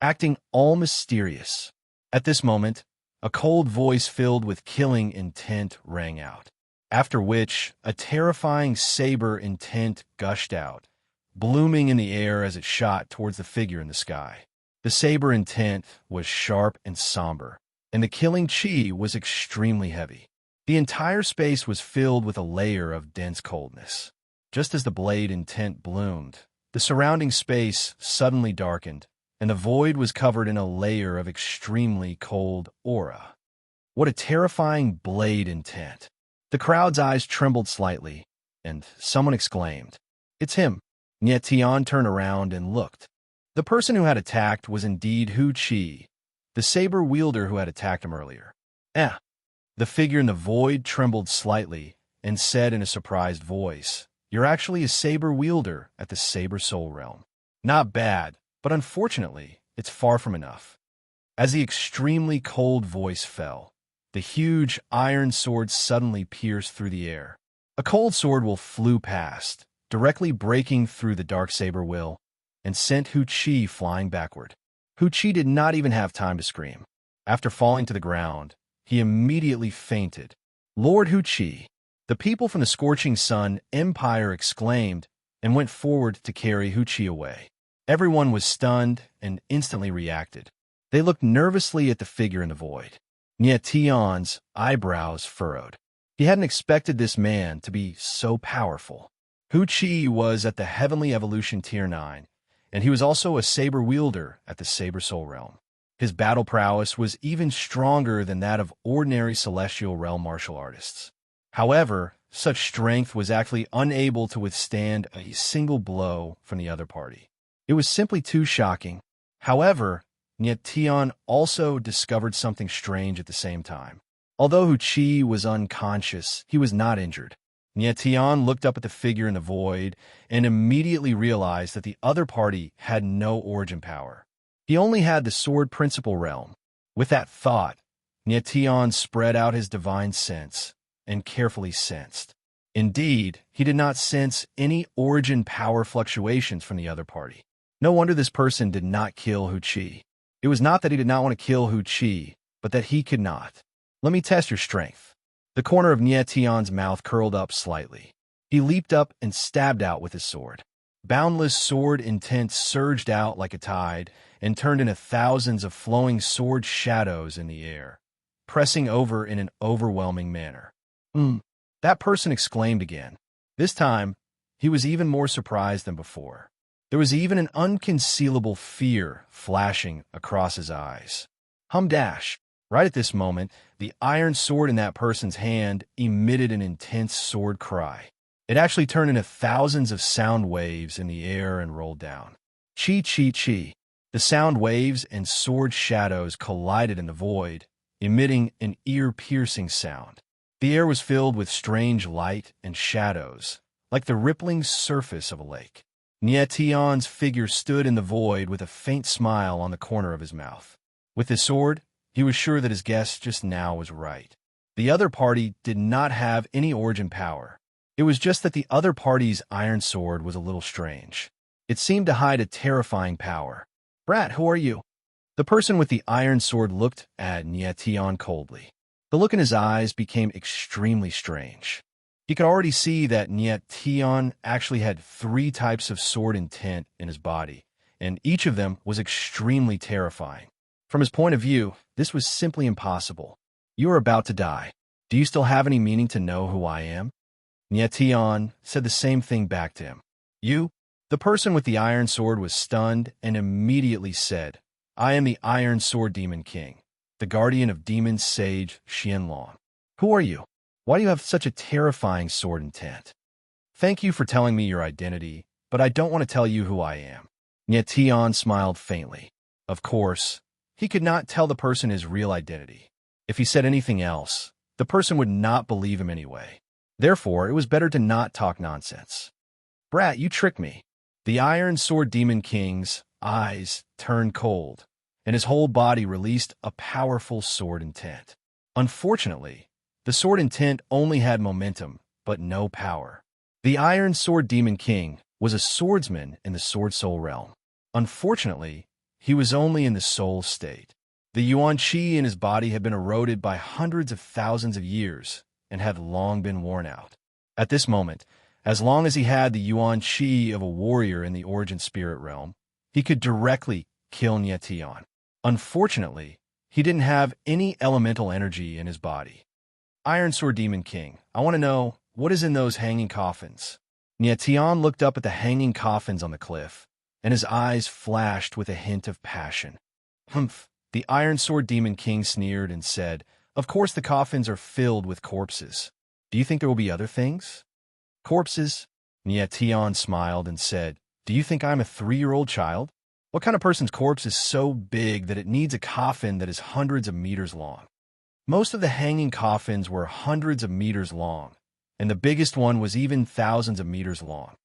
Acting all mysterious. At this moment, a cold voice filled with killing intent rang out, after which a terrifying saber intent gushed out, blooming in the air as it shot towards the figure in the sky. The saber intent was sharp and somber, and the killing chi was extremely heavy. The entire space was filled with a layer of dense coldness. Just as the blade intent bloomed, the surrounding space suddenly darkened, and the void was covered in a layer of extremely cold aura. What a terrifying blade intent! The crowd's eyes trembled slightly, and someone exclaimed, "It's him." Nietian turned around and looked. The person who had attacked was indeed Hu Qi, the saber wielder who had attacked him earlier. Eh. The figure in the void trembled slightly and said in a surprised voice, "You're actually a saber wielder at the Saber Soul Realm. Not bad, but unfortunately, it's far from enough." As the extremely cold voice fell, the huge iron sword suddenly pierced through the air. A cold sword will flew past, directly breaking through the dark saber will, and sent Hu Qi flying backward. Hu Qi did not even have time to scream. After falling to the ground, he immediately fainted. "Lord Hu Qi!" The people from the Scorching Sun Empire exclaimed and went forward to carry Hu Qi away. Everyone was stunned and instantly reacted. They looked nervously at the figure in the void. Nietian's eyebrows furrowed. He hadn't expected this man to be so powerful. Hu Qi was at the Heavenly Evolution Tier 9, and he was also a saber wielder at the Saber Soul Realm. His battle prowess was even stronger than that of ordinary Celestial Realm martial artists. However, such strength was actually unable to withstand a single blow from the other party. It was simply too shocking. However, Nietian also discovered something strange at the same time. Although Hu Qi was unconscious, he was not injured. Nietian looked up at the figure in the void and immediately realized that the other party had no origin power. He only had the sword principal realm. With that thought, Nietian spread out his divine sense and carefully sensed. Indeed, he did not sense any origin power fluctuations from the other party. No wonder this person did not kill Hu Qi. It was not that he did not want to kill Hu Qi, but that he could not. "Let me test your strength." The corner of Nietian's mouth curled up slightly. He leaped up and stabbed out with his sword. Boundless sword intent surged out like a tide and turned into thousands of flowing sword shadows in the air, pressing over in an overwhelming manner. That person exclaimed again. This time, he was even more surprised than before. There was even an unconcealable fear flashing across his eyes. Humdash! Right at this moment, the iron sword in that person's hand emitted an intense sword cry. It actually turned into thousands of sound waves in the air and rolled down. Chi, chi, chi. The sound waves and sword shadows collided in the void, emitting an ear-piercing sound. The air was filled with strange light and shadows, like the rippling surface of a lake. Nietian's figure stood in the void with a faint smile on the corner of his mouth. With his sword, he was sure that his guess just now was right. The other party did not have any origin power. It was just that the other party's iron sword was a little strange. It seemed to hide a terrifying power. "Brat, who are you?" The person with the iron sword looked at Nietion coldly. The look in his eyes became extremely strange. He could already see that Nietion actually had 3 types of sword intent in his body, and each of them was extremely terrifying. From his point of view, this was simply impossible. "You are about to die. Do you still have any meaning to know who I am?" Nietion said the same thing back to him. "You?" The person with the iron sword was stunned and immediately said, "I am the Iron Sword Demon King, the guardian of demon sage Xianlong. Who are you? Why do you have such a terrifying sword intent?" "Thank you for telling me your identity, but I don't want to tell you who I am." Nietion smiled faintly. Of course, he could not tell the person his real identity. If he said anything else, the person would not believe him anyway. Therefore, it was better to not talk nonsense. "Brat, you tricked me." The Iron Sword Demon King's eyes turned cold, and his whole body released a powerful sword intent. Unfortunately, the sword intent only had momentum, but no power. The Iron Sword Demon King was a swordsman in the Sword Soul realm. Unfortunately, he was only in the soul state. The yuan qi in his body had been eroded by hundreds of thousands of years and had long been worn out. At this moment, as long as he had the yuan qi of a warrior in the origin spirit realm, he could directly kill Nietion. Unfortunately, he didn't have any elemental energy in his body. "Iron Sword Demon King, I want to know, what is in those hanging coffins?" Nietion looked up at the hanging coffins on the cliff, and his eyes flashed with a hint of passion. "Humph." The Iron Sword Demon King sneered and said, "Of course the coffins are filled with corpses. Do you think there will be other things?" "Corpses?" Nietion smiled and said, "Do you think I'm a 3-year-old child? What kind of person's corpse is so big that it needs a coffin that is hundreds of meters long?" Most of the hanging coffins were hundreds of meters long, and the biggest one was even thousands of meters long.